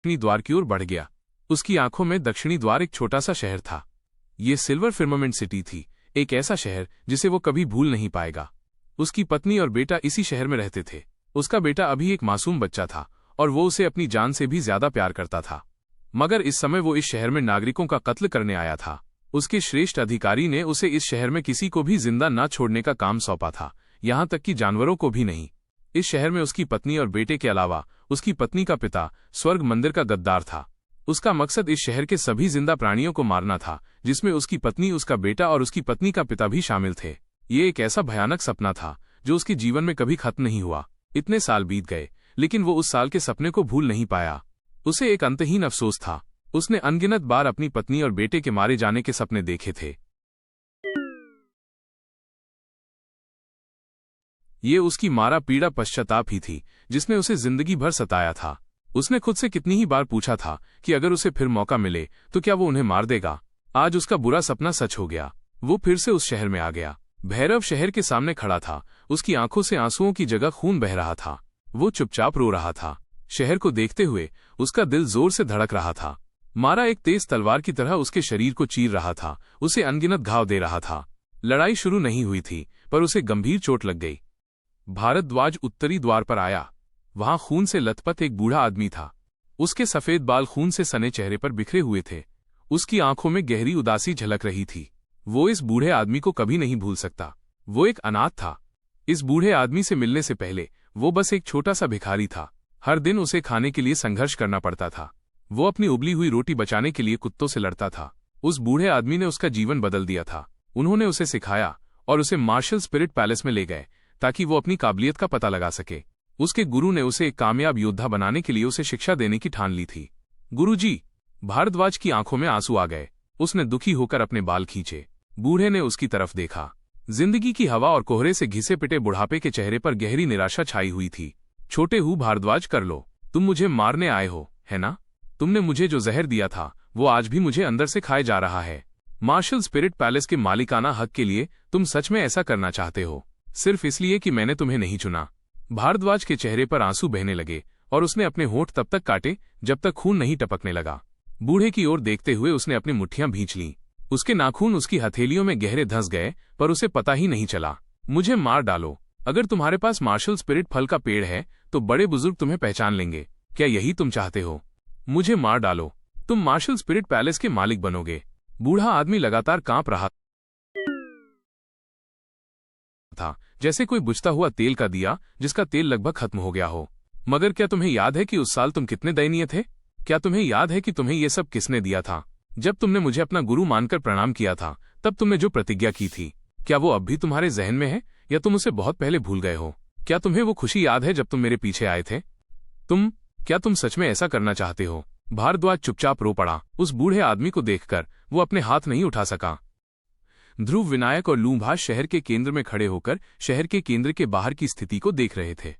दक्षिणी द्वार की ओर बढ़ गया। उसकी आंखों में दक्षिणी द्वार एक छोटा सा शहर था। ये सिल्वर फिर्मामेंट सिटी थी, एक ऐसा शहर जिसे वो कभी भूल नहीं पाएगा। उसकी पत्नी और बेटा इसी शहर में रहते थे। उसका बेटा अभी एक मासूम बच्चा था और वो उसे अपनी जान से भी ज्यादा प्यार करता था। मगर इस समय वो इस शहर में नागरिकों का कत्ल करने आया था। उसके श्रेष्ठ अधिकारी ने उसे इस शहर में किसी को भी जिंदा न छोड़ने का काम सौंपा था, यहाँ तक कि जानवरों को भी नहीं। इस शहर में उसकी पत्नी और बेटे के अलावा उसकी पत्नी का पिता स्वर्ग मंदिर का गद्दार था। उसका मकसद इस शहर के सभी जिंदा प्राणियों को मारना था, जिसमें उसकी पत्नी, उसका बेटा और उसकी पत्नी का पिता भी शामिल थे। ये एक ऐसा भयानक सपना था जो उसके जीवन में कभी खत्म नहीं हुआ। इतने साल बीत गए, लेकिन वो उस साल के सपने को भूल नहीं पाया। उसे एक अंतहीन अफसोस था। उसने अनगिनत बार अपनी पत्नी और बेटे के मारे जाने के सपने देखे थे। ये उसकी मारा पीड़ा पश्चाताप ही थी जिसने उसे जिंदगी भर सताया था। उसने खुद से कितनी ही बार पूछा था कि अगर उसे फिर मौका मिले तो क्या वो उन्हें मार देगा। आज उसका बुरा सपना सच हो गया। वो फिर से उस शहर में आ गया। भैरव शहर के सामने खड़ा था। उसकी आंखों से आंसुओं की जगह खून बह रहा था। वो चुपचाप रो रहा था। शहर को देखते हुए उसका दिल जोर से धड़क रहा था। मारा एक तेज तलवार की तरह उसके शरीर को चीर रहा था, उसे अनगिनत घाव दे रहा था। लड़ाई शुरू नहीं हुई थी, पर उसे गंभीर चोट लग गई। भारद्वाज उत्तरी द्वार पर आया। वहां खून से लथपथ एक बूढ़ा आदमी था। उसके सफेद बाल खून से सने चेहरे पर बिखरे हुए थे। उसकी आंखों में गहरी उदासी झलक रही थी। वो इस बूढ़े आदमी को कभी नहीं भूल सकता। वो एक अनाथ था। इस बूढ़े आदमी से मिलने से पहले वो बस एक छोटा सा भिखारी था। हर दिन उसे खाने के लिए संघर्ष करना पड़ता था। वो अपनी उबली हुई रोटी बचाने के लिए कुत्तों से लड़ता था। उस बूढ़े आदमी ने उसका जीवन बदल दिया था। उन्होंने उसे सिखाया और उसे मार्शल स्पिरिट पैलेस में ले गए ताकि वो अपनी काबिलियत का पता लगा सके। उसके गुरु ने उसे एक कामयाब योद्धा बनाने के लिए उसे शिक्षा देने की ठान ली थी। गुरुजी! भारद्वाज की आंखों में आंसू आ गए। उसने दुखी होकर अपने बाल खींचे। बूढ़े ने उसकी तरफ देखा। जिंदगी की हवा और कोहरे से घिसे पिटे बुढ़ापे के चेहरे पर गहरी निराशा छाई हुई थी। छोटे हूँ भारद्वाज, कर लो। तुम मुझे मारने आए हो, है ना? तुमने मुझे जो जहर दिया था वो आज भी मुझे अंदर से खाए जा रहा है। मार्शल स्पिरिट पैलेस के मालिकाना हक के लिए तुम सच में ऐसा करना चाहते हो, सिर्फ इसलिए कि मैंने तुम्हें नहीं चुना? भारद्वाज के चेहरे पर आंसू बहने लगे और उसने अपने होंठ तब तक काटे जब तक खून नहीं टपकने लगा। बूढ़े की ओर देखते हुए उसने अपनी मुट्ठियां भींच लीं। उसके नाखून उसकी हथेलियों में गहरे धंस गए, पर उसे पता ही नहीं चला। मुझे मार डालो। अगर तुम्हारे पास मार्शल स्पिरिट फल का पेड़ है तो बड़े बुजुर्ग तुम्हें पहचान लेंगे। क्या यही तुम चाहते हो? मुझे मार डालो। तुम मार्शल स्पिरिट पैलेस के मालिक बनोगे। बूढ़ा आदमी लगातार कांप रहा था, जैसे कोई बुझता हुआ तेल का दिया जिसका तेल लगभग खत्म हो गया हो। मगर क्या तुम्हें याद है कि उस साल तुम कितने दयनीय थे? क्या तुम्हें याद है कि तुम्हें ये सब किसने दिया था? जब तुमने मुझे अपना गुरु मानकर प्रणाम किया था, तब तुमने जो प्रतिज्ञा की थी, क्या वो अब भी तुम्हारे जहन में है या तुम उसे बहुत पहले भूल गए हो? क्या तुम्हें वो खुशी याद है जब तुम मेरे पीछे आए थे? क्या तुम सच में ऐसा करना चाहते हो? भारद्वाज चुपचाप रो पड़ा। उस बूढ़े आदमी को देखकर वो अपने हाथ नहीं उठा सका। ध्रुव, विनायक और लूभाष शहर के केंद्र में खड़े होकर शहर के केंद्र के बाहर की स्थिति को देख रहे थे।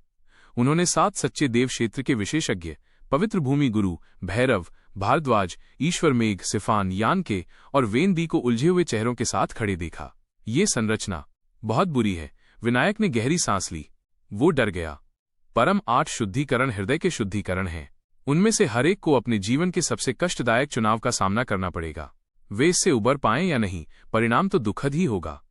उन्होंने 7 सच्चे देव क्षेत्र के विशेषज्ञ, पवित्र भूमि गुरु, भैरव, भारद्वाज, ईश्वर मेघ, सिफान, यानके और वेनदी को उलझे हुए चेहरों के साथ खड़े देखा। ये संरचना बहुत बुरी है। विनायक ने गहरी सांस ली। वो डर गया। परम 8 शुद्धिकरण हृदय के शुद्धिकरण हैं। उनमें से हर एक को अपने जीवन के सबसे कष्टदायक चुनाव का सामना करना पड़ेगा। वे इससे उबर पाएं या नहीं, परिणाम तो दुखद ही होगा।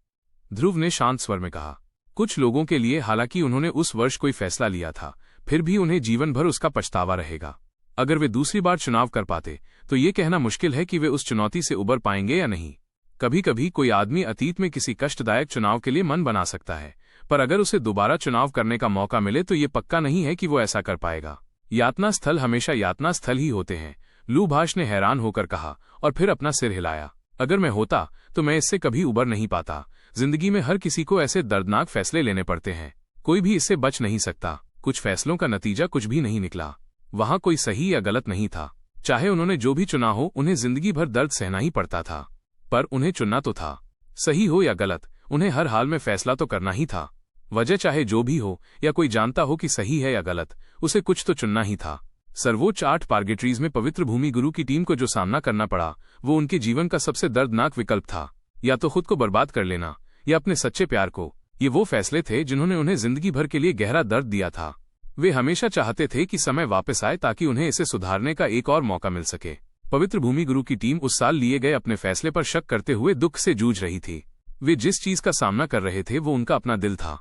ध्रुव ने शांत स्वर में कहा। कुछ लोगों के लिए, हालांकि उन्होंने उस वर्ष कोई फैसला लिया था, फिर भी उन्हें जीवन भर उसका पछतावा रहेगा। अगर वे दूसरी बार चुनाव कर पाते तो ये कहना मुश्किल है कि वे उस चुनौती से उबर पाएंगे या नहीं। कभी कभी कोई आदमी अतीत में किसी कष्टदायक चुनाव के लिए मन बना सकता है, पर अगर उसे दोबारा चुनाव करने का मौका मिले तो ये पक्का नहीं है कि वो ऐसा कर पाएगा। यातना स्थल हमेशा यातना स्थल ही होते हैं, लूभाष ने हैरान होकर कहा और फिर अपना सिर हिलाया। अगर मैं होता तो मैं इससे कभी उबर नहीं पाता। जिंदगी में हर किसी को ऐसे दर्दनाक फैसले लेने पड़ते हैं, कोई भी इससे बच नहीं सकता। कुछ फैसलों का नतीजा कुछ भी नहीं निकला। वहां कोई सही या गलत नहीं था। चाहे उन्होंने जो भी चुना हो, उन्हें जिंदगी भर दर्द सहना ही पड़ता था, पर उन्हें चुनना तो था। सही हो या गलत, उन्हें हर हाल में फैसला तो करना ही था। वजह चाहे जो भी हो या कोई जानता हो कि सही है या गलत, उसे कुछ तो चुनना ही था। सर्वोच्च 8 पार्गेट्रीज में पवित्र भूमि गुरु की टीम को जो सामना करना पड़ा, वो उनके जीवन का सबसे दर्दनाक विकल्प था। या तो खुद को बर्बाद कर लेना या अपने सच्चे प्यार को। ये वो फैसले थे जिन्होंने उन्हें जिंदगी भर के लिए गहरा दर्द दिया था। वे हमेशा चाहते थे कि समय वापस आए ताकि उन्हें इसे सुधारने का एक और मौका मिल सके। पवित्र भूमि गुरु की टीम उस साल लिए गए अपने फैसले पर शक करते हुए दुख से जूझ रही थी। वे जिस चीज का सामना कर रहे थे वो उनका अपना दिल था।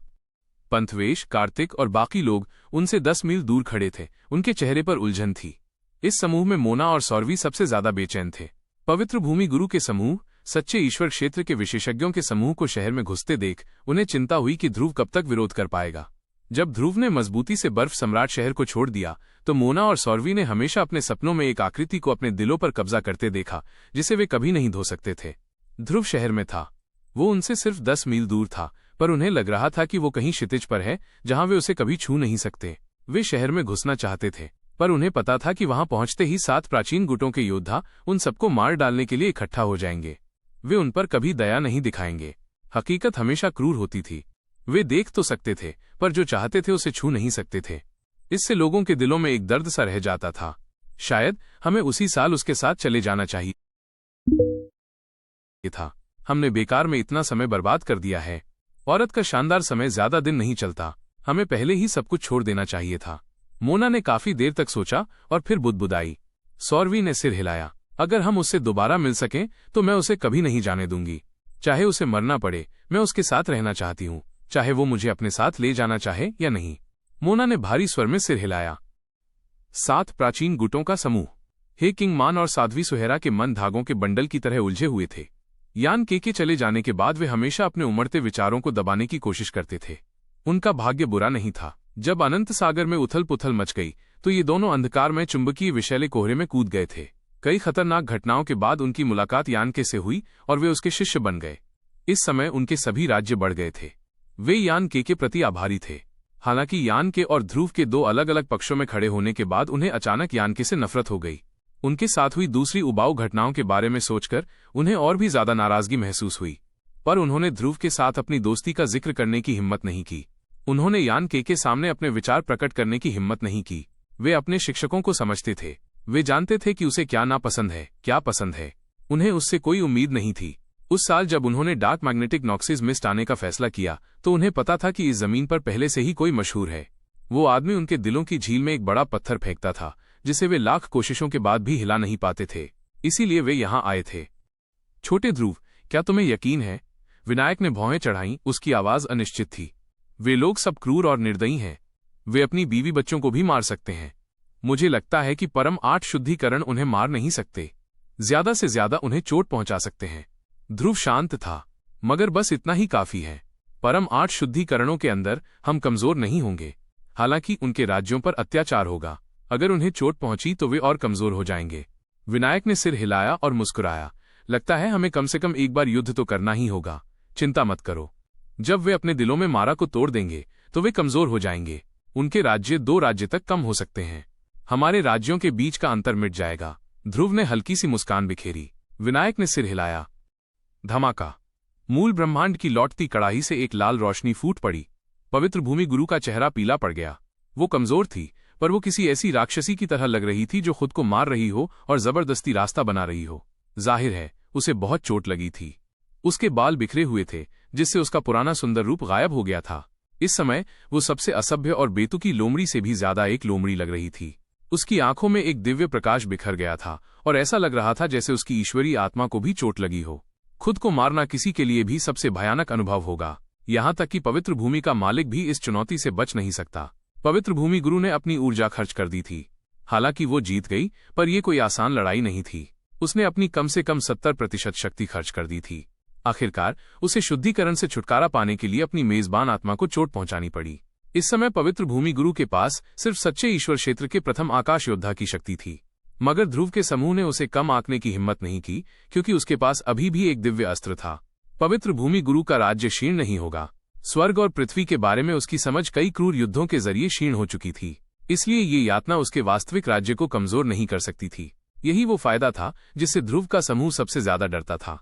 पंथवेश, कार्तिक और बाकी लोग उनसे 10 मील दूर खड़े थे। उनके चेहरे पर उलझन थी। इस समूह में मोना और सौरवी सबसे ज्यादा बेचैन थे। पवित्र भूमि गुरु के समूह, सच्चे ईश्वर क्षेत्र के विशेषज्ञों के समूह को शहर में घुसते देख उन्हें चिंता हुई कि ध्रुव कब तक विरोध कर पाएगा। जब ध्रुव ने मजबूती से बर्फ सम्राट शहर को छोड़ दिया तो मोना और सौरवी ने हमेशा अपने सपनों में एक आकृति को अपने दिलों पर कब्जा करते देखा जिसे वे कभी नहीं धो सकते थे। ध्रुव शहर में था। वो उनसे सिर्फ 10 मील दूर था, पर उन्हें लग रहा था कि वो कहीं क्षितिज पर है जहां वे उसे कभी छू नहीं सकते। वे शहर में घुसना चाहते थे, पर उन्हें पता था कि वहां पहुंचते ही 7 प्राचीन गुटों के योद्धा उन सबको मार डालने के लिए इकट्ठा हो जाएंगे। वे उन पर कभी दया नहीं दिखाएंगे। हकीकत हमेशा क्रूर होती थी। वे देख तो सकते थे, पर जो चाहते थे उसे छू नहीं सकते थे। इससे लोगों के दिलों में एक दर्द सा रह जाता था। शायद हमें उसी साल उसके साथ चले जाना चाहिए था। हमने बेकार में इतना समय बर्बाद कर दिया है। औरत का शानदार समय ज्यादा दिन नहीं चलता। हमें पहले ही सब कुछ छोड़ देना चाहिए था। मोना ने काफी देर तक सोचा और फिर बुदबुदाई। सौरवी ने सिर हिलाया। अगर हम उससे दोबारा मिल सकें तो मैं उसे कभी नहीं जाने दूंगी। चाहे उसे मरना पड़े, मैं उसके साथ रहना चाहती हूँ, चाहे वो मुझे अपने साथ ले जाना चाहे या नहीं। मोना ने भारी स्वर में सिर हिलाया। 7 प्राचीन गुटों का समूह। हे किंग मान और साध्वी सुहेरा के मन धागों के बंडल की तरह उलझे हुए थे। यान के चले जाने के बाद वे हमेशा अपने उमड़ते विचारों को दबाने की कोशिश करते थे। उनका भाग्य बुरा नहीं था। जब अनंत सागर में उथल पुथल मच गई तो ये दोनों अंधकार में चुंबकीय विषैले कोहरे में कूद गए थे। कई खतरनाक घटनाओं के बाद उनकी मुलाकात यान के से हुई और वे उसके शिष्य बन गए। इस समय उनके सभी राज्य बढ़ गए थे। वे यान के प्रति आभारी थे। हालांकि यान के और ध्रुव के 2 अलग अलग पक्षों में खड़े होने के बाद उन्हें अचानक यान के से नफरत हो गई। उनके साथ हुई दूसरी उबाऊ घटनाओं के बारे में सोचकर उन्हें और भी ज्यादा नाराजगी महसूस हुई। पर उन्होंने ध्रुव के साथ अपनी दोस्ती का जिक्र करने की हिम्मत नहीं की। उन्होंने यान के सामने अपने विचार प्रकट करने की हिम्मत नहीं की। वे अपने शिक्षकों को समझते थे। वे जानते थे कि उसे क्या नापसंद है, क्या पसंद है। उन्हें उससे कोई उम्मीद नहीं थी। उस साल जब उन्होंने डार्क मैग्नेटिक नॉक्सिस मिस्ट आने का फैसला किया तो उन्हें पता था कि इस जमीन पर पहले से ही कोई मशहूर है। वो आदमी उनके दिलों की झील में एक बड़ा पत्थर फेंकता था जिसे वे लाख कोशिशों के बाद भी हिला नहीं पाते थे। इसीलिए वे यहां आए थे। छोटे ध्रुव, क्या तुम्हें यकीन है? विनायक ने भौहें चढ़ाईं। उसकी आवाज अनिश्चित थी। वे लोग सब क्रूर और निर्दयी हैं। वे अपनी बीवी बच्चों को भी मार सकते हैं। मुझे लगता है कि परम 8 शुद्धिकरण उन्हें मार नहीं सकते। ज्यादा से ज्यादा उन्हें चोट पहुंचा सकते हैं। ध्रुव शांत था। मगर बस इतना ही काफी है। परम 8 शुद्धिकरणों के अंदर हम कमजोर नहीं होंगे। हालांकि उनके राज्यों पर अत्याचार होगा। अगर उन्हें चोट पहुंची तो वे और कमजोर हो जाएंगे। विनायक ने सिर हिलाया और मुस्कुराया। लगता है हमें कम से कम एक बार युद्ध तो करना ही होगा। चिंता मत करो। जब वे अपने दिलों में मारा को तोड़ देंगे तो वे कमजोर हो जाएंगे। उनके राज्य 2 राज्य तक कम हो सकते हैं। हमारे राज्यों के बीच का अंतर मिट जाएगा। ध्रुव ने हल्की सी मुस्कान बिखेरी। विनायक ने सिर हिलाया। धमाका। मूल ब्रह्मांड की लौटती कड़ाही से एक लाल रोशनी फूट पड़ी। पवित्र भूमि गुरु का चेहरा पीला पड़ गया। वो कमजोर थी, पर वो किसी ऐसी राक्षसी की तरह लग रही थी जो खुद को मार रही हो और जबरदस्ती रास्ता बना रही हो। जाहिर है उसे बहुत चोट लगी थी। उसके बाल बिखरे हुए थे जिससे उसका पुराना सुंदर रूप गायब हो गया था। इस समय वो सबसे असभ्य और बेतुकी लोमड़ी से भी ज्यादा एक लोमड़ी लग रही थी। उसकी आंखों में एक दिव्य प्रकाश बिखर गया था और ऐसा लग रहा था जैसे उसकी ईश्वरीय आत्मा को भी चोट लगी हो। खुद को मारना किसी के लिए भी सबसे भयानक अनुभव होगा। यहां तक कि पवित्र भूमि का मालिक भी इस चुनौती से बच नहीं सकता। पवित्र भूमि गुरु ने अपनी ऊर्जा खर्च कर दी थी। हालांकि वो जीत गई, पर यह कोई आसान लड़ाई नहीं थी। उसने अपनी कम से कम 70% शक्ति खर्च कर दी थी। आखिरकार उसे शुद्धिकरण से छुटकारा पाने के लिए अपनी मेजबान आत्मा को चोट पहुंचानी पड़ी। इस समय पवित्र भूमि गुरु के पास सिर्फ सच्चे ईश्वर क्षेत्र के प्रथम आकाश योद्धा की शक्ति थी। मगर ध्रुव के समूह ने उसे कम आंकने की हिम्मत नहीं की, क्योंकि उसके पास अभी भी एक दिव्य अस्त्र था। पवित्र भूमि गुरु का राज्य क्षीण नहीं होगा। स्वर्ग और पृथ्वी के बारे में उसकी समझ कई क्रूर युद्धों के जरिए क्षीण हो चुकी थी। इसलिए ये यातना उसके वास्तविक राज्य को कमजोर नहीं कर सकती थी। यही वो फायदा था जिससे ध्रुव का समूह सबसे ज्यादा डरता था।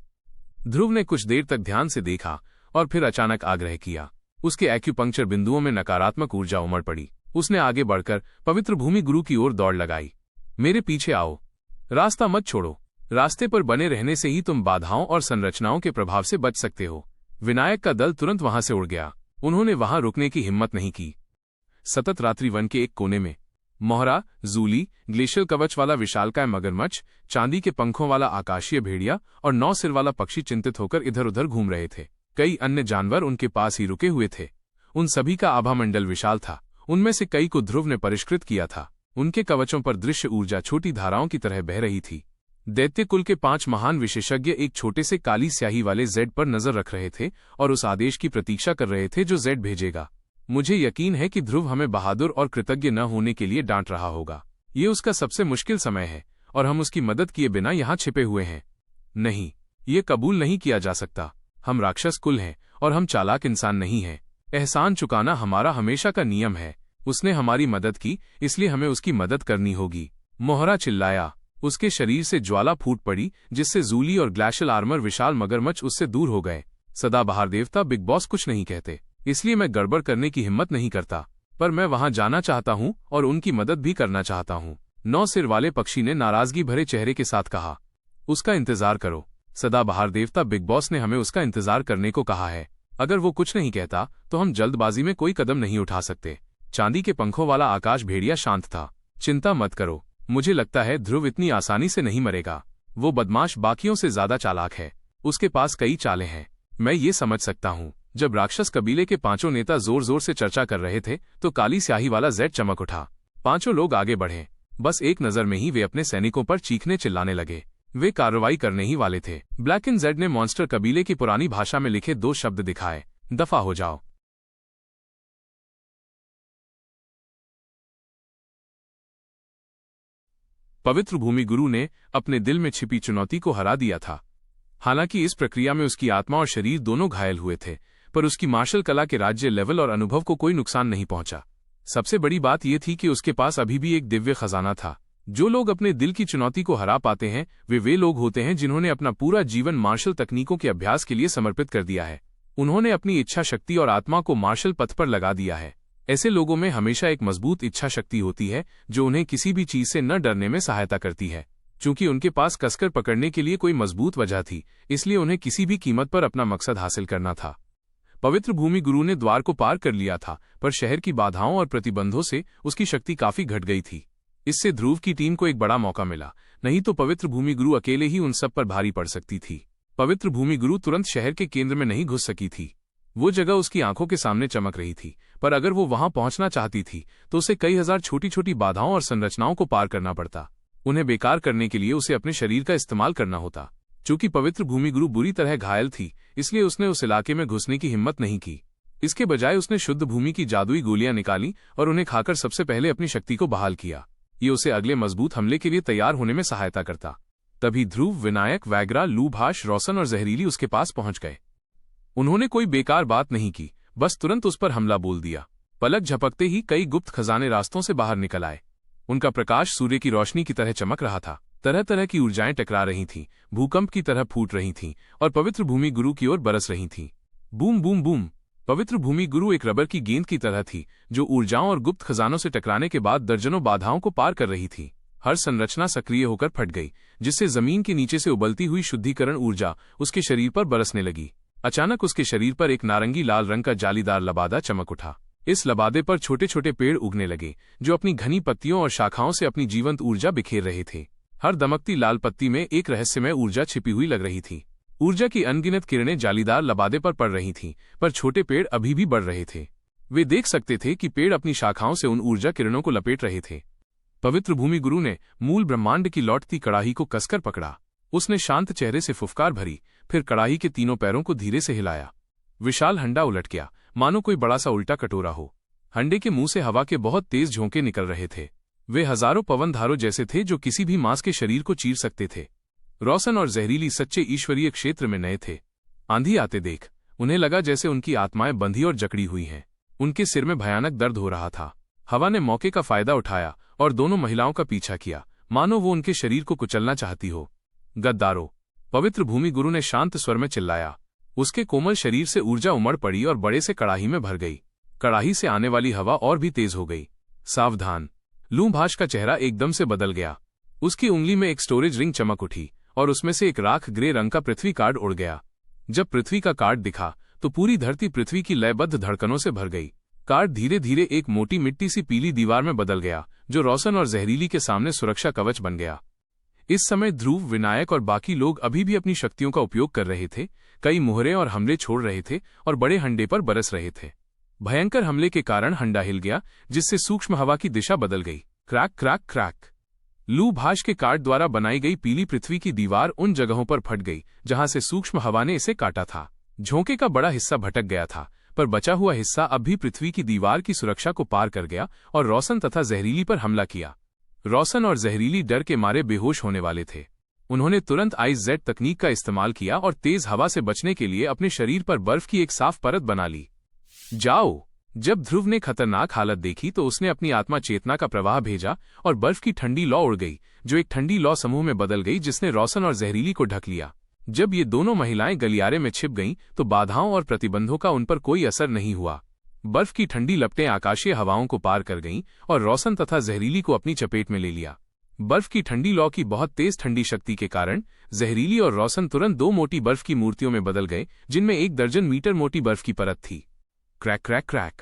ध्रुव ने कुछ देर तक ध्यान से देखा और फिर अचानक आग्रह किया। उसके एक्यूपंक्चर बिंदुओं में नकारात्मक ऊर्जा उमड़ पड़ी। उसने आगे बढ़कर पवित्र भूमि गुरु की ओर दौड़ लगाई। मेरे पीछे आओ। रास्ता मत छोड़ो। रास्ते पर बने रहने से ही तुम बाधाओं और संरचनाओं के प्रभाव से बच सकते हो। विनायक का दल तुरंत वहां से उड़ गया। उन्होंने वहां रुकने की हिम्मत नहीं की। सतत रात्रि वन के एक कोने में मोहरा, जूली, ग्लेशियल कवच वाला विशालकाय मगरमच्छ, चांदी के पंखों वाला आकाशीय भेड़िया और 9 सिर वाला पक्षी चिंतित होकर इधर उधर घूम रहे थे। कई अन्य जानवर उनके पास ही रुके हुए थे। उन सभी का आभामंडल विशाल था। उनमें से कई को ध्रुव ने परिष्कृत किया था। उनके कवचों पर दृश्य ऊर्जा छोटी धाराओं की तरह बह रही थी। दैत्य कुल के 5 महान विशेषज्ञ एक छोटे से काली स्याही वाले जेड पर नजर रख रहे थे और उस आदेश की प्रतीक्षा कर रहे थे जो जेड भेजेगा। मुझे यकीन है कि ध्रुव हमें बहादुर और कृतज्ञ न होने के लिए डांट रहा होगा। ये उसका सबसे मुश्किल समय है और हम उसकी मदद किए बिना यहाँ छिपे हुए हैं। नहीं, ये कबूल नहीं किया जा सकता। हम राक्षस कुल हैं और हम चालाक इंसान नहीं हैं। एहसान चुकाना हमारा हमेशा का नियम है। उसने हमारी मदद की, इसलिए हमें उसकी मदद करनी होगी। मोहरा चिल्लाया। उसके शरीर से ज्वाला फूट पड़ी, जिससे जूली और ग्लेशियल आर्मर विशाल मगरमच्छ उससे दूर हो गए। सदाबहार देवता बिग बॉस कुछ नहीं कहते, इसलिए मैं गड़बड़ करने की हिम्मत नहीं करता, पर मैं वहां जाना चाहता हूं और उनकी मदद भी करना चाहता हूं। 9 सिर वाले पक्षी ने नाराजगी भरे चेहरे के साथ कहा। उसका इंतजार करो। सदाबहार देवता बिग बॉस ने हमें उसका इंतजार करने को कहा है। अगर वो कुछ नहीं कहता तो हम जल्दबाजी में कोई कदम नहीं उठा सकते। चांदी के पंखों वाला आकाश भेड़िया शांत था। चिंता मत करो, मुझे लगता है ध्रुव इतनी आसानी से नहीं मरेगा। वो बदमाश बाकियों से ज्यादा चालाक है। उसके पास कई चालें हैं। मैं ये समझ सकता हूँ। जब राक्षस कबीले के 5 नेता जोर जोर से चर्चा कर रहे थे तो काली स्याही वाला जेड चमक उठा। 5 लोग आगे बढ़े। बस एक नजर में ही वे अपने सैनिकों पर चीखने चिल्लाने लगे। वे कार्रवाई करने ही वाले थे। ब्लैक एंड जेड ने मॉन्स्टर कबीले की पुरानी भाषा में लिखे 2 शब्द दिखाए, दफा हो जाओ। पवित्र भूमि गुरु ने अपने दिल में छिपी चुनौती को हरा दिया था। हालांकि इस प्रक्रिया में उसकी आत्मा और शरीर दोनों घायल हुए थे, पर उसकी मार्शल कला के राज्य लेवल और अनुभव को कोई नुकसान नहीं पहुंचा। सबसे बड़ी बात यह थी कि उसके पास अभी भी एक दिव्य खजाना था। जो लोग अपने दिल की चुनौती को हरा पाते हैं वे लोग होते हैं जिन्होंने अपना पूरा जीवन मार्शल तकनीकों के अभ्यास के लिए समर्पित कर दिया है। उन्होंने अपनी इच्छा शक्ति और आत्मा को मार्शल पथ पर लगा दिया है। ऐसे लोगों में हमेशा एक मजबूत इच्छा शक्ति होती है जो उन्हें किसी भी चीज से न डरने में सहायता करती है। चूंकि उनके पास कसकर पकड़ने के लिए कोई मजबूत वजह थी, इसलिए उन्हें किसी भी कीमत पर अपना मकसद हासिल करना था। पवित्र भूमि गुरु ने द्वार को पार कर लिया था, पर शहर की बाधाओं और प्रतिबंधों से उसकी शक्ति काफी घट गई थी। इससे ध्रुव की टीम को एक बड़ा मौका मिला, नहीं तो पवित्र भूमि गुरु अकेले ही उन सब पर भारी पड़ सकती थी। पवित्र भूमि गुरु तुरंत शहर के केंद्र में नहीं घुस सकी थी। वो जगह उसकी आंखों के सामने चमक रही थी, पर अगर वो वहां पहुंचना चाहती थी तो उसे कई हजार छोटी छोटी बाधाओं और संरचनाओं को पार करना पड़ता। उन्हें बेकार करने के लिए उसे अपने शरीर का इस्तेमाल करना होता। चूंकि पवित्र भूमि गुरु बुरी तरह घायल थी, इसलिए उसने उस इलाके में घुसने की हिम्मत नहीं की। इसके बजाय उसने शुद्ध भूमि की जादुई गोलियां निकाली और उन्हें खाकर सबसे पहले अपनी शक्ति को बहाल किया। ये उसे अगले मजबूत हमले के लिए तैयार होने में सहायता करता। तभी ध्रुव, विनायक, वैग्रा, लूभाष, रोशन और जहरीली उसके पास पहुंच गए। उन्होंने कोई बेकार बात नहीं की, बस तुरंत उस पर हमला बोल दिया। पलक झपकते ही कई गुप्त खजाने रास्तों से बाहर निकल आए। उनका प्रकाश सूर्य की रोशनी की तरह चमक रहा था। तरह तरह की ऊर्जाएं टकरा रही थीं, भूकंप की तरह फूट रही थीं और पवित्र भूमि गुरु की ओर बरस रही थीं। Boom boom boom. पवित्र भूमि गुरु एक रबर की गेंद की तरह थी जो ऊर्जाओं और गुप्त खजानों से टकराने के बाद दर्जनों बाधाओं को पार कर रही थी। हर संरचना सक्रिय होकर फट गई, जिससे जमीन के नीचे से उबलती हुई शुद्धिकरण ऊर्जा उसके शरीर पर बरसने लगी। अचानक उसके शरीर पर एक नारंगी लाल रंग का जालीदार लबादा चमक उठा। इस लबादे पर छोटे छोटे पेड़ उगने लगे जो अपनी घनी पत्तियों और शाखाओं से अपनी जीवंत ऊर्जा बिखेर रहे थे। हर दमकती लाल पत्ती में एक रहस्यमय ऊर्जा छिपी हुई लग रही थी। ऊर्जा की अनगिनत किरणें जालीदार लबादे पर पड़ रही थीं, पर छोटे पेड़ अभी भी बढ़ रहे थे। वे देख सकते थे कि पेड़ अपनी शाखाओं से उन ऊर्जा किरणों को लपेट रहे थे। पवित्र भूमि गुरु ने मूल ब्रह्मांड की लौटती कड़ाही को कसकर पकड़ा। उसने शांत चेहरे से फुफकार भरी, फिर कड़ाही के तीनों पैरों को धीरे से हिलाया। विशाल हंडा उलट गया, मानो कोई बड़ा सा उल्टा कटोरा हो। हंडे के मुंह से हवा के बहुत तेज झोंके निकल रहे थे। वे हजारों पवन धारों जैसे थे जो किसी भी मांस के शरीर को चीर सकते थे। रोशन और जहरीली सच्चे ईश्वरीय क्षेत्र में नए थे। आंधी आते देख उन्हें लगा जैसे उनकी आत्माएं बंधी और जकड़ी हुई हैं। उनके सिर में भयानक दर्द हो रहा था। हवा ने मौके का फायदा उठाया और दोनों महिलाओं का पीछा किया, मानो वो उनके शरीर को कुचलना चाहती हो। गद्दारों! पवित्र भूमि गुरु ने शांत स्वर में चिल्लाया। उसके कोमल शरीर से ऊर्जा उमड़ पड़ी और बड़े से कड़ाही में भर गई। कड़ाही से आने वाली हवा और भी तेज हो गई। सावधान! लूभाष का चेहरा एकदम से बदल गया। उसकी उंगली में एक स्टोरेज रिंग चमक उठी और उसमें से एक राख ग्रे रंग का पृथ्वी कार्ड उड़ गया। जब पृथ्वी का कार्ड दिखा तो पूरी धरती पृथ्वी की लयबद्ध धड़कनों से भर गई। कार्ड धीरे धीरे एक मोटी मिट्टी सी पीली दीवार में बदल गया, जो रोशन और जहरीली के सामने सुरक्षा कवच बन गया। इस समय ध्रुव, विनायक और बाकी लोग अभी भी अपनी शक्तियों का उपयोग कर रहे थे, कई मुहरे और हमले छोड़ रहे थे और बड़े हंडे पर बरस रहे थे। भयंकर हमले के कारण हंडा हिल गया, जिससे सूक्ष्म हवा की दिशा बदल गई। Crack crack crack. लू भाष के कार्ड द्वारा बनाई गई पीली पृथ्वी की दीवार उन जगहों पर फट गई जहां से सूक्ष्म हवा ने इसे काटा था। झोंके का बड़ा हिस्सा भटक गया था, पर बचा हुआ हिस्सा अब भी पृथ्वी की दीवार की सुरक्षा को पार कर गया और रोशन तथा जहरीली पर हमला किया। रोशन और जहरीली डर के मारे बेहोश होने वाले थे। उन्होंने तुरंत आइस जेट तकनीक का इस्तेमाल किया और तेज हवा से बचने के लिए अपने शरीर पर बर्फ की एक साफ परत बना ली। जाओ। जब ध्रुव ने खतरनाक हालत देखी तो उसने अपनी आत्मा चेतना का प्रवाह भेजा और बर्फ की ठंडी लौ उड़ गई, जो एक ठंडी लौ समूह में बदल गई जिसने रोशन और जहरीली को ढक लिया। जब ये दोनों महिलाएं गलियारे में छिप गईं तो बाधाओं और प्रतिबंधों का उन पर कोई असर नहीं हुआ। बर्फ की ठंडी लपटें आकाशीय हवाओं को पार कर गईं और रोशन तथा जहरीली को अपनी चपेट में ले लिया। बर्फ की ठंडी लौ की बहुत तेज ठंडी शक्ति के कारण जहरीली और रोशन तुरंत दो मोटी बर्फ की मूर्तियों में बदल गए, जिनमें 1 दर्जन मीटर मोटी बर्फ की परत थी। Crack crack crack.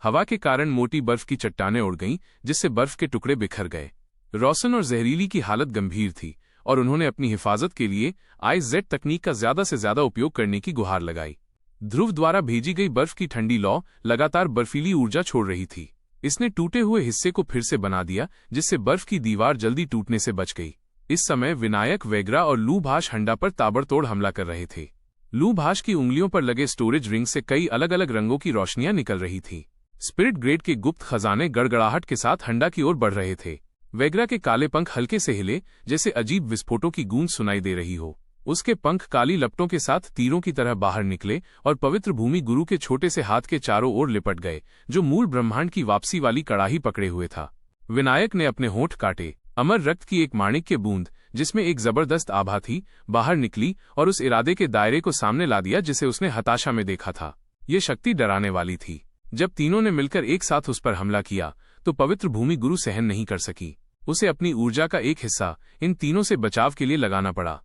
हवा के कारण मोटी बर्फ की चट्टानें उड़ गईं, जिससे बर्फ के टुकड़े बिखर गए। रोशन और जहरीली की हालत गंभीर थी और उन्होंने अपनी हिफाजत के लिए आइस जेट तकनीक का ज्यादा से ज्यादा उपयोग करने की गुहार लगाई। ध्रुव द्वारा भेजी गई बर्फ की ठंडी लौ लगातार बर्फीली ऊर्जा छोड़ रही थी। इसने टूटे हुए हिस्से को फिर से बना दिया, जिससे बर्फ की दीवार जल्दी टूटने से बच गई। इस समय विनायक, वेगरा और लू भाष हंडा पर ताबड़तोड़ हमला कर रहे थे। लू भाष की उंगलियों पर लगे स्टोरेज रिंग से कई अलग अलग रंगों की रोशनियां निकल रही थी। स्पिरिट ग्रेड के गुप्त खजाने गड़गड़ाहट के साथ हंडा की ओर बढ़ रहे थे। वेगरा के काले पंख हल्के से हिले, जैसे अजीब विस्फोटों की गूंज सुनाई दे रही हो। उसके पंख काली लपटों के साथ तीरों की तरह बाहर निकले और पवित्र भूमि गुरु के छोटे से हाथ के चारों ओर लिपट गए, जो मूल ब्रह्मांड की वापसी वाली कड़ाही पकड़े हुए था। विनायक ने अपने होंठ काटे। अमर रक्त की एक माणिक्य बूंद, जिसमें एक जबरदस्त आभा थी, बाहर निकली और उस इरादे के दायरे को सामने ला दिया जिसे उसने हताशा में देखा था। ये शक्ति डराने वाली थी। जब तीनों ने मिलकर एक साथ उस पर हमला किया तो पवित्र भूमि गुरु सहन नहीं कर सकी। उसे अपनी ऊर्जा का एक हिस्सा इन तीनों से बचाव के लिए लगाना पड़ा।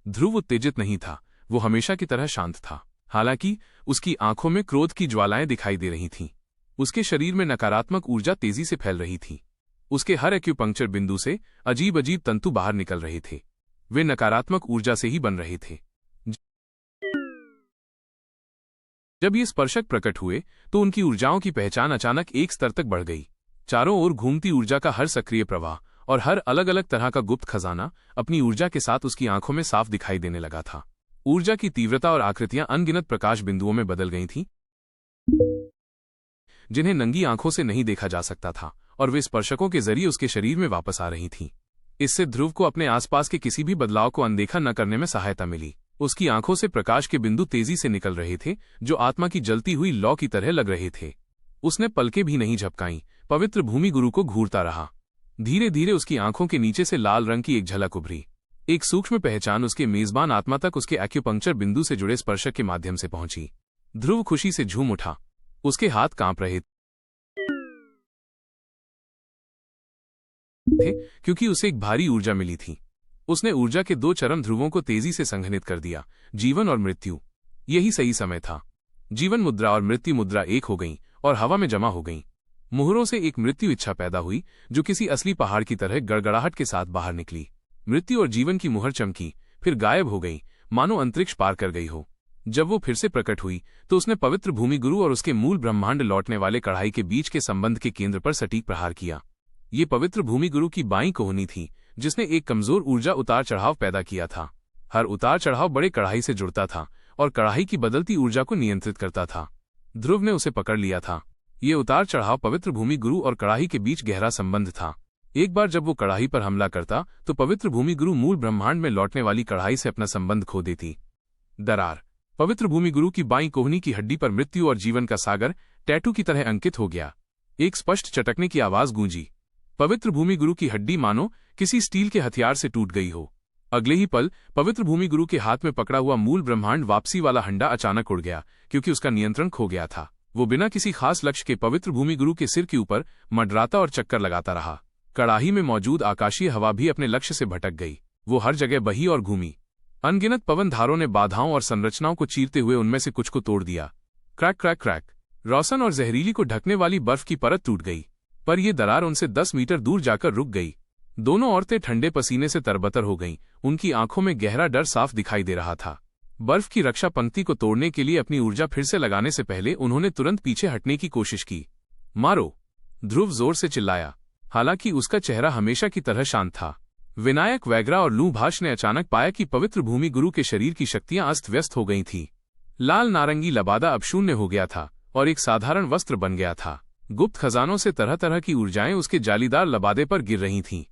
ध्रुव उत्तेजित नहीं था, वो हमेशा की तरह शांत था। हालांकि उसकी आंखों में क्रोध की ज्वालाएं दिखाई दे रही थीं। उसके शरीर में नकारात्मक ऊर्जा तेजी से फैल रही थी। उसके हर एक्यूपंक्चर बिंदु से अजीब अजीब तंतु बाहर निकल रहे थे। वे नकारात्मक ऊर्जा से ही बन रहे थे। जब ये स्पर्शक प्रकट हुए तो उनकी ऊर्जाओं की पहचान अचानक एक स्तर तक बढ़ गई। चारों ओर घूमती ऊर्जा का हर सक्रिय प्रवाह और हर अलग अलग तरह का गुप्त खजाना अपनी ऊर्जा के साथ उसकी आंखों में साफ दिखाई देने लगा था। ऊर्जा की तीव्रता और आकृतियां अनगिनत प्रकाश बिंदुओं में बदल गई थीं, जिन्हें नंगी आंखों से नहीं देखा जा सकता था, और वे स्पर्शकों के जरिए उसके शरीर में वापस आ रही थीं। इससे ध्रुव को अपने आसपास के किसी भी बदलाव को अनदेखा न करने में सहायता मिली। उसकी आंखों से प्रकाश के बिंदु तेजी से निकल रहे थे, जो आत्मा की जलती हुई लौ की तरह लग रहे थे। उसने पलकें भी नहीं झपकाईं, पवित्र भूमि गुरु को घूरता रहा। धीरे धीरे उसकी आंखों के नीचे से लाल रंग की एक झलक उभरी। एक सूक्ष्म पहचान उसके मेजबान आत्मा तक उसके एक्यूपंक्चर बिंदु से जुड़े स्पर्शक के माध्यम से पहुंची। ध्रुव खुशी से झूम उठा। उसके हाथ कांप रहे थे क्योंकि उसे एक भारी ऊर्जा मिली थी। उसने ऊर्जा के 2 चरम ध्रुवों को तेजी से संघनित कर दिया, जीवन और मृत्यु। यही सही समय था। जीवन मुद्रा और मृत्यु मुद्रा एक हो गईं और हवा में जमा हो गईं। मुहरों से एक मृत्यु इच्छा पैदा हुई, जो किसी असली पहाड़ की तरह गड़गड़ाहट के साथ बाहर निकली। मृत्यु और जीवन की मुहर चमकी, फिर गायब हो गई, मानो अंतरिक्ष पार कर गई हो। जब वो फिर से प्रकट हुई तो उसने पवित्र भूमि गुरु और उसके मूल ब्रह्मांड लौटने वाले कढ़ाई के बीच के संबंध के केंद्र पर सटीक प्रहार किया। ये पवित्र भूमि गुरु की बाईं कोहनी थी, जिसने एक कमजोर ऊर्जा उतार चढ़ाव पैदा किया था। हर उतार चढ़ाव बड़े कढ़ाई से जुड़ता था और कढ़ाई की बदलती ऊर्जा को नियंत्रित करता था। ध्रुव ने उसे पकड़ लिया था। ये उतार चढ़ाव पवित्र भूमि गुरु और कढ़ाई के बीच गहरा संबंध था। एक बार जब वो कढ़ाई पर हमला करता तो पवित्र भूमि गुरु मूल ब्रह्मांड में लौटने वाली कढ़ाई से अपना संबंध खो देती। दरार। पवित्र भूमि गुरु की बाईं कोहनी की हड्डी पर मृत्यु और जीवन का सागर टैटू की तरह अंकित हो गया। एक स्पष्ट चटकने की आवाज गूंजी। पवित्र भूमि गुरु की हड्डी मानो किसी स्टील के हथियार से टूट गई हो। अगले ही पल पवित्र भूमि गुरु के हाथ में पकड़ा हुआ मूल ब्रह्मांड वापसी वाला हंडा अचानक उड़ गया, क्योंकि उसका नियंत्रण खो गया था। वो बिना किसी खास लक्ष्य के पवित्र भूमि गुरु के सिर के ऊपर मंडराता और चक्कर लगाता रहा। कड़ाही में मौजूद आकाशीय हवा भी अपने लक्ष्य से भटक गई। वो हर जगह बही और घूमी। अनगिनत पवन धारों ने बाधाओं और संरचनाओं को चीरते हुए उनमें से कुछ को तोड़ दिया। Crack crack crack. रोशन और जहरीली को ढकने वाली बर्फ की परत टूट गई, पर यह दरार उनसे 10 मीटर दूर जाकर रुक गई। दोनों औरतें ठंडे पसीने से तरबतर हो गईं। उनकी आंखों में गहरा डर साफ दिखाई दे रहा था। बर्फ की रक्षा पंक्ति को तोड़ने के लिए अपनी ऊर्जा फिर से लगाने से पहले उन्होंने तुरंत पीछे हटने की कोशिश की। मारो! ध्रुव जोर से चिल्लाया, हालांकि उसका चेहरा हमेशा की तरह शांत था। विनायक, वैग्रा और लूभाष ने अचानक पाया कि पवित्र भूमि गुरु के शरीर की शक्तियां अस्त व्यस्त हो गई थीं। लाल नारंगी लबादा अब शून्य हो गया था और एक साधारण वस्त्र बन गया था। गुप्त खजानों से तरह तरह की ऊर्जाएं उसके जालीदार लबादे पर गिर रही थीं।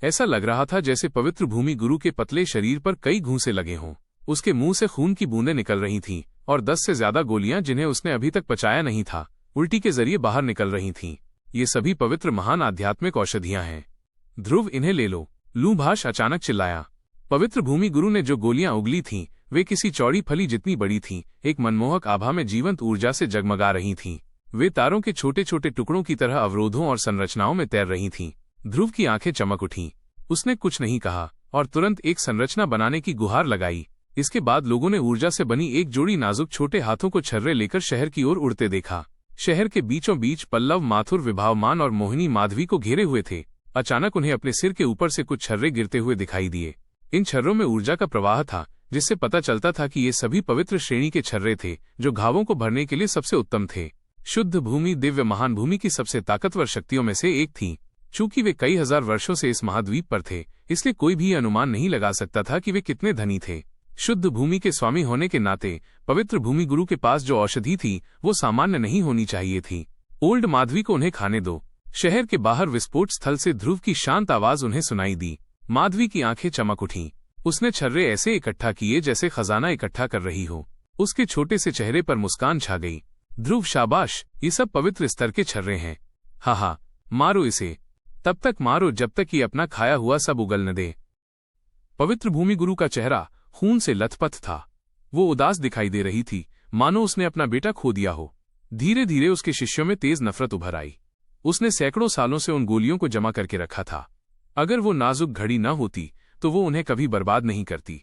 ऐसा लग रहा था जैसे पवित्र भूमि गुरु के पतले शरीर पर कई घूंसे लगे हों। उसके मुंह से खून की बूंदें निकल रही थीं और 10 से ज्यादा गोलियां, जिन्हें उसने अभी तक पचाया नहीं था, उल्टी के जरिए बाहर निकल रही थीं। ये सभी पवित्र महान आध्यात्मिक औषधियां हैं। ध्रुव, इन्हें ले लो! लूभाष अचानक चिल्लाया। पवित्र भूमि गुरु ने जो गोलियां उगली थीं, वे किसी चौड़ी फली जितनी बड़ी थीं, एक मनमोहक आभा में जीवंत ऊर्जा से जगमगा रही थीं। वे तारों के छोटे छोटे टुकड़ों की तरह अवरोधों और संरचनाओं में तैर रही थीं। ध्रुव की आंखें चमक उठीं। उसने कुछ नहीं कहा और तुरंत एक संरचना बनाने की गुहार लगाई। इसके बाद लोगों ने ऊर्जा से बनी एक जोड़ी नाजुक छोटे हाथों को छर्रे लेकर शहर की ओर उड़ते देखा। शहर के बीचों बीच पल्लव, माथुर, विभावमान और मोहिनी माधवी को घेरे हुए थे। अचानक उन्हें अपने सिर के ऊपर से कुछ छर्रे गिरते हुए दिखाई दिए। इन छर्रों में ऊर्जा का प्रवाह था, जिससे पता चलता था कि ये सभी पवित्र श्रेणी के छर्रे थे, जो घावों को भरने के लिए सबसे उत्तम थे। शुद्ध भूमि दिव्य महान भूमि की सबसे ताकतवर शक्तियों में से एक थी। चूंकि वे कई हजार वर्षों से इस महाद्वीप पर थे, इसलिए कोई भी अनुमान नहीं लगा सकता था कि वे कितने धनी थे। शुद्ध भूमि के स्वामी होने के नाते पवित्र भूमि गुरु के पास जो औषधि थी, वो सामान्य नहीं होनी चाहिए थी। ओल्ड माधवी को उन्हें खाने दो! शहर के बाहर विस्फोट स्थल से ध्रुव की शांत आवाज उन्हें सुनाई दी। माधवी की आंखें चमक उठीं। उसने छर्रे ऐसे इकट्ठा किए जैसे खजाना इकट्ठा कर रही हो। उसके छोटे से चेहरे पर मुस्कान छा गई। ध्रुव, शाबाश! ये सब पवित्र स्तर के छर्रे हैं। हा, मारो इसे! तब तक मारो जब तक ये अपना खाया हुआ सब उगल न दे। पवित्र भूमि गुरु का चेहरा खून से लथपथ था। वो उदास दिखाई दे रही थी, मानो उसने अपना बेटा खो दिया हो। धीरे धीरे उसके शिष्यों में तेज नफरत उभर आई। उसने सैकड़ों सालों से उन गोलियों को जमा करके रखा था। अगर वो नाजुक घड़ी न होती तो वो उन्हें कभी बर्बाद नहीं करती।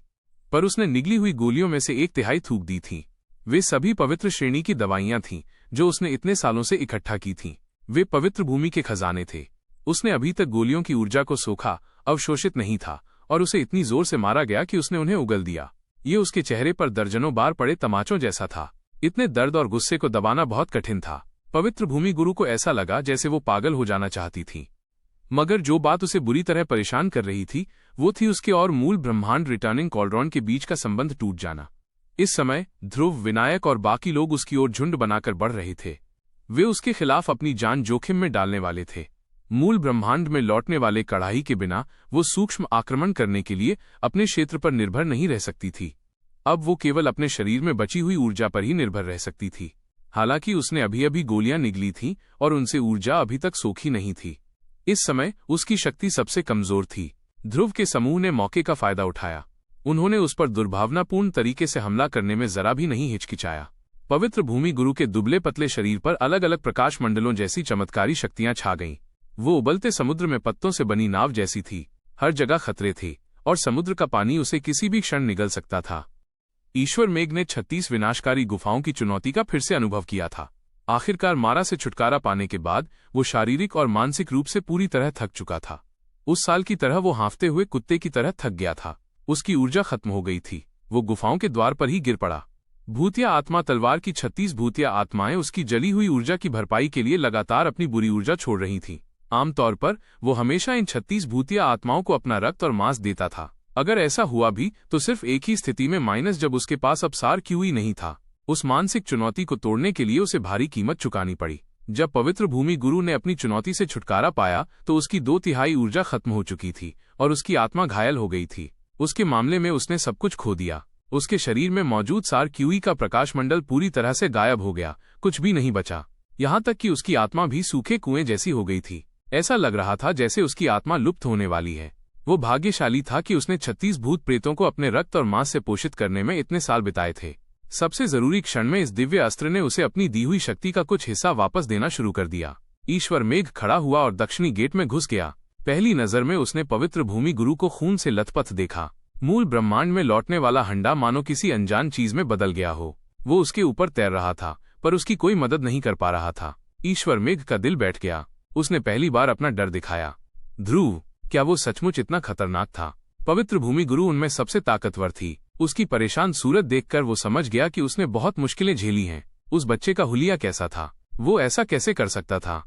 पर उसने निगली हुई गोलियों में से 1/3 थूक दी थी। वे सभी पवित्र श्रेणी की दवाइयां थीं, जो उसने इतने सालों से इकट्ठा की थीं। वे पवित्र भूमि के खजाने थे। उसने अभी तक गोलियों की ऊर्जा को सोखा, अवशोषित नहीं था, और उसे इतनी जोर से मारा गया कि उसने उन्हें उगल दिया। ये उसके चेहरे पर दर्जनों बार पड़े तमाचों जैसा था। इतने दर्द और गुस्से को दबाना बहुत कठिन था। पवित्र भूमि गुरु को ऐसा लगा जैसे वो पागल हो जाना चाहती थी। मगर जो बात उसे बुरी तरह परेशान कर रही थी, वो थी उसके और मूल ब्रह्मांड रिटर्निंग कॉल्ड्रॉन के बीच का संबंध टूट जाना। इस समय ध्रुव, विनायक और बाकी लोग उसकी ओर झुंड बनाकर बढ़ रहे थे। वे उसके खिलाफ अपनी जान जोखिम में डालने वाले थे। मूल ब्रह्मांड में लौटने वाले कड़ाही के बिना वो सूक्ष्म आक्रमण करने के लिए अपने क्षेत्र पर निर्भर नहीं रह सकती थी। अब वो केवल अपने शरीर में बची हुई ऊर्जा पर ही निर्भर रह सकती थी। हालांकि उसने अभी अभी गोलियां निगली थीं और उनसे ऊर्जा अभी तक सोखी नहीं थी। इस समय उसकी शक्ति सबसे कमजोर थी। ध्रुव के समूह ने मौके का फायदा उठाया। उन्होंने उस पर दुर्भावनापूर्ण तरीके से हमला करने में जरा भी नहीं हिचकिचाया। पवित्र भूमि गुरु के दुबले पतले शरीर पर अलग अलग प्रकाश मंडलों जैसी चमत्कारी शक्तियां छा गईं। वो उबलते समुद्र में पत्तों से बनी नाव जैसी थी। हर जगह खतरे थे और समुद्र का पानी उसे किसी भी क्षण निगल सकता था। ईश्वर मेघ ने 36 विनाशकारी गुफाओं की चुनौती का फिर से अनुभव किया था। आखिरकार मारा से छुटकारा पाने के बाद वो शारीरिक और मानसिक रूप से पूरी तरह थक चुका था। उस साल की तरह वो हाँफते हुए कुत्ते की तरह थक गया था। उसकी ऊर्जा खत्म हो गई थी। वो गुफाओं के द्वार पर ही गिर पड़ा। भूतिया आत्मा तलवार की 36 भूतिया आत्माएं उसकी जली हुई ऊर्जा की भरपाई के लिए लगातार अपनी बुरी ऊर्जा छोड़ रही थीं। आमतौर पर वो हमेशा इन 36 भूतिया आत्माओं को अपना रक्त और मांस देता था। अगर ऐसा हुआ भी तो सिर्फ एक ही स्थिति में, माइनस जब उसके पास अब सार क्यों ही नहीं था। उस मानसिक चुनौती को तोड़ने के लिए उसे भारी कीमत चुकानी पड़ी। जब पवित्र भूमि गुरु ने अपनी चुनौती से छुटकारा पाया तो उसकी 2/3 ऊर्जा खत्म हो चुकी थी और उसकी आत्मा घायल हो गई थी। उसके मामले में उसने सब कुछ खो दिया। उसके शरीर में मौजूद सार क्यूई का प्रकाशमंडल पूरी तरह से गायब हो गया। कुछ भी नहीं बचा। यहाँ तक कि उसकी आत्मा भी सूखे कुएं जैसी हो गई थी। ऐसा लग रहा था जैसे उसकी आत्मा लुप्त होने वाली है। वो भाग्यशाली था कि उसने 36 भूत प्रेतों को अपने रक्त और मांस से पोषित करने में इतने साल बिताए थे। सबसे जरूरी क्षण में इस दिव्य अस्त्र ने उसे अपनी दी हुई शक्ति का कुछ हिस्सा वापस देना शुरू कर दिया। ईश्वर मेघ खड़ा हुआ और दक्षिणी गेट में घुस गया। पहली नजर में उसने पवित्र भूमि गुरु को खून से लथपथ देखा। मूल ब्रह्मांड में लौटने वाला हंडा मानो किसी अनजान चीज में बदल गया हो। वो उसके ऊपर तैर रहा था, पर उसकी कोई मदद नहीं कर पा रहा था। ईश्वर मेघ का दिल बैठ गया। उसने पहली बार अपना डर दिखाया। ध्रुव, क्या वो सचमुच इतना खतरनाक था? पवित्र भूमि गुरु उनमें सबसे ताकतवर थी। उसकी परेशान सूरत देखकर वो समझ गया कि उसने बहुत मुश्किलें झेली हैं। उस बच्चे का हुलिया कैसा था? वो ऐसा कैसे कर सकता था?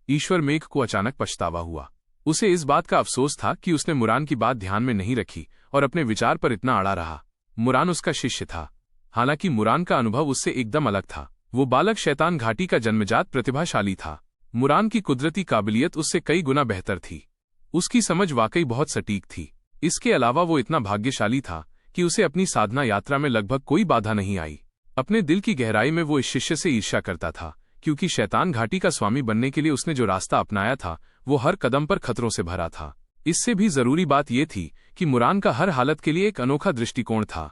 ईश्वर मेघ को अचानक पछतावा हुआ। उसे इस बात का अफसोस था कि उसने मुरान की बात ध्यान में नहीं रखी और अपने विचार पर इतना अड़ा रहा। मुरान उसका शिष्य था। हालांकि मुरान का अनुभव उससे एकदम अलग था। वो बालक शैतान घाटी का जन्मजात प्रतिभाशाली था। मुरान की कुदरती काबिलियत उससे कई गुना बेहतर थी। उसकी समझ वाकई बहुत सटीक थी। इसके अलावा वो इतना भाग्यशाली था कि उसे अपनी साधना यात्रा में लगभग कोई बाधा नहीं आई। अपने दिल की गहराई में वो इस शिष्य से ईर्ष्या करता था, क्योंकि शैतान घाटी का स्वामी बनने के लिए उसने जो रास्ता अपनाया था वो हर कदम पर खतरों से भरा था। इससे भी जरूरी बात यह थी कि मुरान का हर हालत के लिए एक अनोखा दृष्टिकोण था।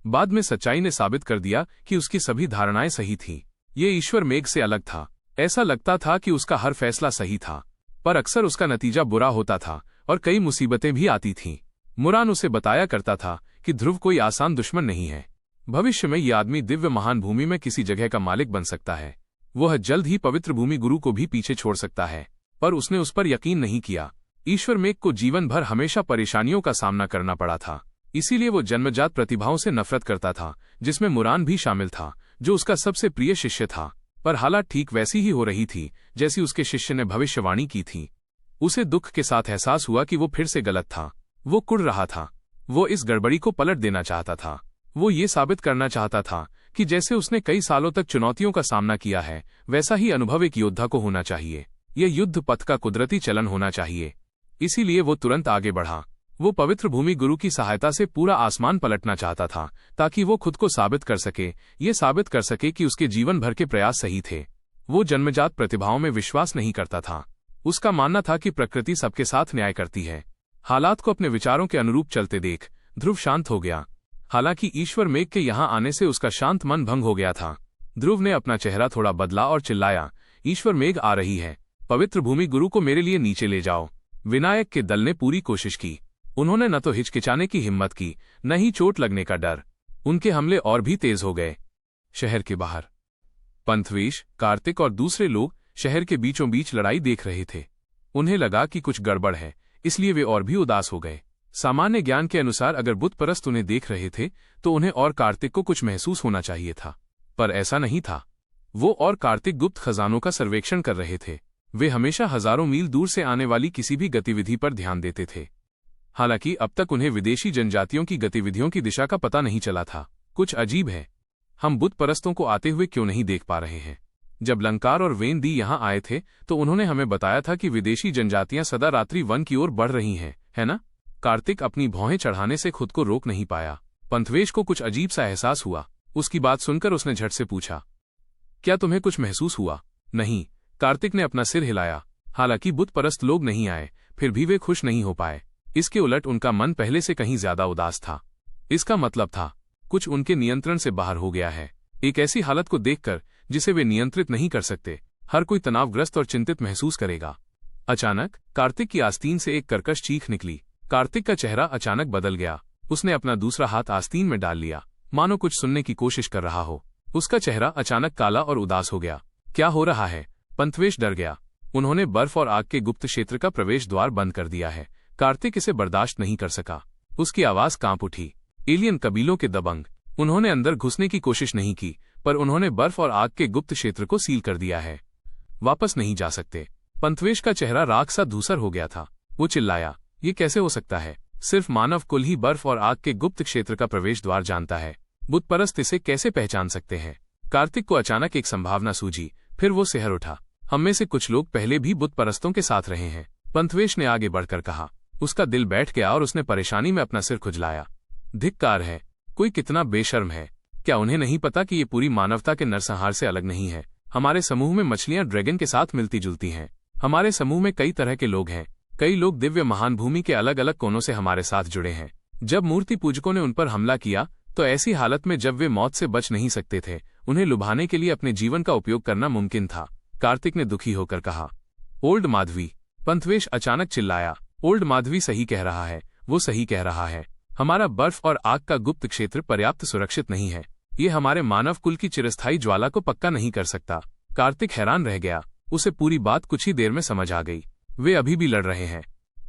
बाद में सच्चाई ने साबित कर दिया कि उसकी सभी धारणाएं सही थीं। ये ईश्वर मेघ से अलग था। ऐसा लगता था कि उसका हर फैसला सही था, पर अक्सर उसका नतीजा बुरा होता था और कई मुसीबतें भी आती थीं। मुरान उसे बताया करता था कि ध्रुव कोई आसान दुश्मन नहीं है। भविष्य में ये आदमी दिव्य महान भूमि में किसी जगह का मालिक बन सकता है। वह जल्द ही पवित्र भूमि गुरु को भी पीछे छोड़ सकता है, पर उसने उस पर यकीन नहीं किया। ईश्वर मेघ को जीवन भर हमेशा परेशानियों का सामना करना पड़ा था। इसीलिए वो जन्मजात प्रतिभाओं से नफरत करता था, जिसमें मुरान भी शामिल था, जो उसका सबसे प्रिय शिष्य था। पर हालात ठीक वैसी ही हो रही थी जैसी उसके शिष्य ने भविष्यवाणी की थी। उसे दुख के साथ एहसास हुआ कि वो फिर से गलत था। वो कुढ़ रहा था। वो इस गड़बड़ी को पलट देना चाहता था। वो ये साबित करना चाहता था कि जैसे उसने कई सालों तक चुनौतियों का सामना किया है, वैसा ही अनुभव एक योद्धा को होना चाहिए। यह युद्ध पथ का कुदरती चलन होना चाहिए। इसीलिए वो तुरंत आगे बढ़ा। वो पवित्र भूमि गुरु की सहायता से पूरा आसमान पलटना चाहता था, ताकि वो खुद को साबित कर सके, ये साबित कर सके कि उसके जीवन भर के प्रयास सही थे। वो जन्मजात प्रतिभाओं में विश्वास नहीं करता था। उसका मानना था कि प्रकृति सबके साथ न्याय करती है। हालात को अपने विचारों के अनुरूप चलते देख ध्रुव शांत हो गया। हालांकि ईश्वर मेघ के यहाँ आने से उसका शांत मन भंग हो गया था। ध्रुव ने अपना चेहरा थोड़ा बदला और चिल्लाया, ईश्वर मेघ आ रही है। पवित्र भूमि गुरु को मेरे लिए नीचे ले जाओ। विनायक के दल ने पूरी कोशिश की। उन्होंने न तो हिचकिचाने की हिम्मत की, न ही चोट लगने का डर। उनके हमले और भी तेज हो गए। शहर के बाहर पंथवेश, कार्तिक और दूसरे लोग शहर के बीचों बीच लड़ाई देख रहे थे। उन्हें लगा कि कुछ गड़बड़ है, इसलिए वे और भी उदास हो गए। सामान्य ज्ञान के अनुसार अगर बुत परस्त उन्हें देख रहे थे तो उन्हें और कार्तिक को कुछ महसूस होना चाहिए था, पर ऐसा नहीं था। वो और कार्तिक गुप्त खजानों का सर्वेक्षण कर रहे थे। वे हमेशा हजारों मील दूर से आने वाली किसी भी गतिविधि पर ध्यान देते थे। हालांकि अब तक उन्हें विदेशी जनजातियों की गतिविधियों की दिशा का पता नहीं चला था। कुछ अजीब है, हम बुत परस्तों को आते हुए क्यों नहीं देख पा रहे हैं? जब लंकार और वेंदी यहाँ आए थे तो उन्होंने हमें बताया था कि विदेशी जनजातियां सदा रात्रि वन की ओर बढ़ रही हैं, है ना? कार्तिक अपनी भौहें चढ़ाने से खुद को रोक नहीं पाया। पंथवेश को कुछ अजीब सा एहसास हुआ। उसकी बात सुनकर उसने झट से पूछा, क्या तुम्हें कुछ महसूस हुआ? नहीं, कार्तिक ने अपना सिर हिलाया। हालांकि बुत परस्त लोग नहीं आए, फिर भी वे खुश नहीं हो पाए। इसके उलट उनका मन पहले से कहीं ज्यादा उदास था। इसका मतलब था कुछ उनके नियंत्रण से बाहर हो गया है। एक ऐसी हालत को देखकर जिसे वे नियंत्रित नहीं कर सकते, हर कोई तनावग्रस्त और चिंतित महसूस करेगा। अचानक कार्तिक की आस्तीन से एक कर्कश चीख निकली। कार्तिक का चेहरा अचानक बदल गया। उसने अपना दूसरा हाथ आस्तीन में डाल लिया, मानो कुछ सुनने की कोशिश कर रहा हो। उसका चेहरा अचानक काला और उदास हो गया। क्या हो रहा है? पंथवेश डर गया। उन्होंने बर्फ और आग के गुप्त क्षेत्र का प्रवेश द्वार बंद कर दिया है। कार्तिक इसे बर्दाश्त नहीं कर सका। उसकी आवाज कांप उठी। एलियन कबीलों के दबंग। उन्होंने अंदर घुसने की कोशिश नहीं की, पर उन्होंने बर्फ और आग के गुप्त क्षेत्र को सील कर दिया है। वापस नहीं जा सकते। पंथवेश का चेहरा राख सा धूसर हो गया था। वो चिल्लाया, ये कैसे हो सकता है? सिर्फ मानव कुल ही बर्फ और आग के गुप्त क्षेत्र का प्रवेश द्वार जानता है। बुत परस्त इसे कैसे पहचान सकते हैं? कार्तिक को अचानक एक संभावना सूझी। फिर वो सिहर उठा। हम में से कुछ लोग पहले भी बुत परस्तों के साथ रहे हैं, पंथवेश ने आगे बढ़कर कहा। उसका दिल बैठ गया और उसने परेशानी में अपना सिर खुजलाया। धिक्कार है, कोई कितना बेशर्म है। क्या उन्हें नहीं पता कि ये पूरी मानवता के नरसंहार से अलग नहीं है? हमारे समूह में मछलियां ड्रैगन के साथ मिलती जुलती हैं। हमारे समूह में कई तरह के लोग हैं। कई लोग दिव्य महान भूमि के अलग अलग कोनों से हमारे साथ जुड़े हैं। जब मूर्ति पूजकों ने उन पर हमला किया तो ऐसी हालत में जब वे मौत से बच नहीं सकते थे, उन्हें लुभाने के लिए अपने जीवन का उपयोग करना मुमकिन था। कार्तिक ने दुखी होकर कहा। ओल्ड माधवी, पंथवेश अचानक चिल्लाया। ओल्ड माधवी सही कह रहा है, वो सही कह रहा है। हमारा बर्फ और आग का गुप्त क्षेत्र पर्याप्त सुरक्षित नहीं है। ये हमारे मानव कुल की चिरस्थायी ज्वाला को पक्का नहीं कर सकता। कार्तिक हैरान रह गया। उसे पूरी बात कुछ ही देर में समझ आ गई। वे अभी भी लड़ रहे हैं।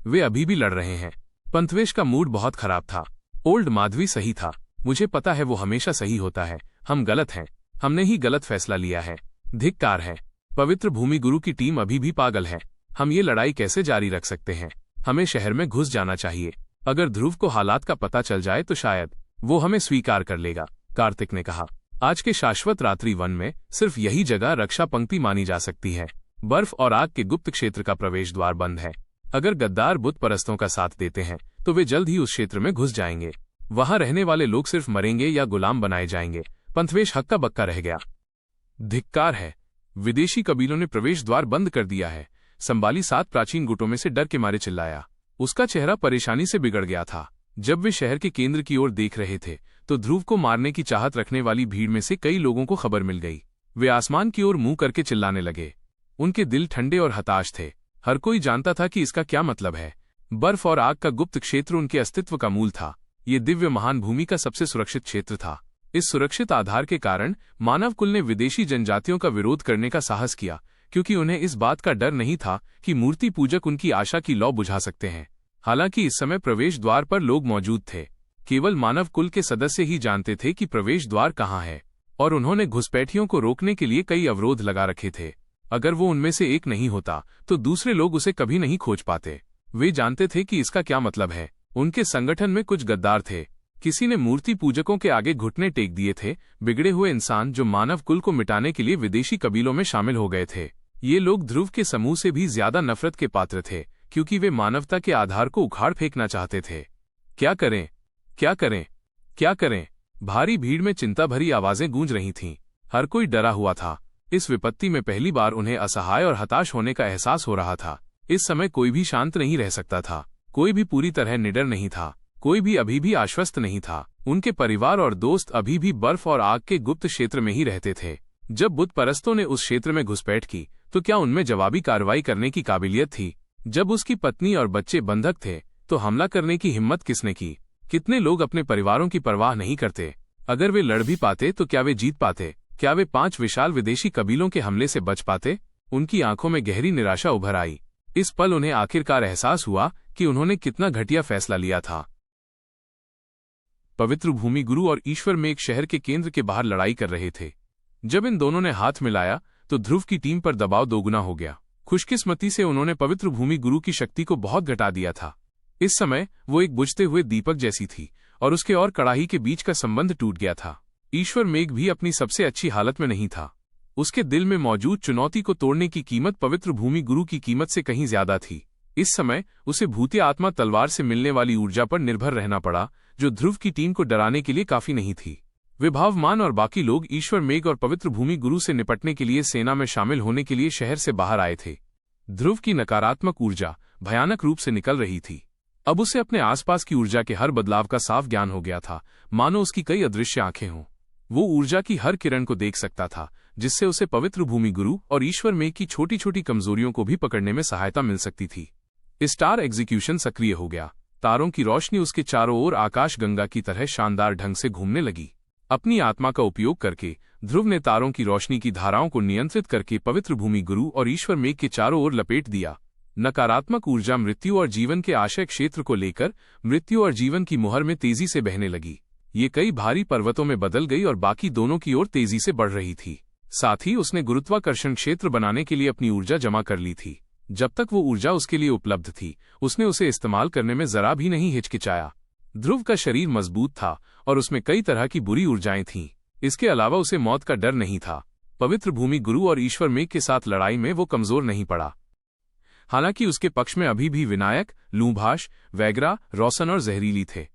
वे अभी भी लड़ रहे हैं। पंथवेश का मूड बहुत खराब था। ओल्ड माधवी सही था। मुझे पता है वो हमेशा सही होता है। हम गलत हैं। हमने ही गलत फैसला लिया है। धिक्कार है। पवित्र भूमि गुरु की टीम अभी भी पागल है। हम ये लड़ाई कैसे जारी रख सकते हैं? हमें शहर में घुस जाना चाहिए। अगर ध्रुव को हालात का पता चल जाए तो शायद वो हमें स्वीकार कर लेगा, कार्तिक ने कहा। आज के शाश्वत रात्रि वन में सिर्फ यही जगह रक्षा पंक्ति मानी जा सकती है। बर्फ और आग के गुप्त क्षेत्र का प्रवेश द्वार बंद है। अगर गद्दार बुत परस्तों का साथ देते हैं तो वे जल्द ही उस क्षेत्र में घुस जाएंगे। वहां रहने वाले लोग सिर्फ मरेंगे या गुलाम बनाए जाएंगे। पंथवेश हक्का बक्का रह गया। धिक्कार है। विदेशी कबीलों ने प्रवेश द्वार बंद कर दिया है। संभाली 7 प्राचीन गुटों में से डर के मारे चिल्लाया। उसका चेहरा परेशानी से बिगड़ गया था। जब वे शहर के केंद्र की ओर देख रहे थे तो ध्रुव को मारने की चाहत रखने वाली भीड़ में से कई लोगों को खबर मिल गई। वे आसमान की ओर मुंह करके चिल्लाने लगे। उनके दिल ठंडे और हताश थे। हर कोई जानता था कि इसका क्या मतलब है। बर्फ और आग का गुप्त क्षेत्र उनके अस्तित्व का मूल था। ये दिव्य महान भूमि का सबसे सुरक्षित क्षेत्र था। इस सुरक्षित आधार के कारण मानव कुल ने विदेशी जनजातियों का विरोध करने का साहस किया, क्योंकि उन्हें इस बात का डर नहीं था कि मूर्ति पूजक उनकी आशा की लौ बुझा सकते हैं। हालांकि इस समय प्रवेश द्वार पर लोग मौजूद थे। केवल मानव कुल के सदस्य ही जानते थे कि प्रवेश द्वार कहाँ है, और उन्होंने घुसपैठियों को रोकने के लिए कई अवरोध लगा रखे थे। अगर वो उनमें से एक नहीं होता तो दूसरे लोग उसे कभी नहीं खोज पाते। वे जानते थे कि इसका क्या मतलब है। उनके संगठन में कुछ गद्दार थे। किसी ने मूर्ति पूजकों के आगे घुटने टेक दिए थे। बिगड़े हुए इंसान जो मानव कुल को मिटाने के लिए विदेशी कबीलों में शामिल हो गए थे। ये लोग ध्रुव के समूह से भी ज्यादा नफरत के पात्र थे, क्योंकि वे मानवता के आधार को उखाड़ फेंकना चाहते थे। क्या करें? क्या करें? क्या करें? भारी भीड़ में चिंता भरी आवाजें गूंज रही थीं। हर कोई डरा हुआ था। इस विपत्ति में पहली बार उन्हें असहाय और हताश होने का एहसास हो रहा था। इस समय कोई भी शांत नहीं रह सकता था। कोई भी पूरी तरह निडर नहीं था। कोई भी अभी भी आश्वस्त नहीं था। उनके परिवार और दोस्त अभी भी बर्फ और आग के गुप्त क्षेत्र में ही रहते थे। जब बुत परस्तों ने उस क्षेत्र में घुसपैठ की तो क्या उनमें जवाबी कार्रवाई करने की काबिलियत थी? जब उसकी पत्नी और बच्चे बंधक थे तो हमला करने की हिम्मत किसने की? कितने लोग अपने परिवारों की परवाह नहीं करते? अगर वे लड़ भी पाते तो क्या वे जीत पाते? क्या वे 5 विशाल विदेशी कबीलों के हमले से बच पाते? उनकी आंखों में गहरी निराशा उभर आई। इस पल उन्हें आखिरकार एहसास हुआ कि उन्होंने कितना घटिया फैसला लिया था। पवित्र भूमि गुरु और ईश्वर में एक शहर के केंद्र के बाहर लड़ाई कर रहे थे। जब इन दोनों ने हाथ मिलाया तो ध्रुव की टीम पर दबाव दोगुना हो गया। खुशकिस्मती से उन्होंने पवित्र भूमि गुरु की शक्ति को बहुत घटा दिया था। इस समय वो एक बुझते हुए दीपक जैसी थी और उसके और कड़ाही के बीच का संबंध टूट गया था। ईश्वर मेघ भी अपनी सबसे अच्छी हालत में नहीं था। उसके दिल में मौजूद चुनौती को तोड़ने की कीमत पवित्र भूमि गुरु की कीमत से कहीं ज्यादा थी। इस समय उसे भूतिया आत्मा तलवार से मिलने वाली ऊर्जा पर निर्भर रहना पड़ा, जो ध्रुव की टीम को डराने के लिए काफी नहीं थी। विभावमान और बाकी लोग ईश्वर मेघ और पवित्र भूमि गुरु से निपटने के लिए सेना में शामिल होने के लिए शहर से बाहर आए थे। ध्रुव की नकारात्मक ऊर्जा भयानक रूप से निकल रही थी। अब उसे अपने आसपास की ऊर्जा के हर बदलाव का साफ ज्ञान हो गया था, मानो उसकी कई अदृश्य आंखें हों। वो ऊर्जा की हर किरण को देख सकता था, जिससे उसे पवित्र भूमि गुरु और ईश्वर मेघ की छोटी छोटी कमजोरियों को भी पकड़ने में सहायता मिल सकती थी। स्टार एग्जीक्यूशन सक्रिय हो गया। तारों की रोशनी उसके चारों ओर आकाश गंगा की तरह शानदार ढंग से घूमने लगी। अपनी आत्मा का उपयोग करके ध्रुव ने तारों की रोशनी की धाराओं को नियंत्रित करके पवित्र भूमि गुरु और ईश्वर मेघ के चारों ओर लपेट दिया। नकारात्मक ऊर्जा मृत्यु और जीवन के आशय क्षेत्र को लेकर मृत्यु और जीवन की मुहर में तेजी से बहने लगी। ये कई भारी पर्वतों में बदल गई और बाकी दोनों की ओर तेजी से बढ़ रही थी। साथ ही उसने गुरुत्वाकर्षण क्षेत्र बनाने के लिए अपनी ऊर्जा जमा कर ली थी। जब तक वो ऊर्जा उसके लिए उपलब्ध थी, उसने उसे इस्तेमाल करने में जरा भी नहीं हिचकिचाया। ध्रुव का शरीर मजबूत था और उसमें कई तरह की बुरी ऊर्जाएं थीं। इसके अलावा उसे मौत का डर नहीं था। पवित्र भूमि गुरु और ईश्वर मेघ के साथ लड़ाई में वो कमजोर नहीं पड़ा। हालांकि उसके पक्ष में अभी भी विनायक, लूभाष, वैगरा, रोशन और जहरीली थे।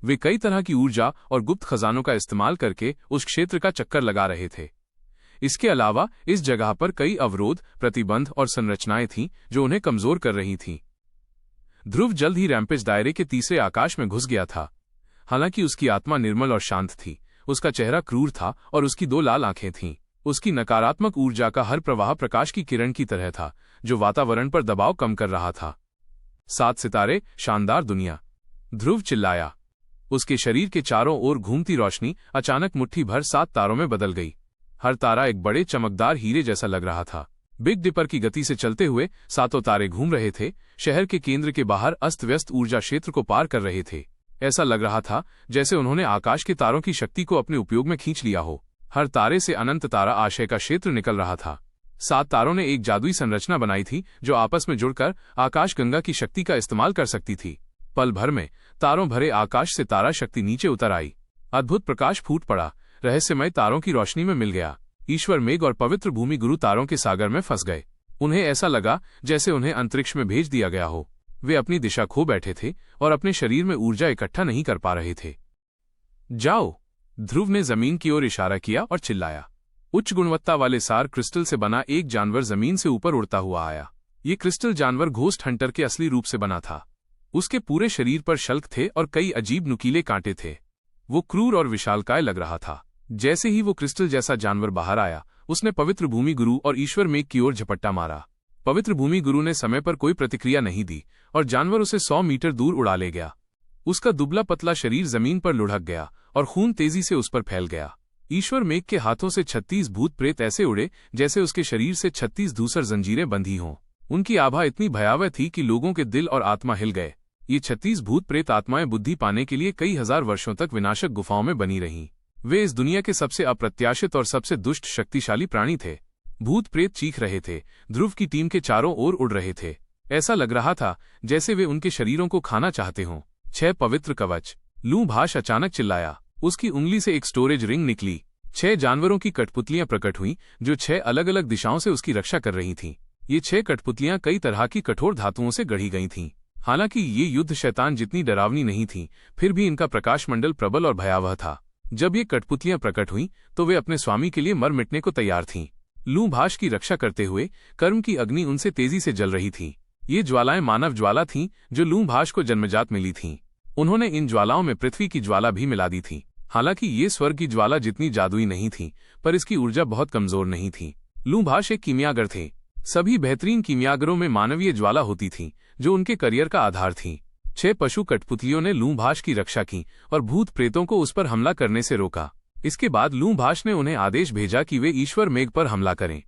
वे कई तरह की ऊर्जा और गुप्त खजानों का इस्तेमाल करके उस क्षेत्र का चक्कर लगा रहे थे। इसके अलावा इस जगह पर कई अवरोध, प्रतिबंध और संरचनाएं थीं जो उन्हें कमजोर कर रही थीं। ध्रुव जल्द ही रैंपेज दायरे के तीसरे आकाश में घुस गया था। हालांकि उसकी आत्मा निर्मल और शांत थी। उसका चेहरा क्रूर था और उसकी 2 लाल आंखें थीं। उसकी नकारात्मक ऊर्जा का हर प्रवाह प्रकाश की किरण की तरह था, जो वातावरण पर दबाव कम कर रहा था। 7 सितारे, शानदार दुनिया। ध्रुव चिल्लाया। उसके शरीर के चारों ओर घूमती रोशनी अचानक मुट्ठी भर 7 तारों में बदल गई। हर तारा एक बड़े चमकदार हीरे जैसा लग रहा था। बिग डिपर की गति से चलते हुए 7 तारे घूम रहे थे, शहर के केंद्र के बाहर अस्त व्यस्त ऊर्जा क्षेत्र को पार कर रहे थे। ऐसा लग रहा था जैसे उन्होंने आकाश के तारों की शक्ति को अपने उपयोग में खींच लिया हो। हर तारे से अनंत तारा आशय का क्षेत्र निकल रहा था। 7 तारों ने एक जादुई संरचना बनाई थी जो आपस में जुड़कर आकाश गंगा की शक्ति का इस्तेमाल कर सकती थी। पल भर में तारों भरे आकाश से तारा शक्ति नीचे उतर आई। अद्भुत प्रकाश फूट पड़ा, रहस्यमय तारों की रोशनी में मिल गया। ईश्वर मेघ और पवित्र भूमि गुरु तारों के सागर में फंस गए। उन्हें ऐसा लगा जैसे उन्हें अंतरिक्ष में भेज दिया गया हो। वे अपनी दिशा खो बैठे थे और अपने शरीर में ऊर्जा इकट्ठा नहीं कर पा रहे थे। जाओ, ध्रुव ने जमीन की ओर इशारा किया और चिल्लाया। उच्च गुणवत्ता वाले सार क्रिस्टल से बना एक जानवर जमीन से ऊपर उड़ता हुआ आया। ये क्रिस्टल जानवर घोस्ट हंटर के असली रूप से बना था। उसके पूरे शरीर पर शल्क थे और कई अजीब नुकीले कांटे थे। वो क्रूर और विशालकाय लग रहा था। जैसे ही वो क्रिस्टल जैसा जानवर बाहर आया, उसने पवित्र भूमि गुरु और ईश्वर मेघ की ओर झपट्टा मारा। पवित्र भूमि गुरु ने समय पर कोई प्रतिक्रिया नहीं दी और जानवर उसे 100 मीटर दूर उड़ा ले गया। उसका दुबला पतला शरीर जमीन पर लुढ़क गया और खून तेजी से उस पर फैल गया। ईश्वर मेघ के हाथों से 36 भूत प्रेत ऐसे उड़े जैसे उसके शरीर से 36 धूसर जंजीरें बंधी हों। उनकी आभा इतनी भयावह थी कि लोगों के दिल और आत्मा हिल गए। ये 36 भूत प्रेत आत्माएं बुद्धि पाने के लिए कई हजार वर्षों तक विनाशक गुफाओं में बनी रहीं। वे इस दुनिया के सबसे अप्रत्याशित और सबसे दुष्ट शक्तिशाली प्राणी थे। भूत प्रेत चीख रहे थे, ध्रुव की टीम के चारों ओर उड़ रहे थे। ऐसा लग रहा था जैसे वे उनके शरीरों को खाना चाहते हों। 6 पवित्र कवच। लू भाष अचानक चिल्लाया। उसकी उंगली से एक स्टोरेज रिंग निकली। 6 जानवरों की कठपुतलियां प्रकट हुईं जो 6 अलग अलग दिशाओं से उसकी रक्षा कर रही थीं। ये 6 कठपुतलियां कई तरह की कठोर धातुओं से गढ़ी गई थीं। हालांकि ये युद्ध शैतान जितनी डरावनी नहीं थीं, फिर भी इनका प्रकाशमंडल प्रबल और भयावह था। जब ये कठपुतलियां प्रकट हुईं तो वे अपने स्वामी के लिए मर मिटने को तैयार थीं। लू भाष की रक्षा करते हुए कर्म की अग्नि उनसे तेजी से जल रही थी। ये ज्वालाएं मानव ज्वाला थीं जो लू भाष को जन्मजात मिली थीं। उन्होंने इन ज्वालाओं में पृथ्वी की ज्वाला भी मिला दी थी। हालांकि ये स्वर्ग की ज्वाला जितनी जादुई नहीं थी, पर इसकी ऊर्जा बहुत कमजोर नहीं थी। लू भाष एक कीमियागर थे। सभी बेहतरीन कीमियागरों में मानवीय ज्वाला होती थी जो उनके करियर का आधार थी। 6 पशु कठपुतलियों ने लू भाष की रक्षा की और भूत प्रेतों को उस पर हमला करने से रोका। इसके बाद लू भाष ने उन्हें आदेश भेजा कि वे ईश्वर मेघ पर हमला करें।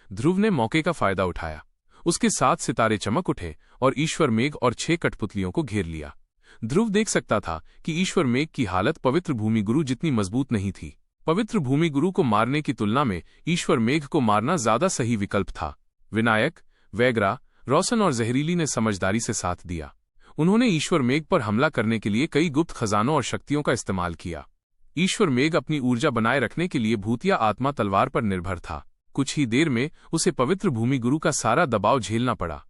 ध्रुव ने मौके का फायदा उठाया। उसके 7 सितारे चमक उठे और ईश्वर मेघ और 6 कठपुतलियों को घेर लिया। ध्रुव देख सकता था कि ईश्वर मेघ की हालत पवित्र भूमि गुरु जितनी मजबूत नहीं थी। पवित्र भूमि गुरु को मारने की तुलना में ईश्वर मेघ को मारना ज्यादा सही विकल्प था। विनायक, वैग्रा, रोशन और जहरीली ने समझदारी से साथ दिया। उन्होंने ईश्वर मेघ पर हमला करने के लिए कई गुप्त खजानों और शक्तियों का इस्तेमाल किया। ईश्वर मेघ अपनी ऊर्जा बनाए रखने के लिए भूतिया आत्मा तलवार पर निर्भर था। कुछ ही देर में उसे पवित्र भूमि गुरु का सारा दबाव झेलना पड़ा।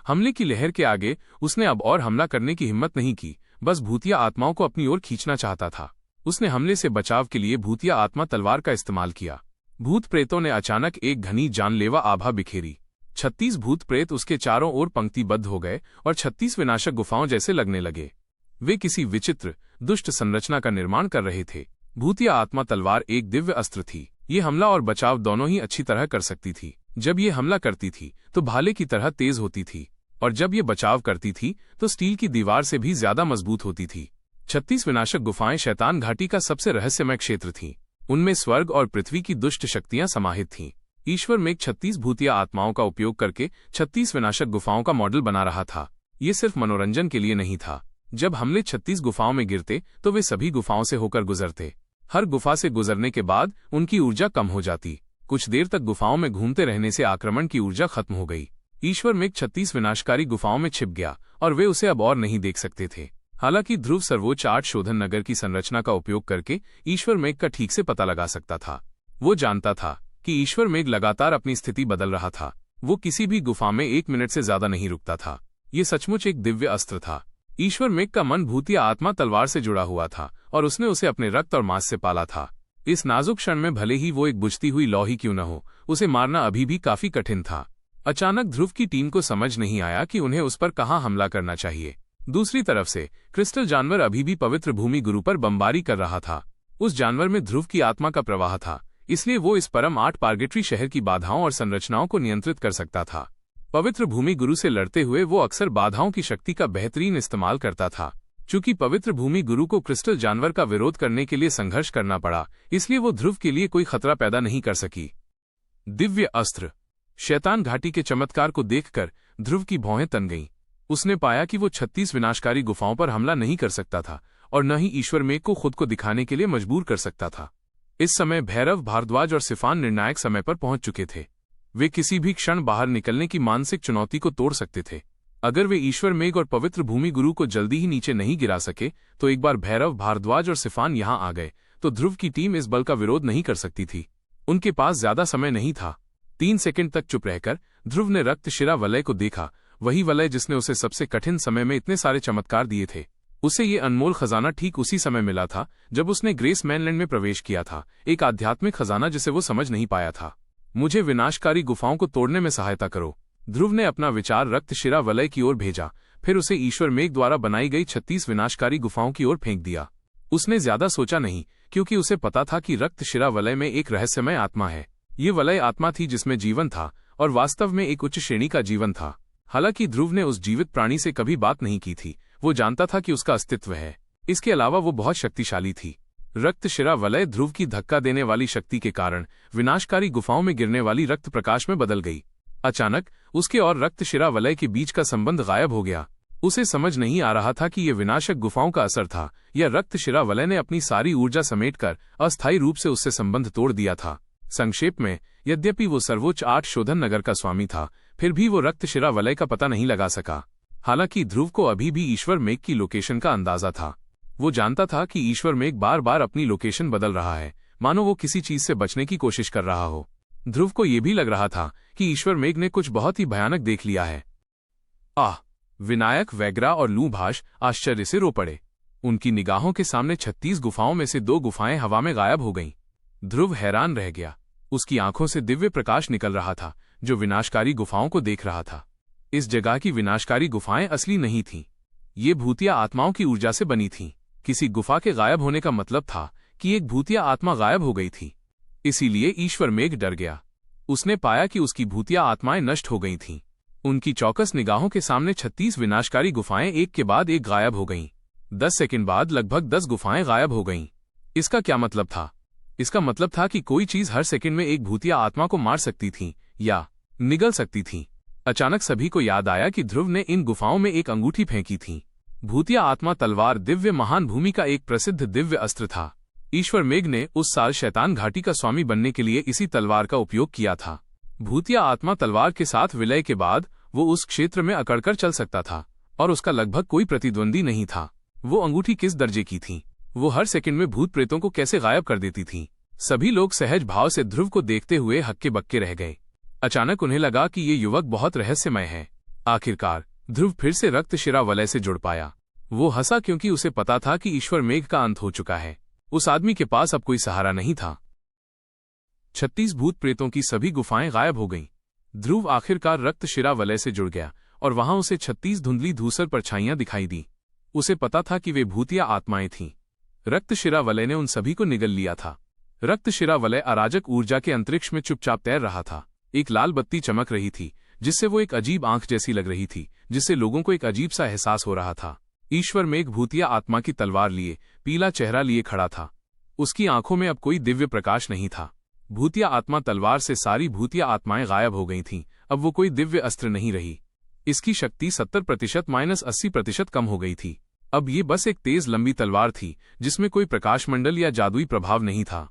हमले की लहर के आगे उसने अब और हमला करने की हिम्मत नहीं की, बस भूतिया आत्माओं को अपनी ओर खींचना चाहता था। उसने हमले से बचाव के लिए भूतिया आत्मा तलवार का इस्तेमाल किया। भूत प्रेतों ने अचानक एक घनी जानलेवा आभा बिखेरी। 36 भूत प्रेत उसके चारों ओर पंक्तिबद्ध हो गए और 36 विनाशक गुफाओं जैसे लगने लगे। वे किसी विचित्र, दुष्ट संरचना का निर्माण कर रहे थे। भूतिया आत्मा तलवार एक दिव्य अस्त्र थी। ये हमला और बचाव दोनों ही अच्छी तरह कर सकती थी। जब ये हमला करती थी तो भाले की तरह तेज होती थी, और जब ये बचाव करती थी तो स्टील की दीवार से भी ज्यादा मजबूत होती थी। 36 विनाशक गुफाएं शैतान घाटी का सबसे रहस्यमय क्षेत्र थीं। उनमें स्वर्ग और पृथ्वी की दुष्ट शक्तियां समाहित थीं। ईश्वर मेघ 36 भूतिया आत्माओं का उपयोग करके 36 विनाशक गुफाओं का मॉडल बना रहा था। ये सिर्फ मनोरंजन के लिए नहीं था। जब हमले 36 गुफाओं में गिरते तो वे सभी गुफाओं से होकर गुजरते। हर गुफा से गुजरने के बाद उनकी ऊर्जा कम हो जाती। कुछ देर तक गुफाओं में घूमते रहने से आक्रमण की ऊर्जा खत्म हो गई। ईश्वर मेघ 36 विनाशकारी गुफाओं में छिप गया और वे उसे अब और नहीं देख सकते थे। हालांकि ध्रुव सर्वोच्च 8 शोधन नगर की संरचना का उपयोग करके ईश्वर मेघ का ठीक से पता लगा सकता था। वो जानता था कि ईश्वर मेघ लगातार अपनी स्थिति बदल रहा था। वो किसी भी गुफा में 1 मिनट से ज्यादा नहीं रुकता था। ये सचमुच एक दिव्य अस्त्र था। ईश्वर मेघ का मन भूतिया आत्मा तलवार से जुड़ा हुआ था और उसने उसे अपने रक्त और मांस से पाला था। इस नाजुक क्षण में भले ही वो एक बुझती हुई लौ ही क्यों न हो, उसे मारना अभी भी काफी कठिन था। अचानक ध्रुव की टीम को समझ नहीं आया कि उन्हें उस पर कहाँ हमला करना चाहिए। दूसरी तरफ से क्रिस्टल जानवर अभी भी पवित्र भूमि गुरु पर बमबारी कर रहा था। उस जानवर में ध्रुव की आत्मा का प्रवाह था, इसलिए वो इस परम 8 पार्गेटरी शहर की बाधाओं और संरचनाओं को नियंत्रित कर सकता था। पवित्र भूमि गुरु से लड़ते हुए वो अक्सर बाधाओं की शक्ति का बेहतरीन इस्तेमाल करता था। चूंकि पवित्र भूमि गुरु को क्रिस्टल जानवर का विरोध करने के लिए संघर्ष करना पड़ा, इसलिए वो ध्रुव के लिए कोई खतरा पैदा नहीं कर सकी। दिव्य अस्त्र। शैतान घाटी के चमत्कार को देखकर ध्रुव की भौहें तन गईं। उसने पाया कि वो 36 विनाशकारी गुफाओं पर हमला नहीं कर सकता था और न ही ईश्वर मेघ को खुद को दिखाने के लिए मजबूर कर सकता था। इस समय भैरव, भारद्वाज और सिफान निर्णायक समय पर पहुंच चुके थे। वे किसी भी क्षण बाहर निकलने की मानसिक चुनौती को तोड़ सकते थे। अगर वे ईश्वर मेघ और पवित्र भूमि गुरु को जल्दी ही नीचे नहीं गिरा सके, तो एक बार भैरव, भारद्वाज और सिफान यहां आ गए तो ध्रुव की टीम इस बल का विरोध नहीं कर सकती थी। उनके पास ज्यादा समय नहीं था। 3 सेकंड तक चुप रहकर ध्रुव ने रक्तशिरा वलय को देखा, वही वलय जिसने उसे सबसे कठिन समय में इतने सारे चमत्कार दिए थे। उसे ये अनमोल खजाना ठीक उसी समय मिला था जब उसने ग्रेस मैनलैंड में प्रवेश किया था, एक आध्यात्मिक खजाना जिसे वो समझ नहीं पाया था। मुझे विनाशकारी गुफाओं को तोड़ने में सहायता करो। ध्रुव ने अपना विचार रक्तशिरा वलय की ओर भेजा, फिर उसे ईश्वर मेघ द्वारा बनाई गई 36 विनाशकारी गुफाओं की ओर फेंक दिया। उसने ज्यादा सोचा नहीं, क्योंकि उसे पता था कि रक्तशिरा वलय में एक रहस्यमय आत्मा है। ये वलय आत्मा थी जिसमें जीवन था और वास्तव में एक उच्च श्रेणी का जीवन था। हालांकि ध्रुव ने उस जीवित प्राणी से कभी बात नहीं की थी, वो जानता था कि उसका अस्तित्व है। इसके अलावा वो बहुत शक्तिशाली थी। रक्तशिरा वलय ध्रुव की धक्का देने वाली शक्ति के कारण विनाशकारी गुफाओं में गिरने वाली रक्त प्रकाश में बदल गई। अचानक उसके और रक्तशिरा वलय के बीच का संबंध गायब हो गया। उसे समझ नहीं आ रहा था कि ये विनाशक गुफाओं का असर था या रक्तशिरा वलय ने अपनी सारी ऊर्जा समेटकर अस्थायी रूप से उससे संबंध तोड़ दिया था। संक्षेप में, यद्यपि वो सर्वोच्च 8 शोधन नगर का स्वामी था, फिर भी वो रक्तशिरा वलय का पता नहीं लगा सका। हालांकि ध्रुव को अभी भी ईश्वर मेघ की लोकेशन का अंदाजा था। वो जानता था कि ईश्वर मेघ बार बार अपनी लोकेशन बदल रहा है, मानो वो किसी चीज से बचने की कोशिश कर रहा हो। ध्रुव को यह भी लग रहा था कि ईश्वर मेघ ने कुछ बहुत ही भयानक देख लिया है। विनायक, वैग्रा और लूभाष आश्चर्य से रो पड़े। उनकी निगाहों के सामने 36 गुफाओं में से 2 गुफाएं हवा में गायब हो गईं। ध्रुव हैरान रह गया। उसकी आंखों से दिव्य प्रकाश निकल रहा था, जो विनाशकारी गुफाओं को देख रहा था। इस जगह की विनाशकारी गुफाएं असली नहीं थीं। ये भूतिया आत्माओं की ऊर्जा से बनी थीं। किसी गुफा के गायब होने का मतलब था कि एक भूतिया आत्मा गायब हो गई थी। इसीलिए ईश्वर मेघ डर गया। उसने पाया कि उसकी भूतिया आत्माएं नष्ट हो गई थीं। उनकी चौकस निगाहों के सामने 36 विनाशकारी गुफाएं एक के बाद एक गायब हो गईं। 10 सेकंड बाद लगभग 10 गुफाएं गायब हो गईं। इसका क्या मतलब था? इसका मतलब था कि कोई चीज हर सेकंड में एक भूतिया आत्मा को मार सकती थी या निगल सकती थी। अचानक सभी को याद आया कि ध्रुव ने इन गुफाओं में एक अंगूठी फेंकी थी। भूतिया आत्मा तलवार दिव्य महान भूमि का एक प्रसिद्ध दिव्य अस्त्र था। ईश्वर मेघ ने उस साल शैतान घाटी का स्वामी बनने के लिए इसी तलवार का उपयोग किया था। भूतिया आत्मा तलवार के साथ विलय के बाद वो उस क्षेत्र में अकड़कर चल सकता था और उसका लगभग कोई प्रतिद्वंदी नहीं था। वो अंगूठी किस दर्जे की थी? वो हर सेकंड में भूत प्रेतों को कैसे गायब कर देती थी? सभी लोग सहज भाव से ध्रुव को देखते हुए हक्के बक्के रह गए। अचानक उन्हें लगा कि ये युवक बहुत रहस्यमय है। आखिरकार ध्रुव फिर से रक्तशिरा वलय से जुड़ पाया। वो हंसा क्योंकि उसे पता था कि ईश्वर मेघ का अंत हो चुका है। उस आदमी के पास अब कोई सहारा नहीं था। 36 भूत प्रेतों की सभी गुफाएं गायब हो गईं। ध्रुव आखिरकार रक्तशिरा वलय से जुड़ गया और वहां उसे 36 धुंधली धूसर परछाइयां दिखाई दी। उसे पता था कि वे भूतिया आत्माएं थीं। रक्तशिरा वलय ने उन सभी को निगल लिया था। रक्तशिरा वलय अराजक ऊर्जा के अंतरिक्ष में चुपचाप तैर रहा था। एक लाल बत्ती चमक रही थी, जिससे वो एक अजीब आंख जैसी लग रही थी, जिससे लोगों को एक अजीब सा एहसास हो रहा था। ईश्वर मेघ भूतिया आत्मा की तलवार लिए, पीला चेहरा लिए खड़ा था। उसकी आंखों में अब कोई दिव्य प्रकाश नहीं था। भूतिया आत्मा तलवार से सारी भूतिया आत्माएं गायब हो गई थीं। अब वो कोई दिव्य अस्त्र नहीं रही। इसकी शक्ति 70% - 80% कम हो गई थी। अब ये बस एक तेज लंबी तलवार थी, जिसमें कोई प्रकाशमंडल या जादुई प्रभाव नहीं था।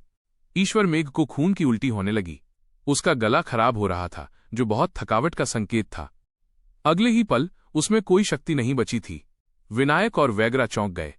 ईश्वर मेघ को खून की उल्टी होने लगी। उसका गला खराब हो रहा था, जो बहुत थकावट का संकेत था। अगले ही पल उसमें कोई शक्ति नहीं बची थी। विनायक और वैग्रा चौंक गए।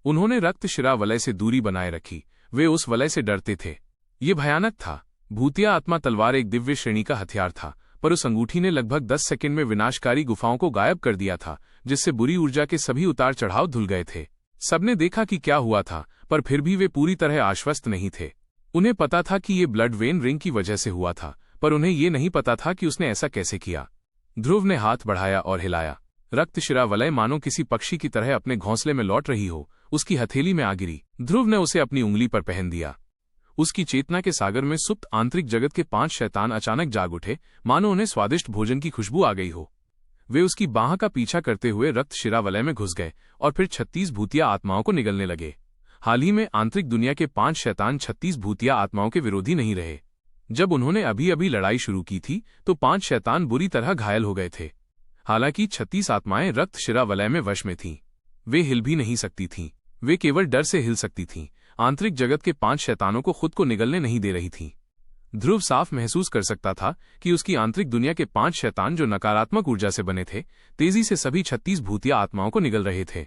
उन्होंने रक्तशिरा वलय से दूरी बनाए रखी। वे उस वलय से डरते थे। ये भयानक था। भूतिया आत्मा तलवार एक दिव्य श्रेणी का हथियार था, पर उस अंगूठी ने लगभग 10 सेकंड में विनाशकारी गुफाओं को गायब कर दिया था, जिससे बुरी ऊर्जा के सभी उतार चढ़ाव धुल गए थे। सबने देखा कि क्या हुआ था, पर फिर भी वे पूरी तरह आश्वस्त नहीं थे। उन्हें पता था कि ये ब्लड वेन रिंग की वजह से हुआ था, पर उन्हें ये नहीं पता था कि उसने ऐसा कैसे किया। ध्रुव ने हाथ बढ़ाया और हिलाया। रक्तशिरा वलय मानो किसी पक्षी की तरह अपने घोंसले में लौट रही हो, उसकी हथेली में आ गिरी। ध्रुव ने उसे अपनी उंगली पर पहन दिया। उसकी चेतना के सागर में सुप्त आंतरिक जगत के 5 शैतान अचानक जाग उठे, मानो उन्हें स्वादिष्ट भोजन की खुशबू आ गई हो। वे उसकी बाह का पीछा करते हुए रक्त शिरा वलय में घुस गए और फिर 36 भूतिया आत्माओं को निगलने लगे। हाल ही में आंतरिक दुनिया के 5 शैतान 36 भूतिया आत्माओं के विरोधी नहीं रहे। जब उन्होंने अभी अभी लड़ाई शुरू की थी तो 5 शैतान बुरी तरह घायल हो गए थे। हालांकि 36 आत्माएं रक्त शिरा वलय में वश में थीं। वे हिल भी नहीं सकती थीं, वे केवल डर से हिल सकती थीं। आंतरिक जगत के 5 शैतानों को खुद को निगलने नहीं दे रही थीं। ध्रुव साफ महसूस कर सकता था कि उसकी आंतरिक दुनिया के 5 शैतान जो नकारात्मक ऊर्जा से बने थे, तेजी से सभी 36 भूतिया आत्माओं को निगल रहे थे।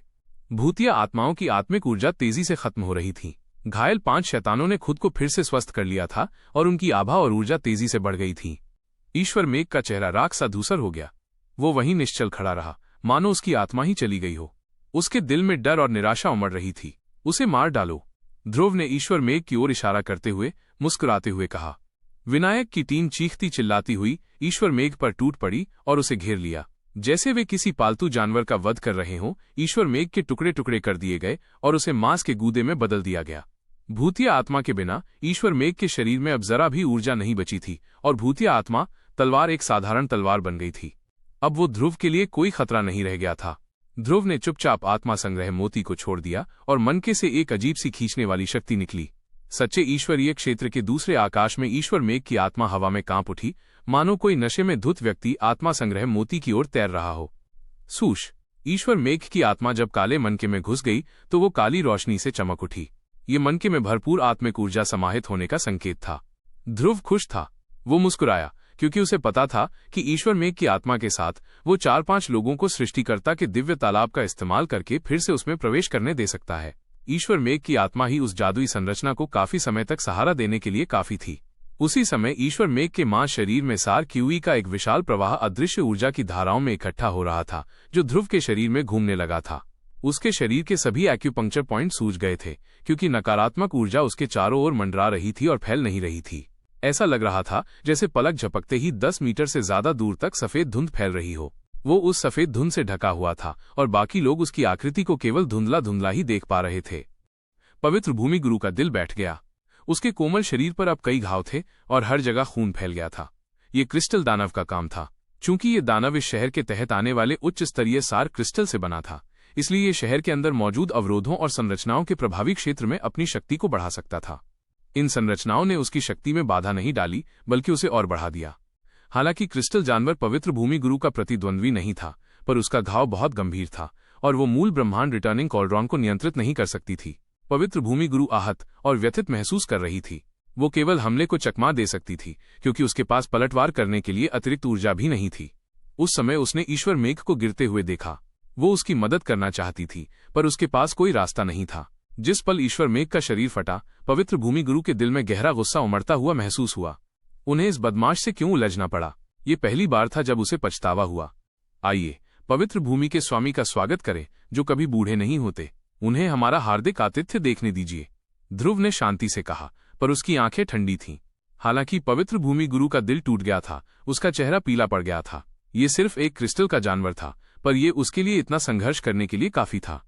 भूतिया आत्माओं की आत्मिक ऊर्जा तेजी से खत्म हो रही थी। घायल 5 शैतानों ने खुद को फिर से स्वस्थ कर लिया था और उनकी आभा और ऊर्जा तेजी से बढ़ गई थी। ईश्वर मेघ का चेहरा राख सा धूसर हो गया। वो वहीं निश्चल खड़ा रहा, मानो उसकी आत्मा ही चली गई हो। उसके दिल में डर और निराशा उमड़ रही थी। उसे मार डालो, ध्रुव ने ईश्वर मेघ की ओर इशारा करते हुए मुस्कुराते हुए कहा। विनायक की टीम चीखती चिल्लाती हुई ईश्वर मेघ पर टूट पड़ी और उसे घेर लिया। जैसे वे किसी पालतू जानवर का वध कर रहे हों, ईश्वर मेघ के टुकड़े टुकड़े कर दिए गए और उसे मांस के गूदे में बदल दिया गया। भूतिया आत्मा के बिना ईश्वर मेघ के शरीर में अब जरा भी ऊर्जा नहीं बची थी और भूतिया आत्मा तलवार एक साधारण तलवार बन गई थी। अब वो ध्रुव के लिए कोई खतरा नहीं रह गया था। ध्रुव ने चुपचाप आत्मा संग्रह मोती को छोड़ दिया और मनके से एक अजीब सी खींचने वाली शक्ति निकली। सच्चे ईश्वरीय क्षेत्र के दूसरे आकाश में ईश्वर मेघ की आत्मा हवा में कांप उठी, मानो कोई नशे में धुत व्यक्ति आत्मा संग्रह मोती की ओर तैर रहा हो। सूश। ईश्वर मेघ की आत्मा जब काले मनके में घुस गई तो वो काली रोशनी से चमक उठी। ये मनके में भरपूर आत्मिक ऊर्जा समाहित होने का संकेत था। ध्रुव खुश था। वो मुस्कुराया क्योंकि उसे पता था कि ईश्वर मेघ की आत्मा के साथ वो 4-5 लोगों को सृष्टिकर्ता के दिव्य तालाब का इस्तेमाल करके फिर से उसमें प्रवेश करने दे सकता है। ईश्वर मेघ की आत्मा ही उस जादुई संरचना को काफी समय तक सहारा देने के लिए काफी थी। उसी समय ईश्वर मेघ के मां शरीर में सार क्यूई का एक विशाल प्रवाह अदृश्य ऊर्जा की धाराओं में इकट्ठा हो रहा था, जो ध्रुव के शरीर में घूमने लगा था। उसके शरीर के सभी एक्यूपंक्चर पॉइंट सूज गए थे क्योंकि नकारात्मक ऊर्जा उसके चारों ओर मंडरा रही थी और फैल नहीं रही थी। ऐसा लग रहा था जैसे पलक झपकते ही 10 मीटर से ज्यादा दूर तक सफेद धुंध फैल रही हो। वो उस सफेद धुंध से ढका हुआ था और बाकी लोग उसकी आकृति को केवल धुंधला धुंधला ही देख पा रहे थे। पवित्र भूमि गुरु का दिल बैठ गया। उसके कोमल शरीर पर अब कई घाव थे और हर जगह खून फैल गया था। ये क्रिस्टल दानव का काम था। चूंकि ये दानव इस शहर के तहत आने वाले उच्च स्तरीय सार क्रिस्टल से बना था, इसलिए ये शहर के अंदर मौजूद अवरोधों और संरचनाओं के प्रभावी क्षेत्र में अपनी शक्ति को बढ़ा सकता था। इन संरचनाओं ने उसकी शक्ति में बाधा नहीं डाली, बल्कि उसे और बढ़ा दिया। हालांकि क्रिस्टल जानवर पवित्र भूमि गुरु का प्रतिद्वंद्वी नहीं था, पर उसका घाव बहुत गंभीर था और वो मूल ब्रह्मांड रिटर्निंग कॉलड्रॉन को नियंत्रित नहीं कर सकती थी। पवित्र भूमि गुरु आहत और व्यथित महसूस कर रही थी। वो केवल हमले को चकमा दे सकती थी क्योंकि उसके पास पलटवार करने के लिए अतिरिक्त ऊर्जा भी नहीं थी। उस समय उसने ईश्वर मेघ को गिरते हुए देखा। वो उसकी मदद करना चाहती थी, पर उसके पास कोई रास्ता नहीं था। जिस पल ईश्वर मेघ का शरीर फटा, पवित्र भूमि गुरु के दिल में गहरा गुस्सा उमड़ता हुआ महसूस हुआ। उन्हें इस बदमाश से क्यों उलझना पड़ा? ये पहली बार था जब उसे पछतावा हुआ। आइए पवित्र भूमि के स्वामी का स्वागत करें, जो कभी बूढ़े नहीं होते। उन्हें हमारा हार्दिक आतिथ्य देखने दीजिए, ध्रुव ने शांति से कहा, पर उसकी आंखें ठंडी थीं। हालांकि पवित्र भूमि गुरु का दिल टूट गया था, उसका चेहरा पीला पड़ गया था। ये सिर्फ एक क्रिस्टल का जानवर था, पर यह उसके लिए इतना संघर्ष करने के लिए काफी था।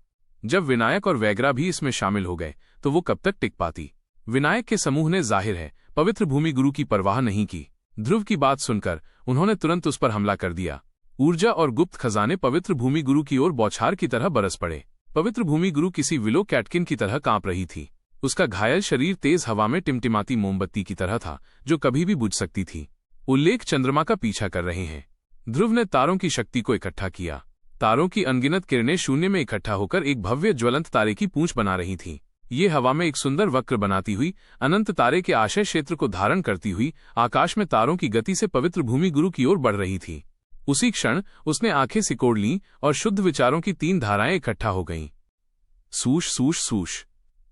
जब विनायक और वैग्रा भी इसमें शामिल हो गए तो वो कब तक टिक पाती? विनायक के समूह ने जाहिर है पवित्र भूमि गुरु की परवाह नहीं की। ध्रुव की बात सुनकर उन्होंने तुरंत उस पर हमला कर दिया। ऊर्जा और गुप्त खजाने पवित्र भूमि गुरु की ओर बौछार की तरह बरस पड़े। पवित्र भूमि गुरु किसी विलो कैटकिन की तरह कांप रही थी। उसका घायल शरीर तेज हवा में टिमटिमाती मोमबत्ती की तरह था, जो कभी भी बुझ सकती थी। उल्लेख चंद्रमा का पीछा कर रहे हैं। ध्रुव ने तारों की शक्ति को इकट्ठा किया। तारों की अनगिनत किरणें शून्य में इकट्ठा होकर एक भव्य ज्वलंत तारे की पूंछ बना रही थीं। ये हवा में एक सुंदर वक्र बनाती हुई अनंत तारे के आशय क्षेत्र को धारण करती हुई आकाश में तारों की गति से पवित्र भूमि गुरु की ओर बढ़ रही थी। उसी क्षण उसने आंखें सिकोड़ लीं और शुद्ध विचारों की 3 धाराएं इकट्ठा हो गईं। सूश सूश सूश।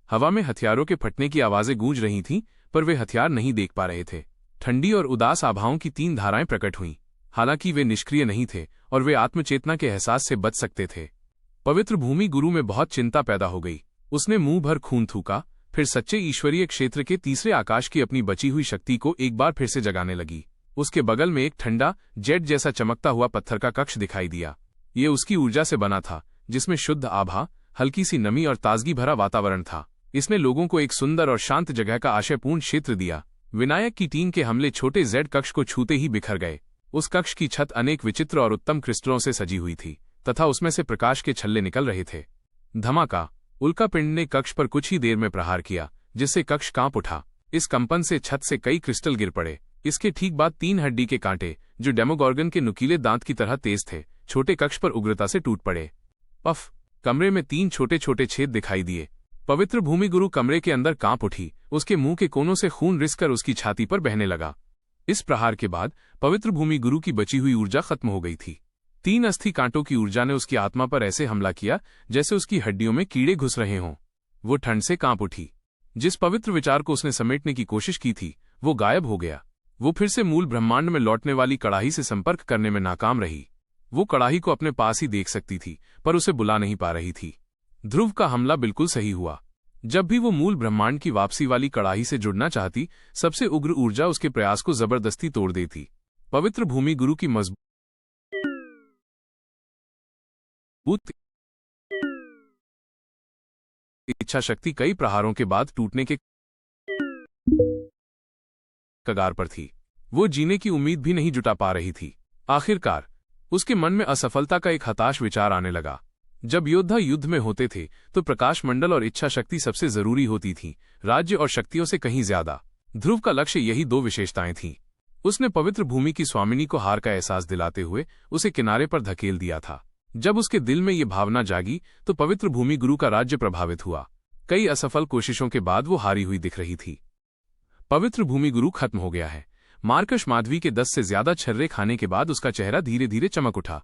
हवा में हथियारों के फटने की आवाजें गूंज रही थीं, पर वे हथियार नहीं देख पा रहे थे। ठंडी और उदास आभाओं की 3 धाराएं प्रकट हुईं। हालांकि वे निष्क्रिय नहीं थे और वे आत्मचेतना के एहसास से बच सकते थे। पवित्र भूमि गुरु में बहुत चिंता पैदा हो गई। उसने मुंह भर खून थूका, फिर सच्चे ईश्वरीय क्षेत्र के तीसरे आकाश की अपनी बची हुई शक्ति को एक बार फिर से जगाने लगी। उसके बगल में एक ठंडा जेट जैसा चमकता हुआ पत्थर का कक्ष दिखाई दिया। ये उसकी ऊर्जा से बना था, जिसमें शुद्ध आभा, हल्की सी नमी और ताजगी भरा वातावरण था। इसने लोगों को एक सुंदर और शांत जगह का आशयपूर्ण क्षेत्र दिया। विनायक की टीम के हमले छोटे जेड कक्ष को छूते ही बिखर गए। उस कक्ष की छत अनेक विचित्र और उत्तम क्रिस्टलों से सजी हुई थी तथा उसमें से प्रकाश के छल्ले निकल रहे थे। धमाका! उल्कापिंड ने कक्ष पर कुछ ही देर में प्रहार किया, जिससे कक्ष कांप उठा। इस कंपन से छत से कई क्रिस्टल गिर पड़े। इसके ठीक बाद 3 हड्डी के कांटे, जो डेमोगॉर्गन के नुकीले दांत की तरह तेज थे, छोटे कक्ष पर उग्रता से टूट पड़े। पफ! कमरे में 3 छोटे छोटे छेद दिखाई दिए। पवित्र भूमि गुरु कमरे के अंदर कांप उठी। उसके मुंह के कोनों से खून रिसकर उसकी छाती पर बहने लगा। इस प्रहार के बाद पवित्र भूमि गुरु की बची हुई ऊर्जा खत्म हो गई थी। 3 अस्थि कांटों की ऊर्जा ने उसकी आत्मा पर ऐसे हमला किया जैसे उसकी हड्डियों में कीड़े घुस रहे हों। वो ठंड से कांप उठी। जिस पवित्र विचार को उसने समेटने की कोशिश की थी, वो गायब हो गया। वो फिर से मूल ब्रह्मांड में लौटने वाली कड़ाही से संपर्क करने में नाकाम रही। वो कड़ाही को अपने पास ही देख सकती थी, पर उसे बुला नहीं पा रही थी। ध्रुव का हमला बिल्कुल सही हुआ। जब भी वो मूल ब्रह्मांड की वापसी वाली कड़ाही से जुड़ना चाहती, सबसे उग्र ऊर्जा उसके प्रयास को जबरदस्ती तोड़ देती। पवित्र भूमि गुरु की मजबूत इच्छा शक्ति कई प्रहारों के बाद टूटने के कगार पर थी। वो जीने की उम्मीद भी नहीं जुटा पा रही थी। आखिरकार उसके मन में असफलता का एक हताश विचार आने लगा। जब योद्धा युद्ध में होते थे तो प्रकाश मंडल और इच्छा शक्ति सबसे जरूरी होती थी, राज्य और शक्तियों से कहीं ज्यादा। ध्रुव का लक्ष्य यही 2 विशेषताएं थीं। उसने पवित्र भूमि की स्वामिनी को हार का एहसास दिलाते हुए उसे किनारे पर धकेल दिया था। जब उसके दिल में ये भावना जागी तो पवित्र भूमि गुरु का राज्य प्रभावित हुआ। कई असफल कोशिशों के बाद वो हारी हुई दिख रही थी। पवित्र भूमि गुरु खत्म हो गया है। मार्कश माधवी के 10 से ज्यादा छर्रे खाने के बाद उसका चेहरा धीरे धीरे चमक उठा।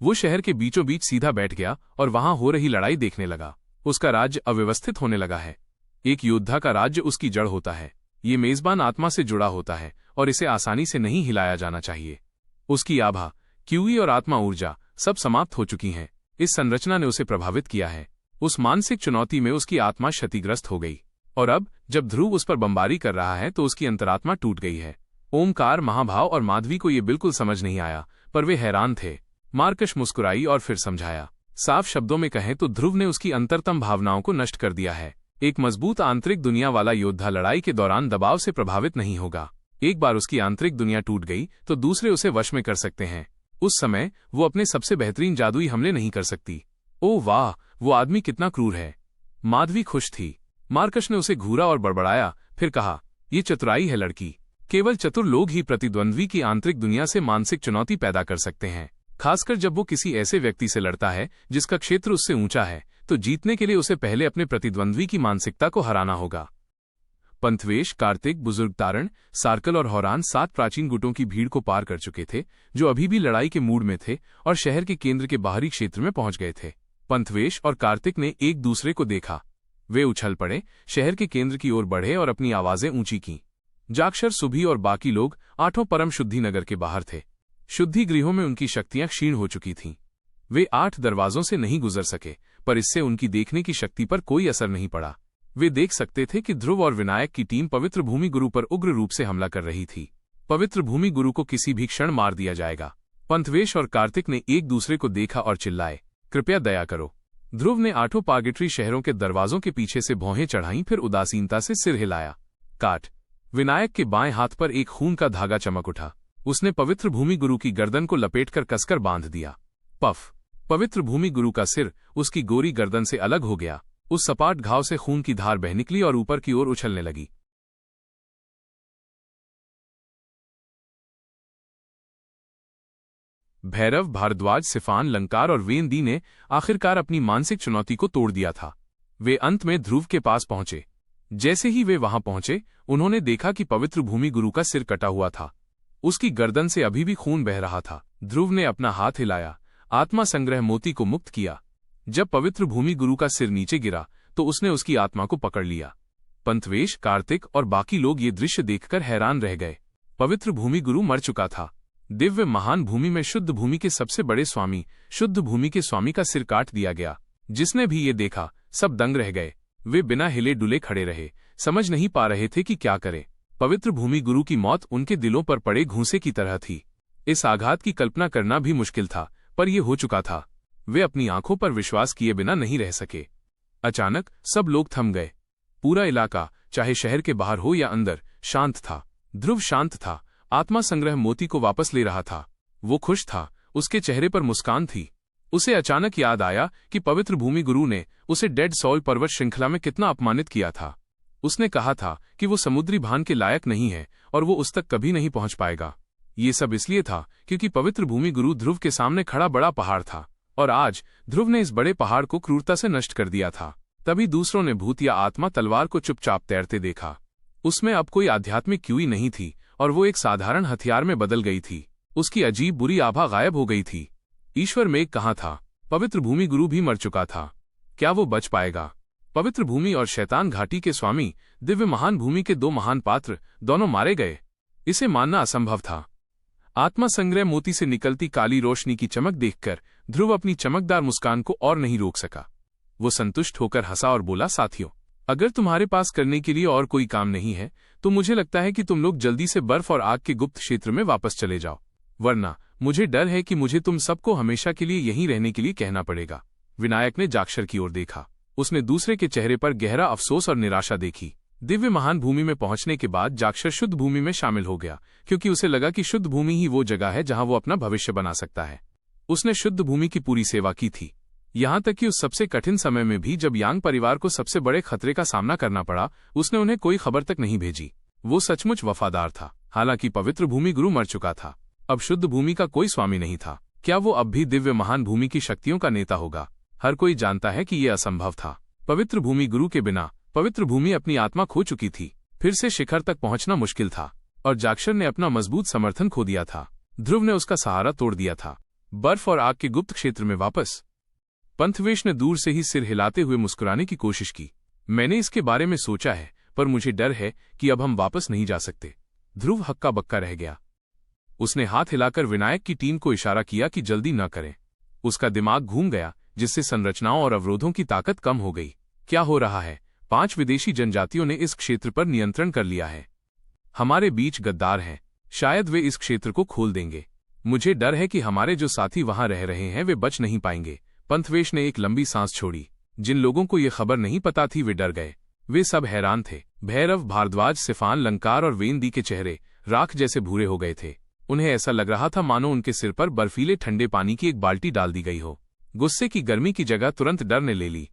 वो शहर के बीचों बीच सीधा बैठ गया और वहां हो रही लड़ाई देखने लगा। उसका राज्य अव्यवस्थित होने लगा है। एक योद्धा का राज्य उसकी जड़ होता है। ये मेजबान आत्मा से जुड़ा होता है और इसे आसानी से नहीं हिलाया जाना चाहिए। उसकी आभा, क्यूई और आत्मा ऊर्जा सब समाप्त हो चुकी हैं। इस संरचना ने उसे प्रभावित किया है। उस मानसिक चुनौती में उसकी आत्मा क्षतिग्रस्त हो गई और अब जब ध्रुव उस पर बमबारी कर रहा है तो उसकी अंतरात्मा टूट गई है। ओमकार, महाभाव और माधवी को ये बिल्कुल समझ नहीं आया, पर वे हैरान थे। मार्कश मुस्कुराई और फिर समझाया। साफ शब्दों में कहें तो ध्रुव ने उसकी अंतरतम भावनाओं को नष्ट कर दिया है। एक मजबूत आंतरिक दुनिया वाला योद्धा लड़ाई के दौरान दबाव से प्रभावित नहीं होगा। एक बार उसकी आंतरिक दुनिया टूट गई तो दूसरे उसे वश में कर सकते हैं। उस समय वो अपने सबसे बेहतरीन जादुई हमले नहीं कर सकती। ओह वाह, वो आदमी कितना क्रूर है। माधवी खुश थी। मार्कश ने उसे घूरा और बड़बड़ाया, फिर कहा, ये चतुराई है लड़की। केवल चतुर लोग ही प्रतिद्वंद्वी की आंतरिक दुनिया से मानसिक चुनौती पैदा कर सकते हैं, खासकर जब वो किसी ऐसे व्यक्ति से लड़ता है जिसका क्षेत्र उससे ऊंचा है। तो जीतने के लिए उसे पहले अपने प्रतिद्वंद्वी की मानसिकता को हराना होगा। पंथवेश, कार्तिक, बुजुर्ग तारण, सार्कल और हौरान 7 प्राचीन गुटों की भीड़ को पार कर चुके थे, जो अभी भी लड़ाई के मूड में थे और शहर के केंद्र के बाहरी क्षेत्र में पहुंच गए थे। पंथवेश और कार्तिक ने एक दूसरे को देखा। वे उछल पड़े, शहर के केंद्र की ओर बढ़े और अपनी आवाजें ऊंची की। जाक्षर, सुभी और बाकी लोग 8 परम शुद्धि नगर के बाहर थे। शुद्धि गृहों में उनकी शक्तियां क्षीण हो चुकी थीं। वे 8 दरवाजों से नहीं गुजर सके, पर इससे उनकी देखने की शक्ति पर कोई असर नहीं पड़ा। वे देख सकते थे कि ध्रुव और विनायक की टीम पवित्र भूमि गुरु पर उग्र रूप से हमला कर रही थी। पवित्र भूमि गुरु को किसी भी क्षण मार दिया जाएगा। पंथवेश और कार्तिक ने एक दूसरे को देखा और चिल्लाए, कृपया दया करो। ध्रुव ने 8 पार्गेटरी शहरों के दरवाजों के पीछे से भौहें चढ़ाईं, फिर उदासीनता से सिर हिलाया। काट! विनायक के बाएं हाथ पर एक खून का धागा चमक उठा। उसने पवित्र भूमि गुरु की गर्दन को लपेटकर कसकर बांध दिया। पफ! पवित्र भूमि गुरु का सिर उसकी गोरी गर्दन से अलग हो गया। उस सपाट घाव से खून की धार बह निकली और ऊपर की ओर उछलने लगी। भैरव, भारद्वाज, सिफान, लंकार और वेंदी ने आखिरकार अपनी मानसिक चुनौती को तोड़ दिया था। वे अंत में ध्रुव के पास पहुंचे। जैसे ही वे वहां पहुंचे, उन्होंने देखा कि पवित्र भूमि गुरु का सिर कटा हुआ था। उसकी गर्दन से अभी भी खून बह रहा था। ध्रुव ने अपना हाथ हिलाया, आत्मा संग्रह मोती को मुक्त किया। जब पवित्र भूमि गुरु का सिर नीचे गिरा तो उसने उसकी आत्मा को पकड़ लिया। पंथवेश, कार्तिक और बाकी लोग ये दृश्य देखकर हैरान रह गए। पवित्र भूमि गुरु मर चुका था। दिव्य महान भूमि में शुद्ध भूमि के सबसे बड़े स्वामी, शुद्ध भूमि के स्वामी का सिर काट दिया गया। जिसने भी ये देखा, सब दंग रह गए। वे बिना हिले डुले खड़े रहे, समझ नहीं पा रहे थे कि क्या करें। पवित्र भूमि गुरु की मौत उनके दिलों पर पड़े घूंसे की तरह थी। इस आघात की कल्पना करना भी मुश्किल था, पर यह हो चुका था। वे अपनी आंखों पर विश्वास किए बिना नहीं रह सके। अचानक सब लोग थम गए। पूरा इलाका, चाहे शहर के बाहर हो या अंदर, शांत था। ध्रुव शांत था, आत्मा संग्रह मोती को वापस ले रहा था। वो खुश था, उसके चेहरे पर मुस्कान थी। उसे अचानक याद आया कि पवित्र भूमि गुरु ने उसे डेड सॉल पर्वत श्रृंखला में कितना अपमानित किया था। उसने कहा था कि वो समुद्री भान के लायक नहीं है और वो उस तक कभी नहीं पहुंच पाएगा। ये सब इसलिए था क्योंकि पवित्र भूमि गुरु ध्रुव के सामने खड़ा बड़ा पहाड़ था, और आज ध्रुव ने इस बड़े पहाड़ को क्रूरता से नष्ट कर दिया था। तभी दूसरों ने भूत या आत्मा तलवार को चुपचाप तैरते देखा। उसमें अब कोई आध्यात्मिक क्यूई नहीं थी और वो एक साधारण हथियार में बदल गई थी। उसकी अजीब बुरी आभा गायब हो गई थी। ईश्वर मेघ कहाँ था? पवित्र भूमि गुरु भी मर चुका था। क्या वो बच पाएगा? पवित्र भूमि और शैतान घाटी के स्वामी दिव्य महान भूमि के 2 महान पात्र दोनों मारे गए। इसे मानना असंभव था। आत्मा संग्रह मोती से निकलती काली रोशनी की चमक देखकर ध्रुव अपनी चमकदार मुस्कान को और नहीं रोक सका। वो संतुष्ट होकर हंसा और बोला, साथियों, अगर तुम्हारे पास करने के लिए और कोई काम नहीं है तो मुझे लगता है कि तुम लोग जल्दी से बर्फ और आग के गुप्त क्षेत्र में वापस चले जाओ, वरना मुझे डर है कि मुझे तुम सबको हमेशा के लिए यहीं रहने के लिए कहना पड़ेगा। विनायक ने जाक्षर की ओर देखा। उसने दूसरे के चेहरे पर गहरा अफसोस और निराशा देखी। दिव्य महान भूमि में पहुंचने के बाद जाक्षर शुद्ध भूमि में शामिल हो गया, क्योंकि उसे लगा कि शुद्ध भूमि ही वो जगह है जहां वो अपना भविष्य बना सकता है। उसने शुद्ध भूमि की पूरी सेवा की थी, यहां तक कि उस सबसे कठिन समय में भी जब यांग परिवार को सबसे बड़े खतरे का सामना करना पड़ा, उसने उन्हें कोई खबर तक नहीं भेजी। वो सचमुच वफादार था। हालांकि पवित्र भूमि गुरु मर चुका था, अब शुद्ध भूमि का कोई स्वामी नहीं था। क्या वो अब भी दिव्य महान भूमि की शक्तियों का नेता होगा? हर कोई जानता है कि यह असंभव था। पवित्र भूमि गुरु के बिना पवित्र भूमि अपनी आत्मा खो चुकी थी। फिर से शिखर तक पहुंचना मुश्किल था और जाक्षर ने अपना मजबूत समर्थन खो दिया था। ध्रुव ने उसका सहारा तोड़ दिया था। बर्फ और आग के गुप्त क्षेत्र में वापस। पंथवेश ने दूर से ही सिर हिलाते हुए मुस्कुराने की कोशिश की। मैंने इसके बारे में सोचा है, पर मुझे डर है कि अब हम वापस नहीं जा सकते। ध्रुव हक्का बक्का रह गया। उसने हाथ हिलाकर विनायक की टीम को इशारा किया कि जल्दी न करें। उसका दिमाग घूम गया, जिससे संरचनाओं और अवरोधों की ताकत कम हो गई। क्या हो रहा है? 5 विदेशी जनजातियों ने इस क्षेत्र पर नियंत्रण कर लिया है। हमारे बीच गद्दार हैं, शायद वे इस क्षेत्र को खोल देंगे। मुझे डर है कि हमारे जो साथी वहां रह रहे हैं वे बच नहीं पाएंगे। पंथवेश ने एक लंबी सांस छोड़ी। जिन लोगों को ये खबर नहीं पता थी वे डर गए। वे सब हैरान थे। भैरव, भारद्वाज, सिफान, लंकार और वेंदी के चेहरे राख जैसे भूरे हो गए थे। उन्हें ऐसा लग रहा था मानो उनके सिर पर बर्फीले ठंडे पानी की एक बाल्टी डाल दी गई हो। गुस्से की गर्मी की जगह तुरंत डर ने ले ली।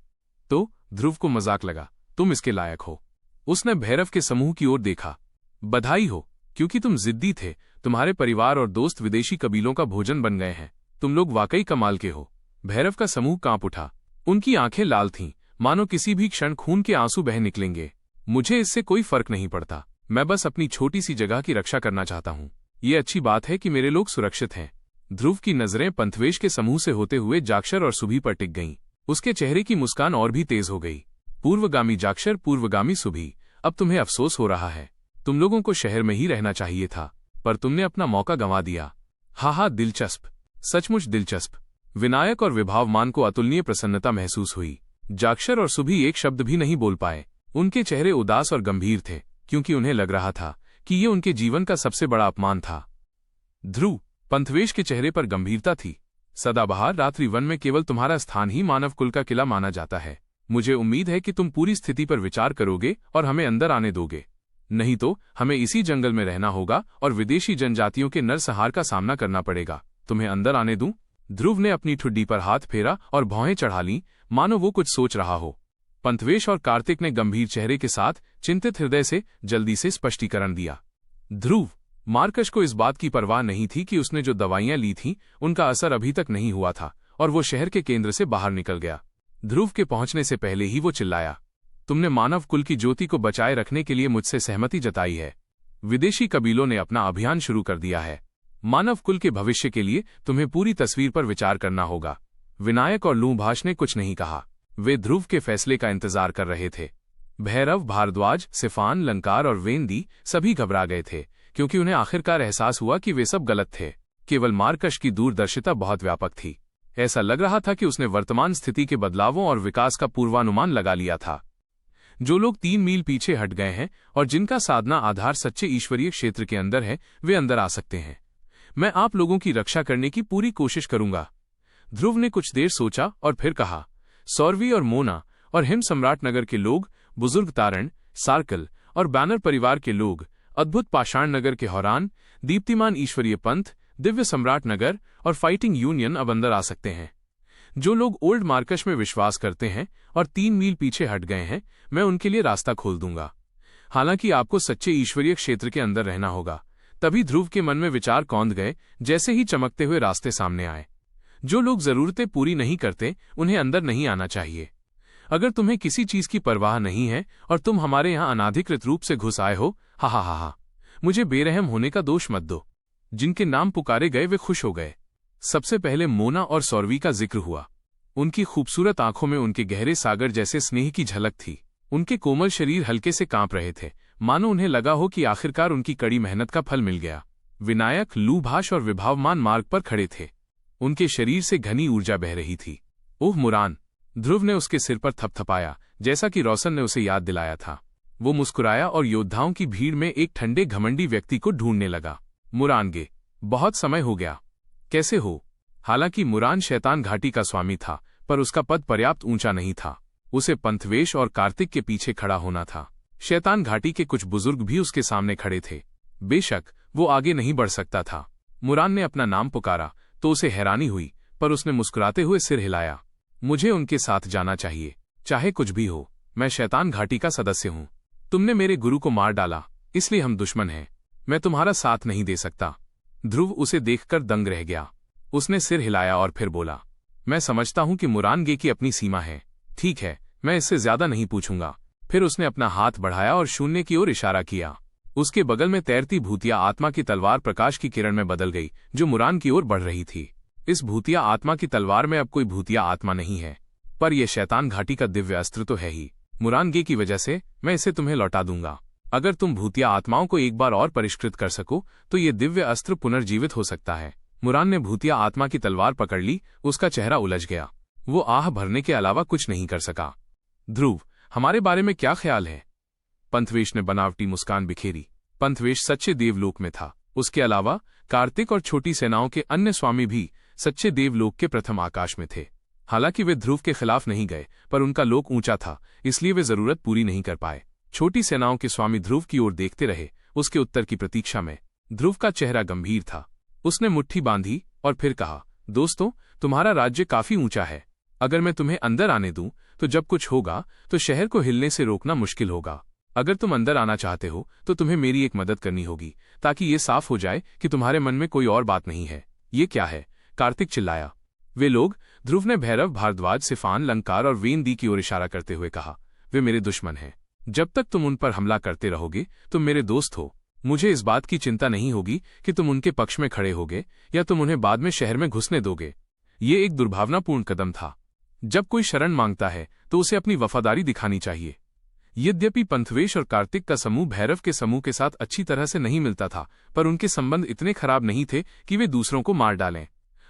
तो ध्रुव को मजाक लगा, तुम इसके लायक हो। उसने भैरव के समूह की ओर देखा। बधाई हो, क्योंकि तुम जिद्दी थे। तुम्हारे परिवार और दोस्त विदेशी कबीलों का भोजन बन गए हैं। तुम लोग वाकई कमाल के हो। भैरव का समूह कांप उठा। उनकी आंखें लाल थीं, मानो किसी भी क्षण खून के आंसू बह निकलेंगे। मुझे इससे कोई फर्क नहीं पड़ता। मैं बस अपनी छोटी सी जगह की रक्षा करना चाहता हूँ। ये अच्छी बात है कि मेरे लोग सुरक्षित हैं। ध्रुव की नजरें पंथवेश के समूह से होते हुए जाक्षर और सुभी पर टिक गईं। उसके चेहरे की मुस्कान और भी तेज हो गई। पूर्वगामी जाक्षर, पूर्वगामी सुभी, अब तुम्हें अफसोस हो रहा है। तुम लोगों को शहर में ही रहना चाहिए था, पर तुमने अपना मौका गंवा दिया। हाँ, दिलचस्प, सचमुच दिलचस्प। विनायक और विभावमान को अतुलनीय प्रसन्नता महसूस हुई। जाक्षर और सुभी एक शब्द भी नहीं बोल पाए। उनके चेहरे उदास और गंभीर थे, क्योंकि उन्हें लग रहा था कि ये उनके जीवन का सबसे बड़ा अपमान था। ध्रुव, पंथवेश के चेहरे पर गंभीरता थी। सदाबहार रात्रि वन में केवल तुम्हारा स्थान ही मानव कुल का किला माना जाता है। मुझे उम्मीद है कि तुम पूरी स्थिति पर विचार करोगे और हमें अंदर आने दोगे। नहीं तो हमें इसी जंगल में रहना होगा और विदेशी जनजातियों के नरसंहार का सामना करना पड़ेगा। तुम्हें अंदर आने दूं? ध्रुव ने अपनी ठुड्डी पर हाथ फेरा और भौहें चढ़ा लीं, मानो वो कुछ सोच रहा हो। पंथवेश और कार्तिक ने गंभीर चेहरे के साथ चिंतित हृदय से जल्दी से स्पष्टीकरण दिया। ध्रुव, मार्कश को इस बात की परवाह नहीं थी कि उसने जो दवाइयां ली थीं उनका असर अभी तक नहीं हुआ था और वो शहर के केंद्र से बाहर निकल गया। ध्रुव के पहुंचने से पहले ही वो चिल्लाया, तुमने मानव कुल की ज्योति को बचाए रखने के लिए मुझसे सहमति जताई है। विदेशी कबीलों ने अपना अभियान शुरू कर दिया है। मानव कुल के भविष्य के लिए तुम्हें पूरी तस्वीर पर विचार करना होगा। विनायक और लूभाष ने कुछ नहीं कहा। वे ध्रुव के फैसले का इंतजार कर रहे थे। भैरव, भारद्वाज, सिफान, लंकार और वेंदी सभी घबरा गए थे, क्योंकि उन्हें आखिरकार एहसास हुआ कि वे सब गलत थे। केवल मार्कश की दूरदर्शिता बहुत व्यापक थी। ऐसा लग रहा था कि उसने वर्तमान स्थिति के बदलावों और विकास का पूर्वानुमान लगा लिया था। जो लोग 3 मील पीछे हट गए हैं और जिनका साधना आधार सच्चे ईश्वरीय क्षेत्र के अंदर है, वे अंदर आ सकते हैं। मैं आप लोगों की रक्षा करने की पूरी कोशिश करूंगा। ध्रुव ने कुछ देर सोचा और फिर कहा, सौरवी और मोना और हिम सम्राट नगर के लोग, बुजुर्ग तारण, सार्कल और बैनर परिवार के लोग, अद्भुत पाषाण नगर के हौरान, दीप्तिमान ईश्वरीय पंथ, दिव्य सम्राट नगर और फाइटिंग यूनियन अब अंदर आ सकते हैं। जो लोग ओल्ड मार्कश में विश्वास करते हैं और 3 मील पीछे हट गए हैं, मैं उनके लिए रास्ता खोल दूंगा। हालांकि आपको सच्चे ईश्वरीय क्षेत्र के अंदर रहना होगा। तभी ध्रुव के मन में विचार कौंध गए जैसे ही चमकते हुए रास्ते सामने आए। जो लोग जरूरतें पूरी नहीं करते उन्हें अंदर नहीं आना चाहिए। अगर तुम्हें किसी चीज की परवाह नहीं है और तुम हमारे यहां अनाधिकृत रूप से घुस आए हो, हा हा हा हा, मुझे बेरहम होने का दोष मत दो। जिनके नाम पुकारे गए वे खुश हो गए। सबसे पहले मोना और सौरवी का जिक्र हुआ। उनकी खूबसूरत आंखों में उनके गहरे सागर जैसे स्नेह की झलक थी। उनके कोमल शरीर हल्के से कांप रहे थे, मानो उन्हें लगा हो कि आखिरकार उनकी कड़ी मेहनत का फल मिल गया। विनायक लूभाष और विभावमान मार्ग पर खड़े थे। उनके शरीर से घनी ऊर्जा बह रही थी। ओह मुरान! ध्रुव ने उसके सिर पर थपथपाया, जैसा कि रोशन ने उसे याद दिलाया था। वो मुस्कुराया और योद्धाओं की भीड़ में एक ठंडे घमंडी व्यक्ति को ढूंढने लगा। मुरानगे, बहुत समय हो गया, कैसे हो? हालांकि मुरान शैतान घाटी का स्वामी था, पर उसका पद पर्याप्त ऊंचा नहीं था। उसे पंथवेश और कार्तिक के पीछे खड़ा होना था। शैतान घाटी के कुछ बुजुर्ग भी उसके सामने खड़े थे। बेशक वो आगे नहीं बढ़ सकता था। मुरान ने अपना नाम पुकारा तो उसे हैरानी हुई, पर उसने मुस्कुराते हुए सिर हिलाया। मुझे उनके साथ जाना चाहिए, चाहे कुछ भी हो। मैं शैतान घाटी का सदस्य हूं। तुमने मेरे गुरु को मार डाला, इसलिए हम दुश्मन हैं। मैं तुम्हारा साथ नहीं दे सकता। ध्रुव उसे देखकर दंग रह गया। उसने सिर हिलाया और फिर बोला, मैं समझता हूं कि मुरानगे की अपनी सीमा है। ठीक है, मैं इससे ज्यादा नहीं पूछूंगा। फिर उसने अपना हाथ बढ़ाया और शून्य की ओर इशारा किया। उसके बगल में तैरती भूतिया आत्मा की तलवार प्रकाश की किरण में बदल गई, जो मुरान की ओर बढ़ रही थी। इस भूतिया आत्मा की तलवार में अब कोई भूतिया आत्मा नहीं है, पर यह शैतान घाटी का दिव्य अस्त्र तो है ही। मुरानगे की वजह से मैं इसे तुम्हें लौटा दूंगा। अगर तुम भूतिया आत्माओं को एक बार और परिष्कृत कर सको तो ये दिव्य अस्त्र पुनर्जीवित हो सकता है। मुरान ने भूतिया आत्मा की तलवार पकड़ ली। उसका चेहरा उलझ गया। वो आह भरने के अलावा कुछ नहीं कर सका। ध्रुव, हमारे बारे में क्या ख्याल है? पंथवेश ने बनावटी मुस्कान बिखेरी। पंथवेश सच्चे देवलोक में था। उसके अलावा कार्तिक और छोटी सेनाओं के अन्य स्वामी भी सच्चे देवलोक के प्रथम आकाश में थे। हालांकि वे ध्रुव के खिलाफ नहीं गए, पर उनका लोक ऊंचा था, इसलिए वे जरूरत पूरी नहीं कर पाए। छोटी सेनाओं के स्वामी ध्रुव की ओर देखते रहे, उसके उत्तर की प्रतीक्षा में। ध्रुव का चेहरा गंभीर था। उसने मुट्ठी बांधी और फिर कहा, दोस्तों, तुम्हारा राज्य काफी ऊंचा है। अगर मैं तुम्हें अंदर आने दूं तो जब कुछ होगा तो शहर को हिलने से रोकना मुश्किल होगा। अगर तुम अंदर आना चाहते हो तो तुम्हें मेरी एक मदद करनी होगी, ताकि ये साफ हो जाए कि तुम्हारे मन में कोई और बात नहीं है। ये क्या है? कार्तिक चिल्लाया। वे लोग, ध्रुव ने भैरव, भारद्वाज, सिफान, लंकार और वेनदी की ओर इशारा करते हुए कहा, वे मेरे दुश्मन हैं। जब तक तुम उन पर हमला करते रहोगे तुम मेरे दोस्त हो। मुझे इस बात की चिंता नहीं होगी कि तुम उनके पक्ष में खड़े होगे या तुम उन्हें बाद में शहर में घुसने दोगे। ये एक दुर्भावनापूर्ण कदम था। जब कोई शरण मांगता है तो उसे अपनी वफादारी दिखानी चाहिए। यद्यपि पंथवेश और कार्तिक का समूह भैरव के समूह के साथ अच्छी तरह से नहीं मिलता था, पर उनके संबंध इतने खराब नहीं थे कि वे दूसरों को मार डालें।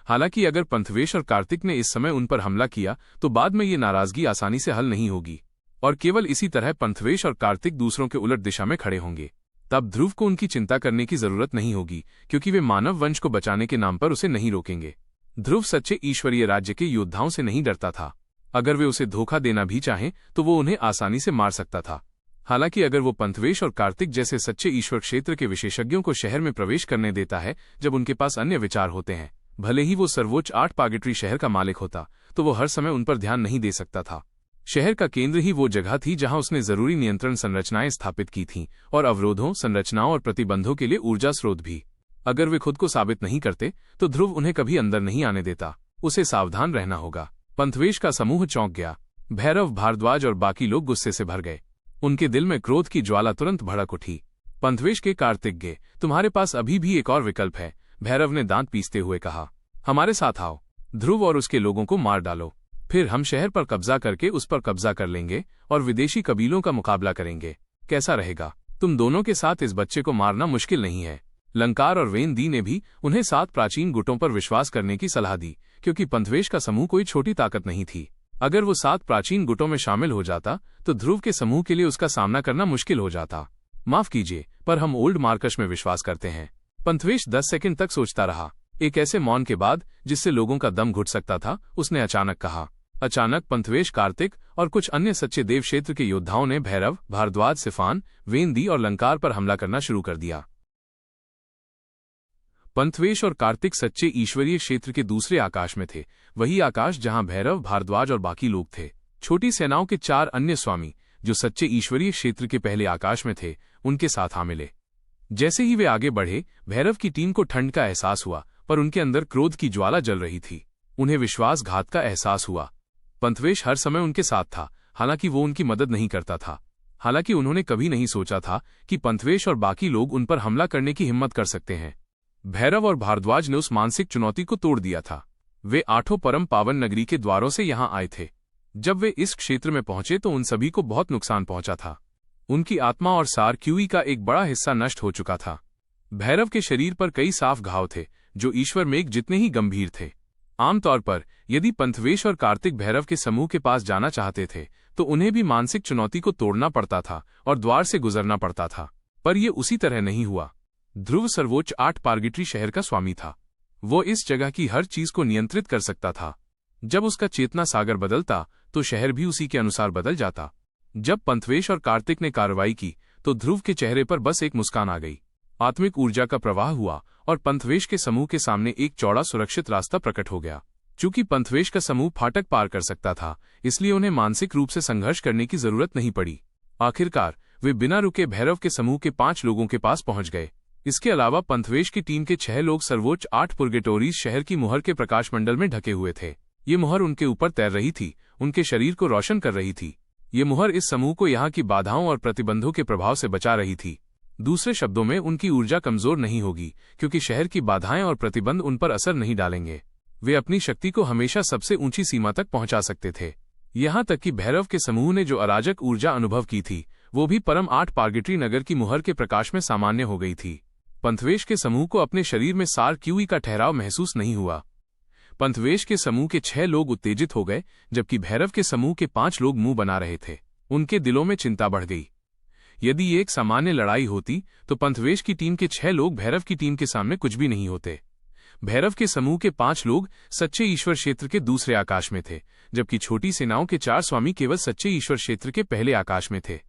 हालांकि अगर पंथवेश और कार्तिक ने इस समय उन पर हमला किया तो बाद में ये नाराजगी आसानी से हल नहीं होगी, और केवल इसी तरह पंथवेश और कार्तिक दूसरों के उलट दिशा में खड़े होंगे। तब ध्रुव को उनकी चिंता करने की जरूरत नहीं होगी, क्योंकि वे मानव वंश को बचाने के नाम पर उसे नहीं रोकेंगे। ध्रुव सच्चे ईश्वरीय राज्य के योद्धाओं से नहीं डरता था। अगर वे उसे धोखा देना भी चाहें तो वो उन्हें आसानी से मार सकता था। हालांकि अगर वो पंथवेश और कार्तिक जैसे सच्चे ईश्वर क्षेत्र के विशेषज्ञों को शहर में प्रवेश करने देता है जब उनके पास अन्य विचार होते हैं, भले ही वो सर्वोच्च 8 पागेटरी शहर का मालिक होता, तो वो हर समय उन पर ध्यान नहीं दे सकता था। शहर का केंद्र ही वो जगह थी जहां उसने जरूरी नियंत्रण संरचनाएं स्थापित की थीं, और अवरोधों, संरचनाओं और प्रतिबंधों के लिए ऊर्जा स्रोत भी। अगर वे खुद को साबित नहीं करते तो ध्रुव उन्हें कभी अंदर नहीं आने देता। उसे सावधान रहना होगा। पंथवेश का समूह चौंक गया। भैरव, भारद्वाज और बाकी लोग गुस्से से भर गए। उनके दिल में क्रोध की ज्वाला तुरंत भड़क उठी। पंथवेश के कार्तिज्ञ, तुम्हारे पास अभी भी एक और विकल्प है, भैरव ने दांत पीसते हुए कहा। हमारे साथ आओ, ध्रुव और उसके लोगों को मार डालो। फिर हम शहर पर कब्जा करके उस पर कब्जा कर लेंगे और विदेशी कबीलों का मुकाबला करेंगे। कैसा रहेगा? तुम दोनों के साथ इस बच्चे को मारना मुश्किल नहीं है। लंकार और वेनदी ने भी उन्हें 7 प्राचीन गुटों पर विश्वास करने की सलाह दी, क्योंकि पंथवेश का समूह कोई छोटी ताकत नहीं थी। अगर वो 7 प्राचीन गुटों में शामिल हो जाता तो ध्रुव के समूह के लिए उसका सामना करना मुश्किल हो जाता। माफ कीजिए, पर हम ओल्ड मार्कश में विश्वास करते हैं। पंथवेश 10 सेकंड तक सोचता रहा। एक ऐसे मौन के बाद जिससे लोगों का दम घुट सकता था, उसने अचानक कहा। अचानक पंथवेश, कार्तिक और कुछ अन्य सच्चे देव क्षेत्र के योद्धाओं ने भैरव, भारद्वाज, सिफान, वेनदी और लंकार पर हमला करना शुरू कर दिया। पंथवेश और कार्तिक सच्चे ईश्वरीय क्षेत्र के दूसरे आकाश में थे, वही आकाश जहां भैरव, भारद्वाज और बाकी लोग थे। छोटी सेनाओं के 4 अन्य स्वामी जो सच्चे ईश्वरीय क्षेत्र के पहले आकाश में थे, उनके साथ आ मिले। जैसे ही वे आगे बढ़े, भैरव की टीम को ठंड का एहसास हुआ, पर उनके अंदर क्रोध की ज्वाला जल रही थी। उन्हें विश्वासघात का एहसास हुआ। पंथवेश हर समय उनके साथ था, हालांकि वो उनकी मदद नहीं करता था। हालांकि उन्होंने कभी नहीं सोचा था कि पंथवेश और बाकी लोग उन पर हमला करने की हिम्मत कर सकते हैं। भैरव और भारद्वाज ने उस मानसिक चुनौती को तोड़ दिया था। वे 8 परम पावन नगरी के द्वारों से यहां आए थे। जब वे इस क्षेत्र में पहुंचे तो उन सभी को बहुत नुकसान पहुंचा था। उनकी आत्मा और सार क्यूई का एक बड़ा हिस्सा नष्ट हो चुका था। भैरव के शरीर पर कई साफ घाव थे जो ईश्वर मेघ जितने ही गंभीर थे। आमतौर पर यदि पंथवेश और कार्तिक भैरव के समूह के पास जाना चाहते थे तो उन्हें भी मानसिक चुनौती को तोड़ना पड़ता था और द्वार से गुजरना पड़ता था, पर यह उसी तरह नहीं हुआ। ध्रुव सर्वोच्च 8 पार्गिट्री शहर का स्वामी था। वो इस जगह की हर चीज को नियंत्रित कर सकता था। जब उसका चेतना सागर बदलता तो शहर भी उसी के अनुसार बदल जाता। जब पंथवेश और कार्तिक ने कार्रवाई की तो ध्रुव के चेहरे पर बस एक मुस्कान आ गई। आत्मिक ऊर्जा का प्रवाह हुआ और पंथवेश के समूह के सामने एक चौड़ा सुरक्षित रास्ता प्रकट हो गया। चूंकि पंथवेश का समूह फाटक पार कर सकता था, इसलिए उन्हें मानसिक रूप से संघर्ष करने की जरूरत नहीं पड़ी। आखिरकार वे बिना रुके भैरव के समूह के 5 लोगों के पास पहुंच गए। इसके अलावा पंथवेश की टीम के 6 लोग सर्वोच्च 8 पुर्गेटोरीज शहर की मुहर के प्रकाशमंडल में ढके हुए थे। ये मुहर उनके ऊपर तैर रही थी, उनके शरीर को रोशन कर रही थी। ये मुहर इस समूह को यहाँ की बाधाओं और प्रतिबंधों के प्रभाव से बचा रही थी। दूसरे शब्दों में, उनकी ऊर्जा कमजोर नहीं होगी क्योंकि शहर की बाधाएं और प्रतिबंध उन पर असर नहीं डालेंगे। वे अपनी शक्ति को हमेशा सबसे ऊंची सीमा तक पहुंचा सकते थे। यहाँ तक कि भैरव के समूह ने जो अराजक ऊर्जा अनुभव की थी, वो भी परम 8 पार्गिट्री नगर की मुहर के प्रकाश में सामान्य हो गई थी। पंथवेश के समूह को अपने शरीर में सार क्यूई का ठहराव महसूस नहीं हुआ। पंथवेश के समूह के 6 लोग उत्तेजित हो गए, जबकि भैरव के समूह के 5 लोग मुंह बना रहे थे। उनके दिलों में चिंता बढ़ गई। यदि ये एक सामान्य लड़ाई होती तो पंथवेश की टीम के 6 लोग भैरव की टीम के सामने कुछ भी नहीं होते। भैरव के समूह के 5 लोग सच्चे ईश्वर क्षेत्र के दूसरे आकाश में थे, जबकि छोटी सेनाओं के 4 स्वामी केवल सच्चे ईश्वर क्षेत्र के पहले आकाश में थे।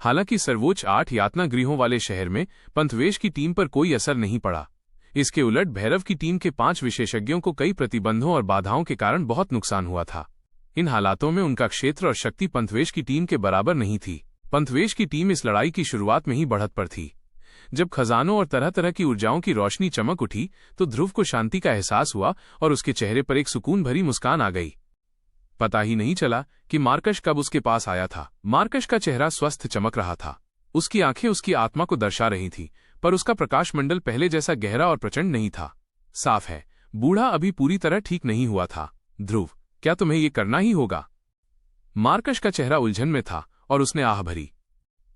हालांकि सर्वोच्च 8 यातना गृहों वाले शहर में पंथवेश की टीम पर कोई असर नहीं पड़ा। इसके उलट भैरव की टीम के 5 विशेषज्ञों को कई प्रतिबंधों और बाधाओं के कारण बहुत नुकसान हुआ था। इन हालातों में उनका क्षेत्र और शक्ति पंथवेश की टीम के बराबर नहीं थी। पंथवेश की टीम इस लड़ाई की शुरुआत में ही बढ़त पर थी। जब खजानों और तरह तरह की ऊर्जाओं की रोशनी चमक उठी तो ध्रुव को शांति का एहसास हुआ और उसके चेहरे पर एक सुकून भरी मुस्कान आ गई। पता ही नहीं चला कि मार्कश कब उसके पास आया था। मार्कश का चेहरा स्वस्थ चमक रहा था। उसकी आंखें उसकी आत्मा को दर्शा रही थी, पर उसका प्रकाशमंडल पहले जैसा गहरा और प्रचंड नहीं था। साफ है, बूढ़ा अभी पूरी तरह ठीक नहीं हुआ था। ध्रुव, क्या तुम्हें ये करना ही होगा? मार्कश का चेहरा उलझन में था और उसने आह भरी।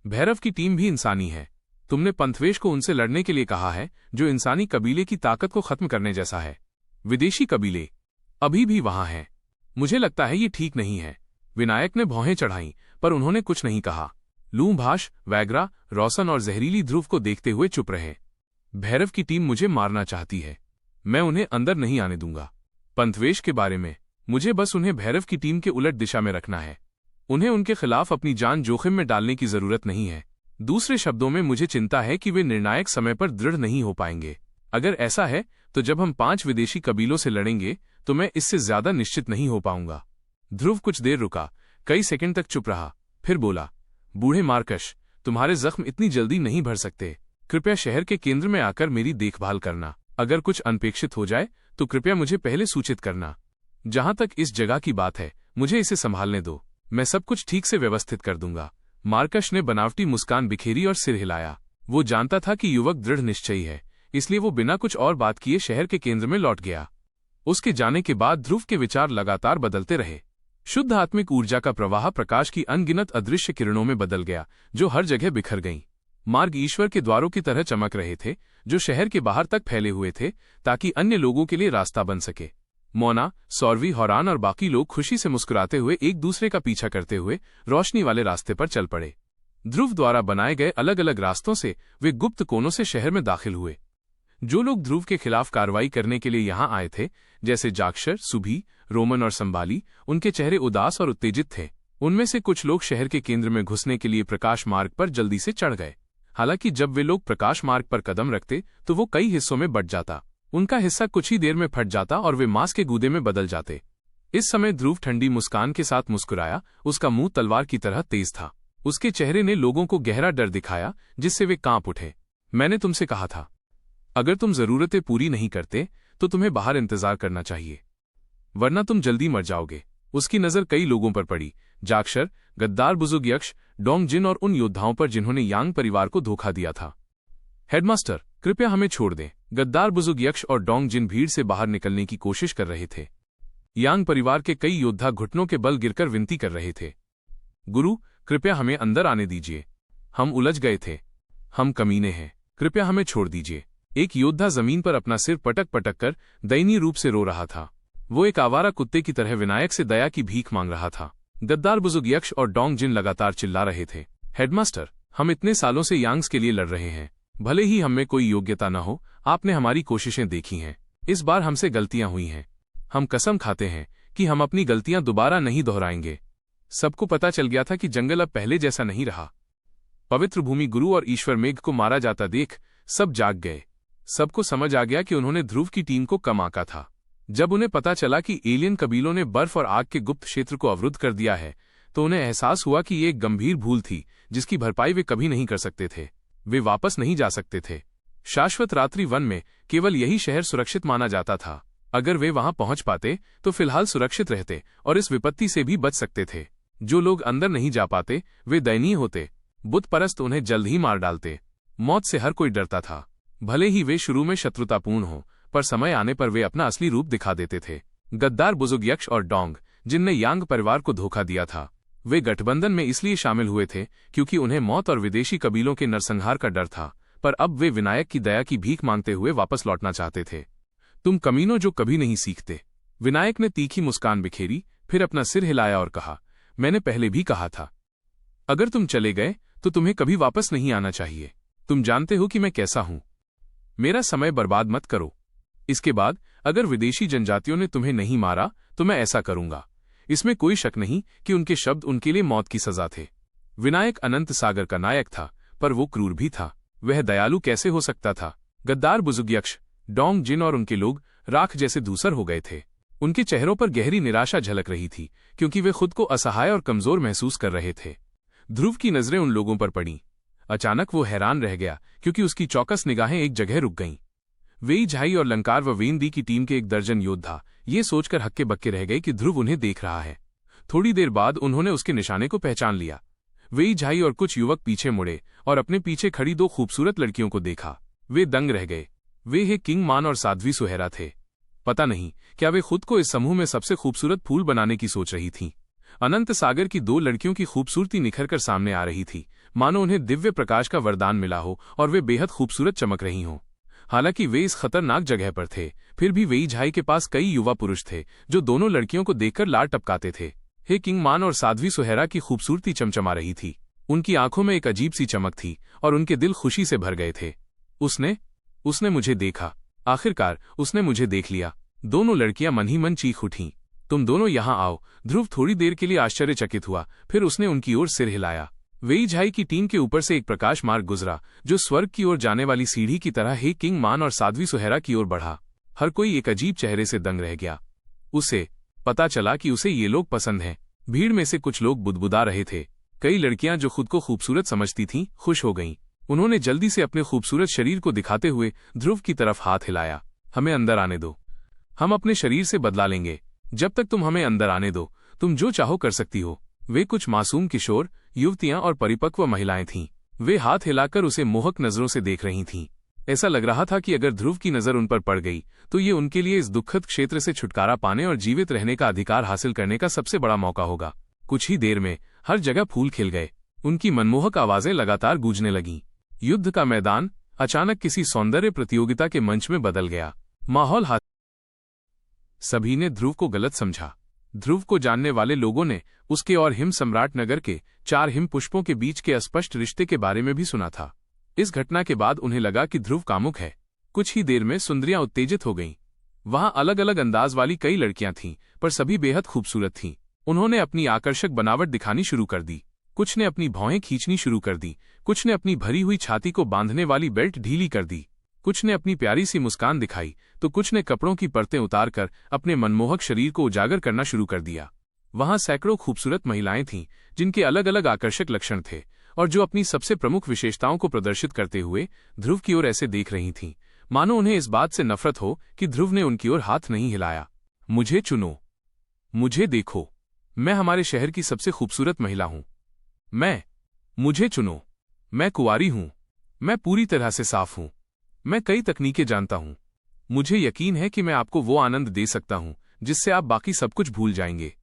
भैरव की टीम भी इंसानी है। तुमने पंथवेश को उनसे लड़ने के लिए कहा है, जो इंसानी कबीले की ताकत को खत्म करने जैसा है। विदेशी कबीले अभी भी वहां हैं। मुझे लगता है ये ठीक नहीं है। विनायक ने भौहें चढ़ाईं, पर उन्होंने कुछ नहीं कहा। लूमभाष, वैग्रा, रोशन और जहरीली ध्रुव को देखते हुए चुप रहे। भैरव की टीम मुझे मारना चाहती है। मैं उन्हें अंदर नहीं आने दूंगा। पंथवेश के बारे में, मुझे बस उन्हें भैरव की टीम के उलट दिशा में रखना है। उन्हें उनके खिलाफ अपनी जान जोखिम में डालने की जरूरत नहीं है। दूसरे शब्दों में, मुझे चिंता है कि वे निर्णायक समय पर दृढ़ नहीं हो पाएंगे। अगर ऐसा है तो जब हम 5 विदेशी कबीलों से लड़ेंगे तो मैं इससे ज्यादा निश्चित नहीं हो पाऊंगा। ध्रुव कुछ देर रुका, कई सेकंड तक चुप रहा, फिर बोला, बूढ़े मार्कश, तुम्हारे जख्म इतनी जल्दी नहीं भर सकते। कृपया शहर के केंद्र में आकर मेरी देखभाल करना। अगर कुछ अनपेक्षित हो जाए तो कृपया मुझे पहले सूचित करना। जहां तक इस जगह की बात है, मुझे इसे संभालने दो। मैं सब कुछ ठीक से व्यवस्थित कर दूंगा। मार्कश ने बनावटी मुस्कान बिखेरी और सिर हिलाया। वो जानता था कि युवक दृढ़ निश्चयी है, इसलिए वो बिना कुछ और बात किए शहर के केंद्र में लौट गया। उसके जाने के बाद ध्रुव के विचार लगातार बदलते रहे। शुद्ध आत्मिक ऊर्जा का प्रवाह प्रकाश की अनगिनत अदृश्य किरणों में बदल गया, जो हर जगह बिखर गईं। मार्ग ईश्वर के द्वारों की तरह चमक रहे थे, जो शहर के बाहर तक फैले हुए थे, ताकि अन्य लोगों के लिए रास्ता बन सके। मोना, सौरवी, हौरान और बाकी लोग खुशी से मुस्कुराते हुए एक दूसरे का पीछा करते हुए रोशनी वाले रास्ते पर चल पड़े। ध्रुव द्वारा बनाए गए अलग अलग रास्तों से वे गुप्त कोनों से शहर में दाखिल हुए। जो लोग ध्रुव के खिलाफ कार्रवाई करने के लिए यहां आए थे, जैसे जाक्षर, सुभी, रोमन और संबाली, उनके चेहरे उदास और उत्तेजित थे। उनमें से कुछ लोग शहर के केंद्र में घुसने के लिए प्रकाश मार्ग पर जल्दी से चढ़ गए। हालांकि जब वे लोग प्रकाश मार्ग पर कदम रखते तो वो कई हिस्सों में बंट जाता। उनका हिस्सा कुछ ही देर में फट जाता और वे मांस के गूदे में बदल जाते। इस समय ध्रुव ठंडी मुस्कान के साथ मुस्कुराया, उसका मुंह तलवार की तरह तेज था। उसके चेहरे ने लोगों को गहरा डर दिखाया, जिससे वे कांप उठे। मैंने तुमसे कहा था, अगर तुम जरूरतें पूरी नहीं करते तो तुम्हें बाहर इंतजार करना चाहिए, वरना तुम जल्दी मर जाओगे। उसकी नजर कई लोगों पर पड़ी, जाक्षर, गद्दार बुजुर्ग यक्ष, डोंग जिन और उन योद्धाओं पर जिन्होंने यांग परिवार को धोखा दिया था। हेडमास्टर, कृपया हमें छोड़ दें। गद्दार बुजुर्ग यक्ष और डोंग जिन भीड़ से बाहर निकलने की कोशिश कर रहे थे। यांग परिवार के कई योद्धा घुटनों के बल गिरकर विनती कर रहे थे, गुरु, कृपया हमें अंदर आने दीजिए, हम उलझ गए थे, हम कमीने हैं, कृपया हमें छोड़ दीजिए। एक योद्धा जमीन पर अपना सिर पटक पटक कर दयनीय रूप से रो रहा था। वो एक आवारा कुत्ते की तरह विनायक से दया की भीख मांग रहा था। गद्दार बुजुर्ग यक्ष और डोंग जिन लगातार चिल्ला रहे थे, हेडमास्टर, हम इतने सालों से यांग्स के लिए लड़ रहे हैं, भले ही हममें कोई योग्यता न हो, आपने हमारी कोशिशें देखी हैं, इस बार हमसे गलतियां हुई हैं, हम कसम खाते हैं कि हम अपनी गलतियां दोबारा नहीं दोहराएंगे। सबको पता चल गया था कि जंगल अब पहले जैसा नहीं रहा। पवित्र भूमि गुरु और ईश्वर मेघ को मारा जाता देख सब जाग गए। सबको समझ आ गया कि उन्होंने ध्रुव की टीम को कम आंका था। जब उन्हें पता चला कि एलियन कबीलों ने बर्फ और आग के गुप्त क्षेत्र को अवरुद्ध कर दिया है, तो उन्हें एहसास हुआ कि ये एक गंभीर भूल थी जिसकी भरपाई वे कभी नहीं कर सकते थे। वे वापस नहीं जा सकते थे। शाश्वत रात्रि वन में केवल यही शहर सुरक्षित माना जाता था। अगर वे वहां पहुंच पाते तो फिलहाल सुरक्षित रहते और इस विपत्ति से भी बच सकते थे। जो लोग अंदर नहीं जा पाते वे दयनीय होते। बुत परस्त उन्हें जल्द ही मार डालते। मौत से हर कोई डरता था, भले ही वे शुरू में शत्रुतापूर्ण हो, पर समय आने पर वे अपना असली रूप दिखा देते थे। गद्दार बुजुर्ग यक्ष और डोंग जिनने यांग परिवार को धोखा दिया था, वे गठबंधन में इसलिए शामिल हुए थे क्योंकि उन्हें मौत और विदेशी कबीलों के नरसंहार का डर था, पर अब वे विनायक की दया की भीख मांगते हुए वापस लौटना चाहते थे। तुम कमीनों जो कभी नहीं सीखते। विनायक ने तीखी मुस्कान बिखेरी, फिर अपना सिर हिलाया और कहा, मैंने पहले भी कहा था, अगर तुम चले गए तो तुम्हें कभी वापस नहीं आना चाहिए। तुम जानते हो कि मैं कैसा हूं। मेरा समय बर्बाद मत करो। इसके बाद अगर विदेशी जनजातियों ने तुम्हें नहीं मारा तो मैं ऐसा करूंगा। इसमें कोई शक नहीं कि उनके शब्द उनके लिए मौत की सजा थे। विनायक अनंत सागर का नायक था, पर वो क्रूर भी था। वह दयालु कैसे हो सकता था? गद्दार बुजुर्ग यक्ष, डोंग जिन और उनके लोग राख जैसे धूसर हो गए थे। उनके चेहरों पर गहरी निराशा झलक रही थी, क्योंकि वे खुद को असहाय और कमजोर महसूस कर रहे थे। ध्रुव की नजरें उन लोगों पर पड़ीं। अचानक वो हैरान रह गया, क्योंकि उसकी चौकस निगाहें एक जगह रुक गईं। वेई झाई और लंकार व वेंदी की टीम के एक दर्जन योद्धा ये सोचकर हक्के बक्के रह गए कि ध्रुव उन्हें देख रहा है। थोड़ी देर बाद उन्होंने उसके निशाने को पहचान लिया। वेई झाई और कुछ युवक पीछे मुड़े और अपने पीछे खड़ी दो खूबसूरत लड़कियों को देखा। वे दंग रह गए। वे हे किंग मान और साध्वी सुहेरा थे। पता नहीं क्या वे खुद को इस समूह में सबसे खूबसूरत फूल बनाने की सोच रही थीं। अनंत सागर की दो लड़कियों की खूबसूरती निखर कर सामने आ रही थी, मानो उन्हें दिव्य प्रकाश का वरदान मिला हो और वे बेहद खूबसूरत चमक रही हों। हालांकि वे इस खतरनाक जगह पर थे, फिर भी वेई झाई के पास कई युवा पुरुष थे जो दोनों लड़कियों को देखकर लार टपकाते थे। हे किंग मान और साध्वी सुहेरा की खूबसूरती चमचमा रही थी। उनकी आंखों में एक अजीब सी चमक थी और उनके दिल खुशी से भर गए थे। उसने मुझे देखा। आखिरकार उसने मुझे देख लिया। दोनों लड़कियां मन ही मन चीख उठीं। तुम दोनों यहां आओ। ध्रुव थोड़ी देर के लिए आश्चर्यचकित हुआ, फिर उसने उनकी ओर सिर हिलाया। वेई झाई की टीम के ऊपर से एक प्रकाश मार्ग गुजरा, जो स्वर्ग की ओर जाने वाली सीढ़ी की तरह हे किंग मान और साध्वी सुहेरा की ओर बढ़ा। हर कोई एक अजीब चेहरे से दंग रह गया। उसे पता चला कि उसे ये लोग पसंद हैं। भीड़ में से कुछ लोग बुदबुदा रहे थे। कई लड़कियां जो खुद को खूबसूरत समझती थीं, खुश हो गईं। उन्होंने जल्दी से अपने खूबसूरत शरीर को दिखाते हुए ध्रुव की तरफ हाथ हिलाया। हमें अंदर आने दो। हम अपने शरीर से बदला लेंगे। जब तक तुम हमें अंदर आने दो, तुम जो चाहो कर सकती हो। वे कुछ मासूम किशोर, युवतियां और परिपक्व महिलाएं थीं। वे हाथ हिलाकर उसे मोहक नजरों से देख रही थीं। ऐसा लग रहा था कि अगर ध्रुव की नजर उन पर पड़ गई तो ये उनके लिए इस दुखद क्षेत्र से छुटकारा पाने और जीवित रहने का अधिकार हासिल करने का सबसे बड़ा मौका होगा। कुछ ही देर में हर जगह फूल खिल गए। उनकी मनमोहक आवाजें लगातार गूंजने लगीं। युद्ध का मैदान अचानक किसी सौंदर्य प्रतियोगिता के मंच में बदल गया। माहौल सभी ने ध्रुव को गलत समझा। ध्रुव को जानने वाले लोगों ने उसके और हिम सम्राट नगर के 4 हिम पुष्पों के बीच के अस्पष्ट रिश्ते के बारे में भी सुना था। इस घटना के बाद उन्हें लगा कि ध्रुव कामुक है। कुछ ही देर में सुंदरियां उत्तेजित हो गईं। वहां अलग अलग अंदाज वाली कई लड़कियां थीं, पर सभी बेहद खूबसूरत थीं। उन्होंने अपनी आकर्षक बनावट दिखानी शुरू कर दी। कुछ ने अपनी भौहें खींचनी शुरू कर दी, कुछ ने अपनी भरी हुई छाती को बांधने वाली बेल्ट ढीली कर दी, कुछ ने अपनी प्यारी सी मुस्कान दिखाई तो कुछ ने कपड़ों की परतें उतारकर अपने मनमोहक शरीर को उजागर करना शुरू कर दिया। वहां सैकड़ों खूबसूरत महिलाएं थीं जिनके अलग अलग आकर्षक लक्षण थे और जो अपनी सबसे प्रमुख विशेषताओं को प्रदर्शित करते हुए ध्रुव की ओर ऐसे देख रही थीं मानो उन्हें इस बात से नफरत हो कि ध्रुव ने उनकी ओर हाथ नहीं हिलाया। मुझे चुनो, मुझे देखो, मैं हमारे शहर की सबसे खूबसूरत महिला हूं। मुझे चुनो, मैं कुंवारी हूं, मैं पूरी तरह से साफ हूं, मैं कई तकनीकें जानता हूं। मुझे यकीन है कि मैं आपको वो आनंद दे सकता हूं जिससे आप बाकी सब कुछ भूल जाएंगे।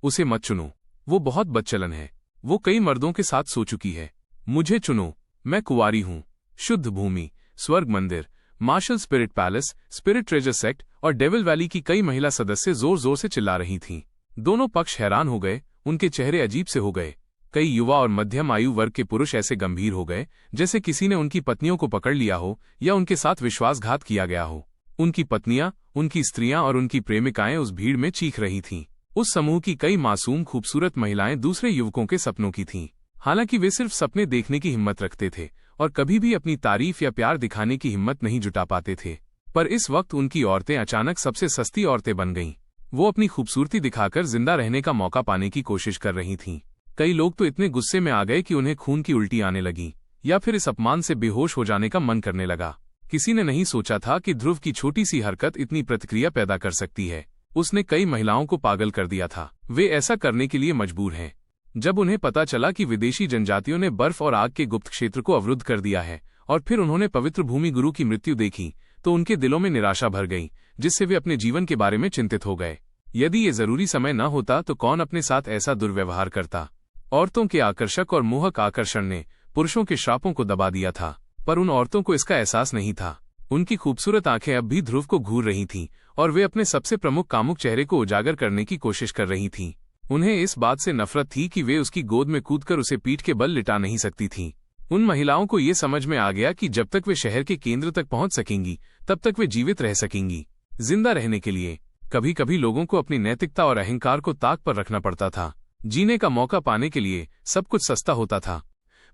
उसे मत चुनो, वो बहुत बदचलन है, वो कई मर्दों के साथ सो चुकी है। मुझे चुनो, मैं कुंवारी हूं। शुद्ध भूमि, स्वर्ग मंदिर, marshal spirit palace, spirit treasure sect और डेविल वैली की कई महिला सदस्य जोर जोर से चिल्ला रही थीं। दोनों पक्ष हैरान हो गए, उनके चेहरे अजीब से हो गए। कई युवा और मध्यम आयु वर्ग के पुरुष ऐसे गंभीर हो गए जैसे किसी ने उनकी पत्नियों को पकड़ लिया हो या उनके साथ विश्वासघात किया गया हो। उनकी पत्नियां, उनकी स्त्रियां और उनकी प्रेमिकाएं उस भीड़ में चीख रही थीं। उस समूह की कई मासूम खूबसूरत महिलाएं दूसरे युवकों के सपनों की थीं। हालांकि वे सिर्फ सपने देखने की हिम्मत रखते थे और कभी भी अपनी तारीफ या प्यार दिखाने की हिम्मत नहीं जुटा पाते थे। पर इस वक्त उनकी औरतें अचानक सबसे सस्ती औरतें बन गईं। वो अपनी खूबसूरती दिखाकर जिंदा रहने का मौका पाने की कोशिश कर रही थीं। कई लोग तो इतने गुस्से में आ गए कि उन्हें खून की उल्टी आने लगी या फिर इस अपमान से बेहोश हो जाने का मन करने लगा। किसी ने नहीं सोचा था कि ध्रुव की छोटी सी हरकत इतनी प्रतिक्रिया पैदा कर सकती है। उसने कई महिलाओं को पागल कर दिया था। वे ऐसा करने के लिए मजबूर हैं। जब उन्हें पता चला कि विदेशी जनजातियों ने बर्फ और आग के गुप्त क्षेत्र को अवरुद्ध कर दिया है और फिर उन्होंने पवित्र भूमि गुरु की मृत्यु देखी तो उनके दिलों में निराशा भर गई, जिससे वे अपने जीवन के बारे में चिंतित हो गए। यदि ये जरूरी समय न होता तो कौन अपने साथ ऐसा दुर्व्यवहार करता। औरतों के आकर्षक और मोहक आकर्षण ने पुरुषों के श्रापों को दबा दिया था, पर उन औरतों को इसका एहसास नहीं था। उनकी खूबसूरत आंखें अब भी ध्रुव को घूर रही थीं और वे अपने सबसे प्रमुख कामुक चेहरे को उजागर करने की कोशिश कर रही थीं। उन्हें इस बात से नफरत थी कि वे उसकी गोद में कूदकर उसे पीठ के बल लिटा नहीं सकती थीं। उन महिलाओं को ये समझ में आ गया कि जब तक वे शहर के केंद्र तक पहुंच सकेंगी तब तक वे जीवित रह सकेंगी। जिंदा रहने के लिए कभी कभी लोगों को अपनी नैतिकता और अहंकार को ताक पर रखना पड़ता था। जीने का मौका पाने के लिए सब कुछ सस्ता होता था।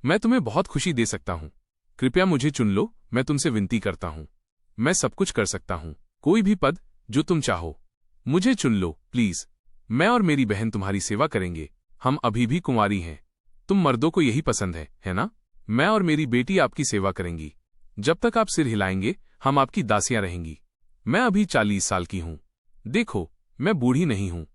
मैं तुम्हें बहुत खुशी दे सकता हूँ, कृपया मुझे चुन लो, मैं तुमसे विनती करता हूँ। मैं सब कुछ कर सकता हूँ, कोई भी पद जो तुम चाहो, मुझे चुन लो प्लीज। मैं और मेरी बहन तुम्हारी सेवा करेंगे। हम अभी भी कुंवारी हैं। तुम मर्दों को यही पसंद है ना? मैं और मेरी बेटी आपकी सेवा करेंगी। जब तक आप सिर हिलाएंगे हम आपकी दासियां रहेंगी। मैं अभी 40 साल की हूँ। देखो, मैं बूढ़ी नहीं हूँ।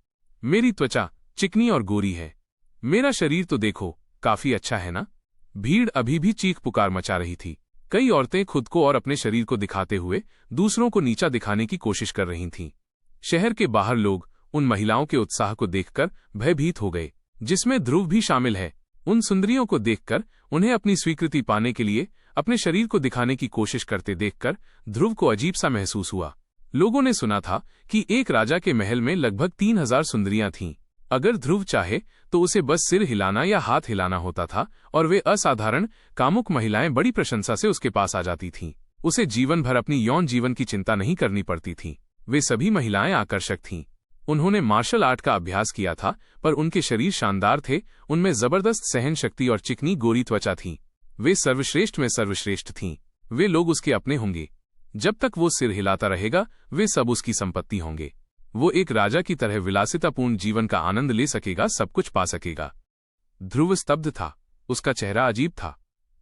मेरी त्वचा चिकनी और गोरी है। मेरा शरीर तो देखो, काफी अच्छा है ना? भीड़ अभी भी चीख पुकार मचा रही थी। कई औरतें खुद को और अपने शरीर को दिखाते हुए दूसरों को नीचा दिखाने की कोशिश कर रही थीं। शहर के बाहर लोग उन महिलाओं के उत्साह को देखकर भयभीत हो गए, जिसमें ध्रुव भी शामिल है। उन सुंदरियों को देखकर उन्हें अपनी स्वीकृति पाने के लिए अपने शरीर को दिखाने की कोशिश करते देखकर ध्रुव को अजीब सा महसूस हुआ। लोगों ने सुना था कि एक राजा के महल में लगभग 3000 सुंदरियां थीं। अगर ध्रुव चाहे तो उसे बस सिर हिलाना या हाथ हिलाना होता था और वे असाधारण कामुक महिलाएं बड़ी प्रशंसा से उसके पास आ जाती थीं। उसे जीवन भर अपनी यौन जीवन की चिंता नहीं करनी पड़ती थी। वे सभी महिलाएं आकर्षक थीं। उन्होंने मार्शल आर्ट का अभ्यास किया था, पर उनके शरीर शानदार थे। उनमें जबरदस्त सहन शक्ति और चिकनी गोरी त्वचा थी। वे सर्वश्रेष्ठ में सर्वश्रेष्ठ थीं। वे लोग उसके अपने होंगे। जब तक वो सिर हिलाता रहेगा वे सब उसकी संपत्ति होंगे। वो एक राजा की तरह विलासितापूर्ण जीवन का आनंद ले सकेगा, सब कुछ पा सकेगा। ध्रुव स्तब्ध था। उसका चेहरा अजीब था।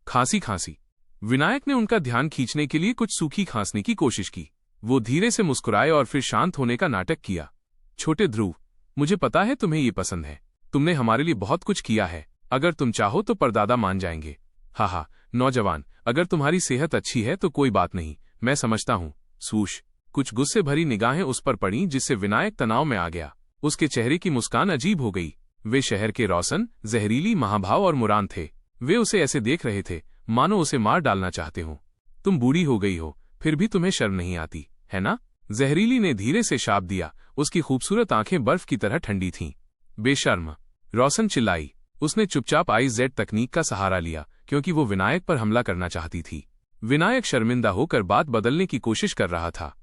खांसी। विनायक ने उनका ध्यान खींचने के लिए कुछ सूखी खांसने की कोशिश की। वो धीरे से मुस्कुराए और फिर शांत होने का नाटक किया। छोटे ध्रुव, मुझे पता है तुम्हें ये पसंद है। तुमने हमारे लिए बहुत कुछ किया है। अगर तुम चाहो तो परदादा मान जाएंगे। हा, नौजवान, अगर तुम्हारी सेहत अच्छी है तो कोई बात नहीं, मैं समझता हूँ। सूश। कुछ गुस्से भरी निगाहें उस पर पड़ीं, जिससे विनायक तनाव में आ गया। उसके चेहरे की मुस्कान अजीब हो गई। वे शहर के रोशन, जहरीली, महाभाव और मुरान थे। वे उसे ऐसे देख रहे थे मानो उसे मार डालना चाहते हो। तुम बूढ़ी हो गई हो, फिर भी तुम्हें शर्म नहीं आती, है ना? जहरीली ने धीरे से शाप दिया। उसकी खूबसूरत आंखें बर्फ की तरह ठंडी थीं। बेशर्म, रोशन चिल्लाई। उसने चुपचाप IZ तकनीक का सहारा लिया क्योंकि वो विनायक पर हमला करना चाहती थी। विनायक शर्मिंदा होकर बात बदलने की कोशिश कर रहा था।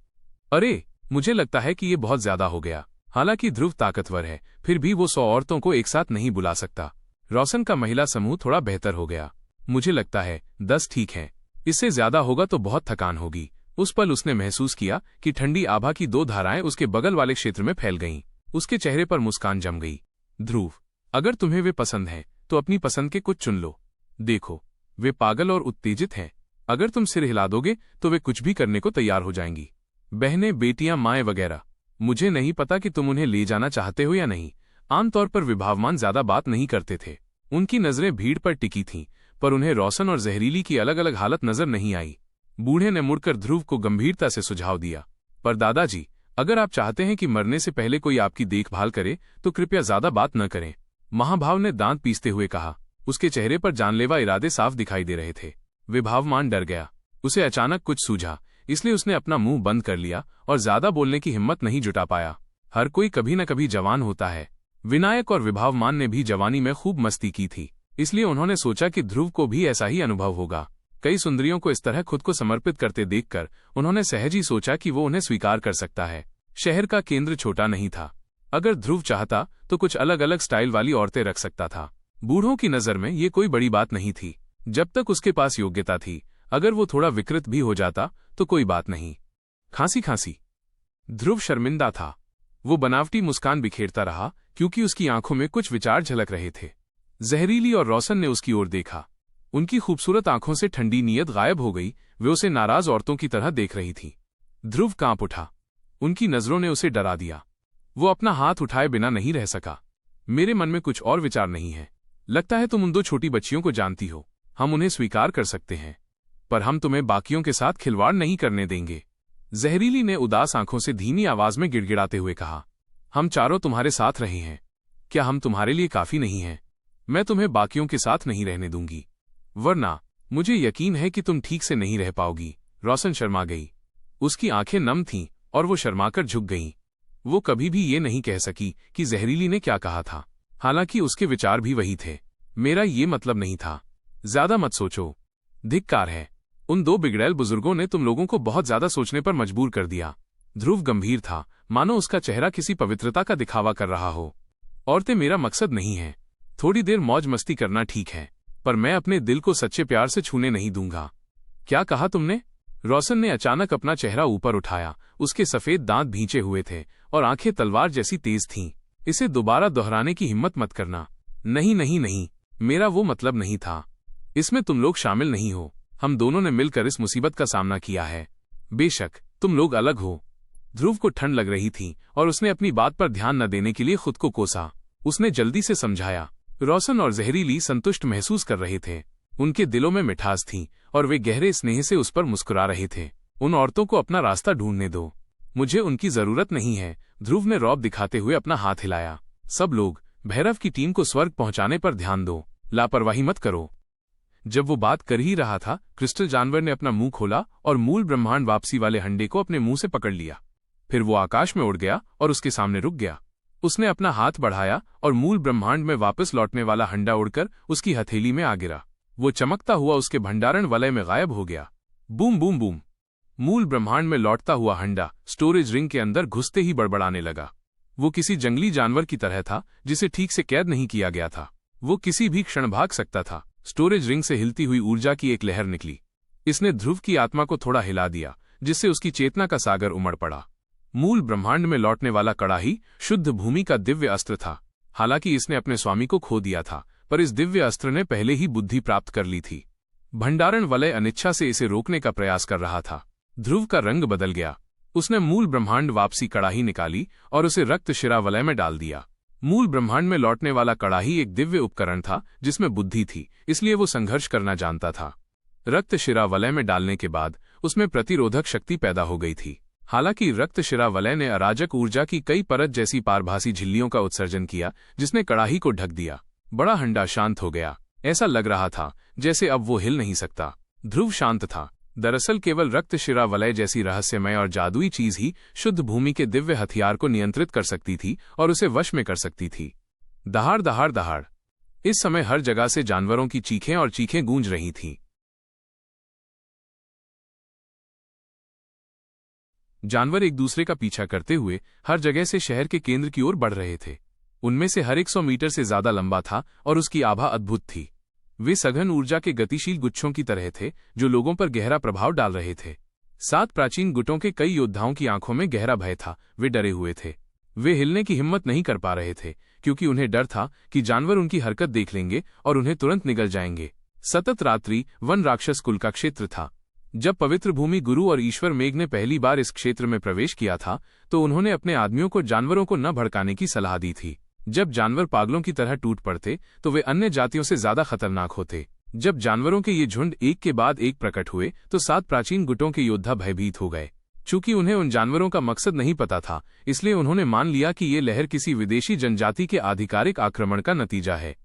अरे, मुझे लगता है कि ये बहुत ज्यादा हो गया। हालांकि ध्रुव ताकतवर है, फिर भी वो 100 औरतों को एक साथ नहीं बुला सकता। रोशन का महिला समूह थोड़ा बेहतर हो गया। मुझे लगता है 10 ठीक है। इससे ज्यादा होगा तो बहुत थकान होगी। उस पल उसने महसूस किया कि ठंडी आभा की 2 धाराएं उसके बगल वाले क्षेत्र में फैल गईं। उसके चेहरे पर मुस्कान जम गई। ध्रुव, अगर तुम्हें वे पसंद हैं तो अपनी पसंद के कुछ चुन लो। देखो, वे पागल और उत्तेजित हैं। अगर तुम सिर हिला दोगे तो वे कुछ भी करने को तैयार हो जाएंगी। बहनें, बेटियां, माएं वगैरह। मुझे नहीं पता कि तुम उन्हें ले जाना चाहते हो या नहीं। आमतौर पर विभावमान ज्यादा बात नहीं करते थे। उनकी नजरें भीड़ पर टिकी थीं, पर उन्हें रोशन और जहरीली की अलग अलग हालत नजर नहीं आई। बूढ़े ने मुड़कर ध्रुव को गंभीरता से सुझाव दिया, पर दादाजी, अगर आप चाहते हैं कि मरने से पहले कोई आपकी देखभाल करे तो कृपया ज्यादा बात न करें। महाभाव ने दांत पीसते हुए कहा। उसके चेहरे पर जानलेवा इरादे साफ दिखाई दे रहे थे। विभावमान डर गया। उसे अचानक कुछ सूझा, इसलिए उसने अपना मुंह बंद कर लिया और ज्यादा बोलने की हिम्मत नहीं जुटा पाया। हर कोई कभी न कभी जवान होता है। विनायक और विभावमान ने भी जवानी में खूब मस्ती की थी, इसलिए उन्होंने सोचा कि ध्रुव को भी ऐसा ही अनुभव होगा। कई सुंदरियों को इस तरह खुद को समर्पित करते देखकर उन्होंने सहज ही सोचा कि वो उन्हें स्वीकार कर सकता है। शहर का केंद्र छोटा नहीं था। अगर ध्रुव चाहता तो कुछ अलग अलग स्टाइल वाली औरतें रख सकता था। बूढ़ों की नजर में ये कोई बड़ी बात नहीं थी, जब तक उसके पास योग्यता थी। अगर वो थोड़ा विकृत भी हो जाता तो कोई बात नहीं। खांसी खांसी। ध्रुव शर्मिंदा था। वो बनावटी मुस्कान बिखेरता रहा क्योंकि उसकी आंखों में कुछ विचार झलक रहे थे। जहरीली और रोशन ने उसकी ओर देखा। उनकी खूबसूरत आंखों से ठंडी नीयत गायब हो गई। वे उसे नाराज औरतों की तरह देख रही थीं। ध्रुव कांप उठा। उनकी नजरों ने उसे डरा दिया। वो अपना हाथ उठाए बिना नहीं रह सका। मेरे मन में कुछ और विचार नहीं है। लगता है तुम उन 2 छोटी बच्चियों को जानती हो। हम उन्हें स्वीकार कर सकते हैं, पर हम तुम्हें बाकियों के साथ खिलवाड़ नहीं करने देंगे। जहरीली ने उदास आंखों से धीमी आवाज में गिड़गिड़ाते हुए कहा, हम चारों तुम्हारे साथ रहे हैं। क्या हम तुम्हारे लिए काफी नहीं हैं? मैं तुम्हें बाकियों के साथ नहीं रहने दूंगी, वरना मुझे यकीन है कि तुम ठीक से नहीं रह पाओगी। रोशन शर्मा गई। उसकी आंखें नम थीं और वो शर्माकर झुक गईं। वो कभी भी ये नहीं कह सकी कि जहरीली ने क्या कहा था, हालांकि उसके विचार भी वही थे। मेरा ये मतलब नहीं था। ज्यादा मत सोचो। धिक्कार है। उन 2 बिगड़ैल बुजुर्गों ने तुम लोगों को बहुत ज्यादा सोचने पर मजबूर कर दिया। ध्रुव गंभीर था, मानो उसका चेहरा किसी पवित्रता का दिखावा कर रहा हो। औरतें मेरा मकसद नहीं है। थोड़ी देर मौज मस्ती करना ठीक है, पर मैं अपने दिल को सच्चे प्यार से छूने नहीं दूंगा। क्या कहा तुमने? रोशन ने अचानक अपना चेहरा ऊपर उठाया। उसके सफेद दांत भींचे हुए थे और आंखें तलवार जैसी तेज थीं। इसे दोबारा दोहराने की हिम्मत मत करना। नहीं नहीं नहीं, मेरा वो मतलब नहीं था। इसमें तुम लोग शामिल नहीं हो। हम दोनों ने मिलकर इस मुसीबत का सामना किया है। बेशक तुम लोग अलग हो। ध्रुव को ठंड लग रही थी और उसने अपनी बात पर ध्यान न देने के लिए खुद को कोसा। उसने जल्दी से समझाया। रोशन और जहरीली संतुष्ट महसूस कर रहे थे। उनके दिलों में मिठास थी और वे गहरे स्नेह से उस पर मुस्कुरा रहे थे। उन औरतों को अपना रास्ता ढूंढने दो। मुझे उनकी जरूरत नहीं है। ध्रुव ने रौब दिखाते हुए अपना हाथ हिलाया। सब लोग, भैरव की टीम को स्वर्ग पहुंचाने पर ध्यान दो। लापरवाही मत करो। जब वो बात कर ही रहा था, क्रिस्टल जानवर ने अपना मुंह खोला और मूल ब्रह्मांड वापसी वाले हंडे को अपने मुंह से पकड़ लिया। फिर वो आकाश में उड़ गया और उसके सामने रुक गया। उसने अपना हाथ बढ़ाया और मूल ब्रह्मांड में वापस लौटने वाला हंडा उड़कर उसकी हथेली में आ गिरा। वो चमकता हुआ उसके भंडारण वलय में गायब हो गया। Boom boom boom. मूल ब्रह्मांड में लौटता हुआ हंडा स्टोरेज रिंग के अंदर घुसते ही बड़बड़ाने लगा। वो किसी जंगली जानवर की तरह था जिसे ठीक से कैद नहीं किया गया था। वो किसी भी क्षण भाग सकता था। स्टोरेज रिंग से हिलती हुई ऊर्जा की एक लहर निकली। इसने ध्रुव की आत्मा को थोड़ा हिला दिया, जिससे उसकी चेतना का सागर उमड़ पड़ा। मूल ब्रह्मांड में लौटने वाला कड़ाही शुद्ध भूमि का दिव्य अस्त्र था। हालांकि इसने अपने स्वामी को खो दिया था, पर इस दिव्य अस्त्र ने पहले ही बुद्धि प्राप्त कर ली थी। भंडारण वलय अनिच्छा से इसे रोकने का प्रयास कर रहा था। ध्रुव का रंग बदल गया। उसने मूल ब्रह्मांड वापसी कड़ाही निकाली और उसे रक्त शिरा वलय में डाल दिया। मूल ब्रह्मांड में लौटने वाला कड़ाही एक दिव्य उपकरण था जिसमें बुद्धि थी, इसलिए वो संघर्ष करना जानता था। रक्त शिरा वलय में डालने के बाद उसमें प्रतिरोधक शक्ति पैदा हो गई थी। हालांकि रक्त शिरा वलय ने अराजक ऊर्जा की कई परत जैसी पारभासी झिल्लियों का उत्सर्जन किया, जिसने कड़ाही को ढक दिया। बड़ा हंडा शांत हो गया। ऐसा लग रहा था जैसे अब वो हिल नहीं सकता। ध्रुव शांत था। दरअसल केवल रक्त शिरा वलय जैसी रहस्यमय और जादुई चीज ही शुद्ध भूमि के दिव्य हथियार को नियंत्रित कर सकती थी और उसे वश में कर सकती थी। दहाड़ दहाड़ दहाड़। इस समय हर जगह से जानवरों की चीखें और चीखें गूंज रही थीं। जानवर एक दूसरे का पीछा करते हुए हर जगह से शहर के केंद्र की ओर बढ़ रहे थे। उनमें से हर 100 मीटर से ज्यादा लंबा था और उसकी आभा अद्भुत थी। वे सघन ऊर्जा के गतिशील गुच्छों की तरह थे जो लोगों पर गहरा प्रभाव डाल रहे थे। 7 प्राचीन गुटों के कई योद्धाओं की आंखों में गहरा भय था। वे डरे हुए थे। वे हिलने की हिम्मत नहीं कर पा रहे थे, क्योंकि उन्हें डर था कि जानवर उनकी हरकत देख लेंगे और उन्हें तुरंत निगल जाएंगे। सतत रात्रि वन राक्षस कुल का क्षेत्र था। जब पवित्र भूमि गुरु और ईश्वर मेघ ने पहली बार इस क्षेत्र में प्रवेश किया था, तो उन्होंने अपने आदमियों को जानवरों को न भड़काने की सलाह दी थी। जब जानवर पागलों की तरह टूट पड़ते तो वे अन्य जातियों से ज्यादा खतरनाक होते। जब जानवरों के ये झुंड एक के बाद एक प्रकट हुए तो 7 प्राचीन गुटों के योद्धा भयभीत हो गए। चूंकि उन्हें उन जानवरों का मकसद नहीं पता था, इसलिए उन्होंने मान लिया कि ये लहर किसी विदेशी जनजाति के आधिकारिक आक्रमण का नतीजा है।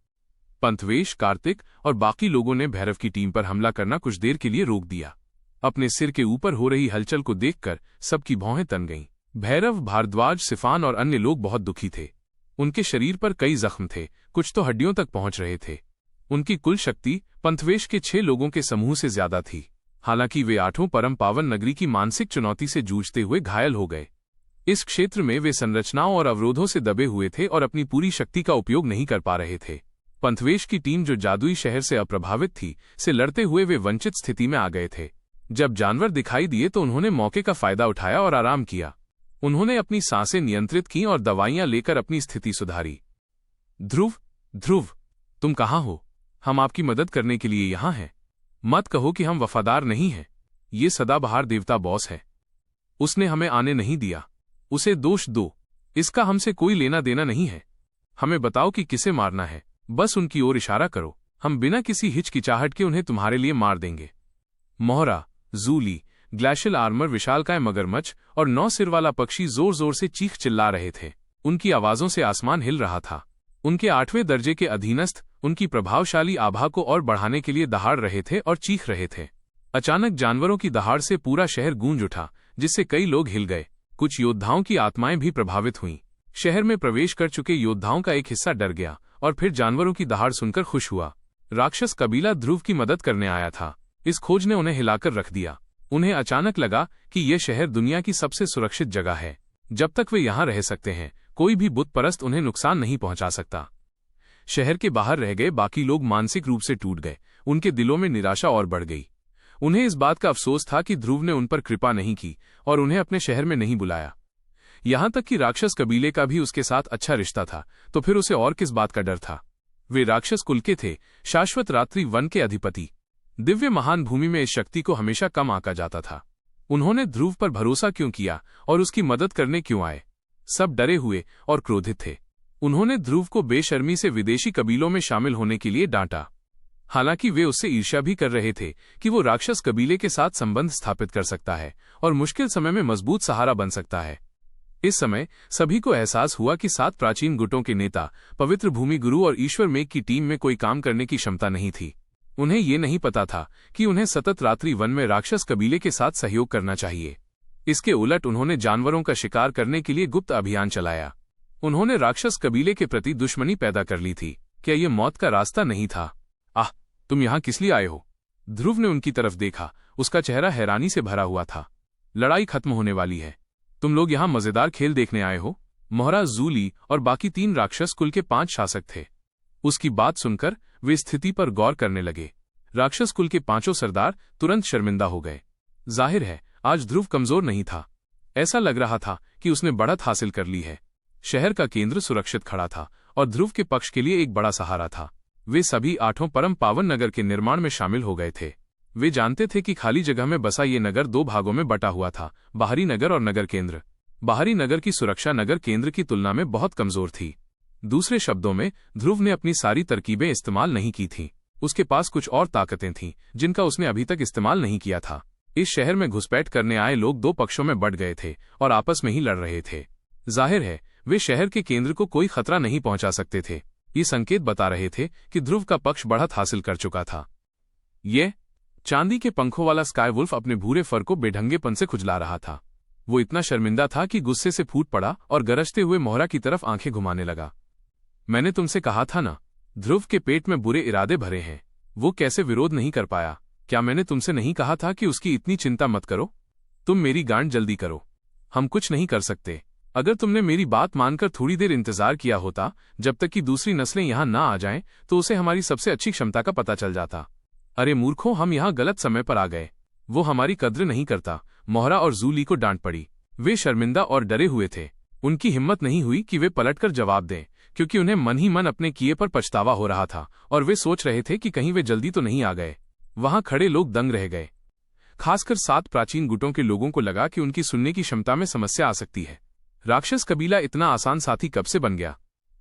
पंथवेश, कार्तिक और बाकी लोगों ने भैरव की टीम पर हमला करना कुछ देर के लिए रोक दिया। अपने सिर के ऊपर हो रही हलचल को देखकर सबकी भौहें तन गईं। भैरव, भारद्वाज, सिफान और अन्य लोग बहुत दुखी थे। उनके शरीर पर कई जख्म थे, कुछ तो हड्डियों तक पहुंच रहे थे। उनकी कुल शक्ति पंथवेश के 6 लोगों के समूह से ज्यादा थी। हालांकि वे 8 परम पावन नगरी की मानसिक चुनौती से जूझते हुए घायल हो गए। इस क्षेत्र में वे संरचनाओं और अवरोधों से दबे हुए थे और अपनी पूरी शक्ति का उपयोग नहीं कर पा रहे थे। पंथवेश की टीम, जो जादुई शहर से अप्रभावित थी, से लड़ते हुए वे वंचित स्थिति में आ गए थे। जब जानवर दिखाई दिए तो उन्होंने मौके का फायदा उठाया और आराम किया। उन्होंने अपनी सांसें नियंत्रित की और दवाइयां लेकर अपनी स्थिति सुधारी। ध्रुव, ध्रुव, तुम कहाँ हो? हम आपकी मदद करने के लिए यहाँ हैं। मत कहो कि हम वफादार नहीं हैं। ये सदाबहार देवता बॉस है। उसने हमें आने नहीं दिया। उसे दोष दो। इसका हमसे कोई लेना देना नहीं है। हमें बताओ कि किसे मारना है। बस उनकी ओर इशारा करो। हम बिना किसी हिचकिचाहट के उन्हें तुम्हारे लिए मार देंगे। मोहरा, जूली, ग्लेशियल आर्मर, विशालकाय मगरमच्छ और 9 सिर वाला पक्षी जोर जोर से चीख चिल्ला रहे थे। उनकी आवाजों से आसमान हिल रहा था। उनके 8वें दर्जे के अधीनस्थ उनकी प्रभावशाली आभा को और बढ़ाने के लिए दहाड़ रहे थे और चीख रहे थे। अचानक जानवरों की दहाड़ से पूरा शहर गूंज उठा, जिससे कई लोग हिल गए। कुछ योद्धाओं की आत्माएं भी प्रभावित हुईं। शहर में प्रवेश कर चुके योद्धाओं का एक हिस्सा डर गया और फिर जानवरों की दहाड़ सुनकर खुश हुआ। राक्षस कबीला ध्रुव की मदद करने आया था। इस खोज ने उन्हें हिलाकर रख दिया। उन्हें अचानक लगा कि यह शहर दुनिया की सबसे सुरक्षित जगह है। जब तक वे यहाँ रह सकते हैं, कोई भी बुत परस्त उन्हें नुकसान नहीं पहुंचा सकता। शहर के बाहर रह गए बाकी लोग मानसिक रूप से टूट गए। उनके दिलों में निराशा और बढ़ गई। उन्हें इस बात का अफसोस था कि ध्रुव ने उन पर कृपा नहीं की और उन्हें अपने शहर में नहीं बुलाया। यहां तक कि राक्षस कबीले का भी उसके साथ अच्छा रिश्ता था, तो फिर उसे और किस बात का डर था? वे राक्षस कुल के थे, शाश्वत रात्रि वन के अधिपति। दिव्य महान भूमि में इस शक्ति को हमेशा कम आंका जाता था। उन्होंने ध्रुव पर भरोसा क्यों किया और उसकी मदद करने क्यों आए? सब डरे हुए और क्रोधित थे। उन्होंने ध्रुव को बेशर्मी से विदेशी कबीलों में शामिल होने के लिए डांटा। हालांकि वे उससे ईर्ष्या भी कर रहे थे कि वो राक्षस कबीले के साथ संबंध स्थापित कर सकता है और मुश्किल समय में मजबूत सहारा बन सकता है। इस समय सभी को एहसास हुआ कि 7 प्राचीन गुटों के नेता, पवित्र भूमि गुरु और ईश्वर मेघ की टीम में कोई काम करने की क्षमता नहीं थी। उन्हें ये नहीं पता था कि उन्हें सतत रात्रि वन में राक्षस कबीले के साथ सहयोग करना चाहिए। इसके उलट उन्होंने जानवरों का शिकार करने के लिए गुप्त अभियान चलाया। उन्होंने राक्षस कबीले के प्रति दुश्मनी पैदा कर ली थी। क्या ये मौत का रास्ता नहीं था? आह, तुम यहाँ किस लिए आए हो? ध्रुव ने उनकी तरफ देखा। उसका चेहरा हैरानी से भरा हुआ था। लड़ाई खत्म होने वाली है। तुम लोग यहाँ मजेदार खेल देखने आए हो? मोहरा, जूली और बाकी 3 राक्षस कुल के 5 शासक थे। उसकी बात सुनकर वे स्थिति पर गौर करने लगे। राक्षस कुल के 5 सरदार तुरंत शर्मिंदा हो गए। जाहिर है आज ध्रुव कमजोर नहीं था। ऐसा लग रहा था कि उसने बढ़त हासिल कर ली है। शहर का केंद्र सुरक्षित खड़ा था और ध्रुव के पक्ष के लिए एक बड़ा सहारा था। वे सभी 8 परम पावन नगर के निर्माण में शामिल हो गए थे। वे जानते थे कि खाली जगह में बसा ये नगर 2 भागों में बटा हुआ था, बाहरी नगर और नगर केंद्र। बाहरी नगर की सुरक्षा नगर केंद्र की तुलना में बहुत कमजोर थी। दूसरे शब्दों में, ध्रुव ने अपनी सारी तरकीबें इस्तेमाल नहीं की थीं। उसके पास कुछ और ताकतें थीं जिनका उसने अभी तक इस्तेमाल नहीं किया था। इस शहर में घुसपैठ करने आए लोग 2 पक्षों में बंट गए थे और आपस में ही लड़ रहे थे। जाहिर है वे शहर के केंद्र को कोई खतरा नहीं पहुंचा सकते थे। ये संकेत बता रहे थे कि ध्रुव का पक्ष बढ़त हासिल कर चुका था। ये चांदी के पंखों वाला स्काईवुल्फ अपने भूरे फर को बेढंगेपन से खुजला रहा था। वो इतना शर्मिंदा था कि गुस्से से फूट पड़ा और गरजते हुए मोहरा की तरफ आंखें घुमाने लगा। मैंने तुमसे कहा था ना, ध्रुव के पेट में बुरे इरादे भरे हैं। वो कैसे विरोध नहीं कर पाया? क्या मैंने तुमसे नहीं कहा था कि उसकी इतनी चिंता मत करो? तुम मेरी गांड जल्दी करो। हम कुछ नहीं कर सकते। अगर तुमने मेरी बात मानकर थोड़ी देर इंतजार किया होता जब तक कि दूसरी नस्लें यहां ना आ जाएं, तो उसे हमारी सबसे अच्छी क्षमता का पता चल जाता। अरे मूर्खों, हम यहां गलत समय पर आ गए। वो हमारी कद्र नहीं करता। मोहरा और जूली को डांट पड़ी। वे शर्मिंदा और डरे हुए थे। उनकी हिम्मत नहीं हुई कि वे पलटकर जवाब दें, क्योंकि उन्हें मन ही मन अपने किए पर पछतावा हो रहा था और वे सोच रहे थे कि कहीं वे जल्दी तो नहीं आ गए। वहां खड़े लोग दंग रह गए। खासकर 7 प्राचीन गुटों के लोगों को लगा कि उनकी सुनने की क्षमता में समस्या आ सकती है। राक्षस कबीला इतना आसान साथी कब से बन गया?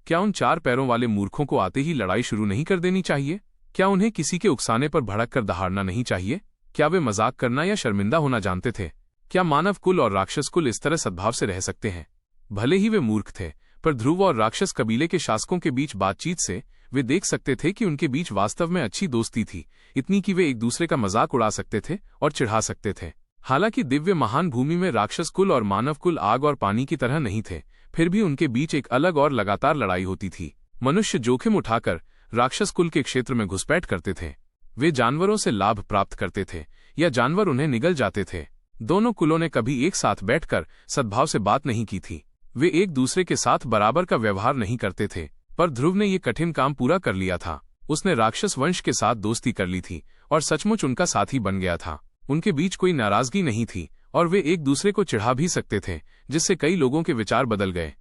क्या उन 4 पैरों वाले मूर्खों को आते ही लड़ाई शुरू नहीं कर देनी चाहिए? क्या उन्हें किसी के उकसाने पर भड़क कर दहाड़ना नहीं चाहिए? क्या वे मजाक करना या शर्मिंदा होना जानते थे? क्या मानव कुल और राक्षस कुल इस तरह सद्भाव से रह सकते हैं? भले ही वे मूर्ख थे, पर ध्रुव और राक्षस कबीले के शासकों के बीच बातचीत से वे देख सकते थे कि उनके बीच वास्तव में अच्छी दोस्ती थी, इतनी कि वे एक दूसरे का मजाक उड़ा सकते थे और चिढ़ा सकते थे। हालांकि दिव्य महान भूमि में राक्षस कुल और मानव कुल आग और पानी की तरह नहीं थे, फिर भी उनके बीच एक अलग और लगातार लड़ाई होती थी। मनुष्य जोखिम उठाकर राक्षस कुल के क्षेत्र में घुसपैठ करते थे। वे जानवरों से लाभ प्राप्त करते थे या जानवर उन्हें निगल जाते थे। दोनों कुलों ने कभी एक साथ बैठकर सद्भाव से बात नहीं की थी। वे एक दूसरे के साथ बराबर का व्यवहार नहीं करते थे, पर ध्रुव ने ये कठिन काम पूरा कर लिया था। उसने राक्षस वंश के साथ दोस्ती कर ली थी और सचमुच उनका साथी बन गया था। उनके बीच कोई नाराजगी नहीं थी और वे एक दूसरे को चिढ़ा भी सकते थे, जिससे कई लोगों के विचार बदल गए।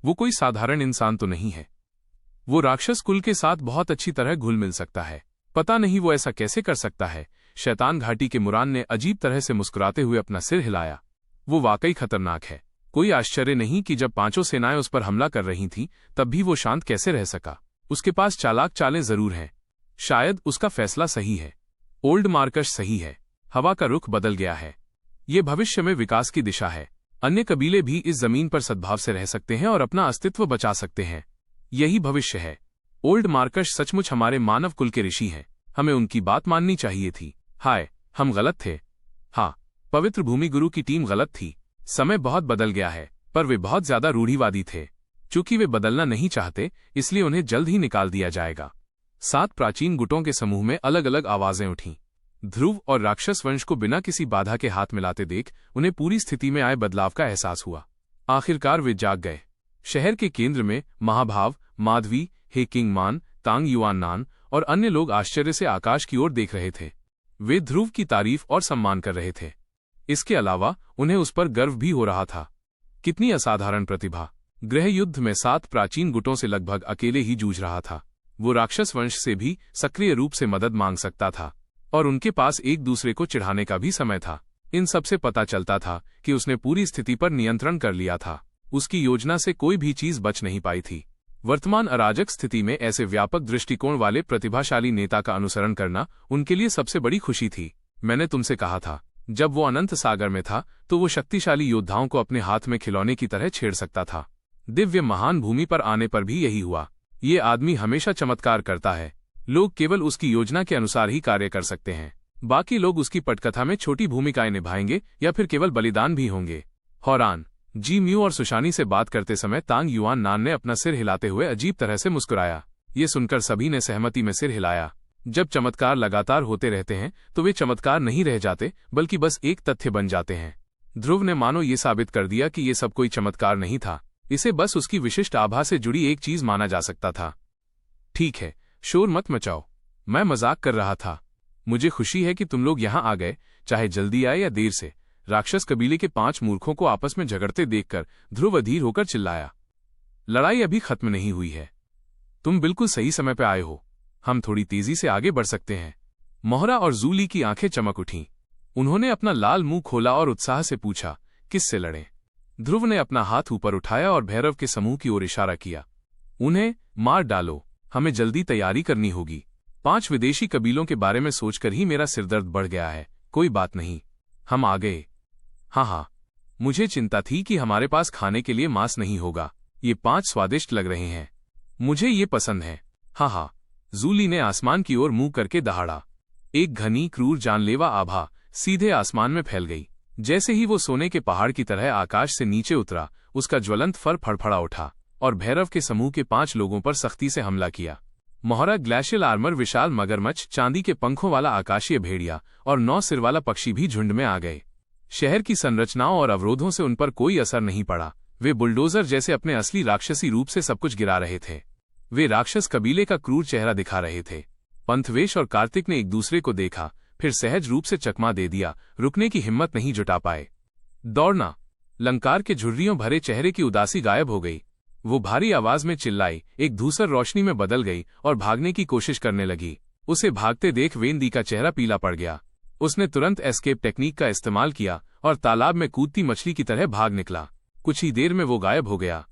वो कोई साधारण इंसान तो नहीं है। वो राक्षस कुल के साथ बहुत अच्छी तरह घुल मिल सकता है। पता नहीं वो ऐसा कैसे कर सकता है। शैतान घाटी के मुरान ने अजीब तरह से मुस्कुराते हुए अपना सिर हिलाया। वो वाकई खतरनाक है। कोई आश्चर्य नहीं कि जब 5 सेनाएं उस पर हमला कर रही थीं, तब भी वो शांत कैसे रह सका। उसके पास चालाक चालें जरूर हैं। शायद उसका फैसला सही है। ओल्ड मार्कश सही है। हवा का रुख बदल गया है। ये भविष्य में विकास की दिशा है। अन्य कबीले भी इस जमीन पर सद्भाव से रह सकते हैं और अपना अस्तित्व बचा सकते हैं। यही भविष्य है। ओल्ड मार्कश सचमुच हमारे मानव कुल के ऋषि हैं। हमें उनकी बात माननी चाहिए थी। हाय, हम गलत थे। हाँ, पवित्र भूमि गुरु की टीम गलत थी। समय बहुत बदल गया है, पर वे बहुत ज्यादा रूढ़िवादी थे। चूंकि वे बदलना नहीं चाहते, इसलिए उन्हें जल्द ही निकाल दिया जाएगा। 7 प्राचीन गुटों के समूह में अलग अलग आवाजें उठीं। ध्रुव और राक्षस वंश को बिना किसी बाधा के हाथ मिलाते देख उन्हें पूरी स्थिति में आए बदलाव का एहसास हुआ। आखिरकार वे जाग गए। शहर के केंद्र में महाभाव, माधवी, हे किंगमान, तांग युआन नान और अन्य लोग आश्चर्य से आकाश की ओर देख रहे थे। वे ध्रुव की तारीफ और सम्मान कर रहे थे। इसके अलावा उन्हें उस पर गर्व भी हो रहा था। कितनी असाधारण प्रतिभा। गृह युद्ध में 7 प्राचीन गुटों से लगभग अकेले ही जूझ रहा था। वो राक्षस वंश से भी सक्रिय रूप से मदद मांग सकता था और उनके पास एक दूसरे को चिढ़ाने का भी समय था। इन सब से पता चलता था कि उसने पूरी स्थिति पर नियंत्रण कर लिया था। उसकी योजना से कोई भी चीज बच नहीं पाई थी। वर्तमान अराजक स्थिति में ऐसे व्यापक दृष्टिकोण वाले प्रतिभाशाली नेता का अनुसरण करना उनके लिए सबसे बड़ी खुशी थी। मैंने तुमसे कहा था, जब वो अनंत सागर में था तो वो शक्तिशाली योद्धाओं को अपने हाथ में खिलौने की तरह छेड़ सकता था। दिव्य महान भूमि पर आने पर भी यही हुआ। ये आदमी हमेशा चमत्कार करता है। लोग केवल उसकी योजना के अनुसार ही कार्य कर सकते हैं। बाकी लोग उसकी पटकथा में छोटी भूमिकाएं निभाएंगे या फिर केवल बलिदान भी होंगे। हौरान जी म्यू और सुशानी से बात करते समय तांग युआन नान ने अपना सिर हिलाते हुए अजीब तरह से मुस्कुराया। ये सुनकर सभी ने सहमति में सिर हिलाया। जब चमत्कार लगातार होते रहते हैं तो वे चमत्कार नहीं रह जाते, बल्कि बस एक तथ्य बन जाते हैं। ध्रुव ने मानो ये साबित कर दिया कि ये सब कोई चमत्कार नहीं था। इसे बस उसकी विशिष्ट आभा से जुड़ी एक चीज माना जा सकता था। ठीक है, शोर मत मचाओ। मैं मजाक कर रहा था। मुझे खुशी है कि तुम लोग यहाँ आ गए, चाहे जल्दी आए या देर से। राक्षस कबीले के 5 मूर्खों को आपस में झगड़ते देखकर ध्रुव अधीर होकर चिल्लाया। लड़ाई अभी खत्म नहीं हुई है। तुम बिल्कुल सही समय पर आए हो। हम थोड़ी तेजी से आगे बढ़ सकते हैं। मोहरा और जूली की आंखें चमक उठीं। उन्होंने अपना लाल मुंह खोला और उत्साह से पूछा, किससे लड़ें? ध्रुव ने अपना हाथ ऊपर उठाया और भैरव के समूह की ओर इशारा किया। उन्हें मार डालो। हमें जल्दी तैयारी करनी होगी। 5 विदेशी कबीलों के बारे में सोचकर ही मेरा सिरदर्द बढ़ गया है। कोई बात नहीं, हम आ गए। हाँ, मुझे चिंता थी कि हमारे पास खाने के लिए मांस नहीं होगा। ये 5 स्वादिष्ट लग रहे हैं। मुझे ये पसंद है। हाँ, जूली ने आसमान की ओर मुंह करके दहाड़ा। एक घनी क्रूर जानलेवा आभा सीधे आसमान में फैल गई। जैसे ही वो सोने के पहाड़ की तरह आकाश से नीचे उतरा, उसका ज्वलंत फर फड़फड़ा उठा और भैरव के समूह के 5 लोगों पर सख्ती से हमला किया। मोहरा ग्लेशियल आर्मर, विशाल मगरमच्छ, चांदी के पंखों वाला आकाशीय भेड़िया और 9 सिर वाला पक्षी भी झुंड में आ गए। शहर की संरचनाओं और अवरोधों से उन पर कोई असर नहीं पड़ा। वे बुलडोजर जैसे अपने असली राक्षसी रूप से सब कुछ गिरा रहे थे। वे राक्षस कबीले का क्रूर चेहरा दिखा रहे थे। पंथवेश और कार्तिक ने एक दूसरे को देखा, फिर सहज रूप से चकमा दे दिया, रुकने की हिम्मत नहीं जुटा पाए। दौड़ना। लंकार के झुर्रियों भरे चेहरे की उदासी गायब हो गई। वो भारी आवाज में चिल्लाई, एक धूसर रोशनी में बदल गई और भागने की कोशिश करने लगी। उसे भागते देख वेंदी का चेहरा पीला पड़ गया। उसने तुरंत एस्केप टेक्निक का इस्तेमाल किया और तालाब में कूदती मछली की तरह भाग निकला। कुछ ही देर में वो गायब हो गया।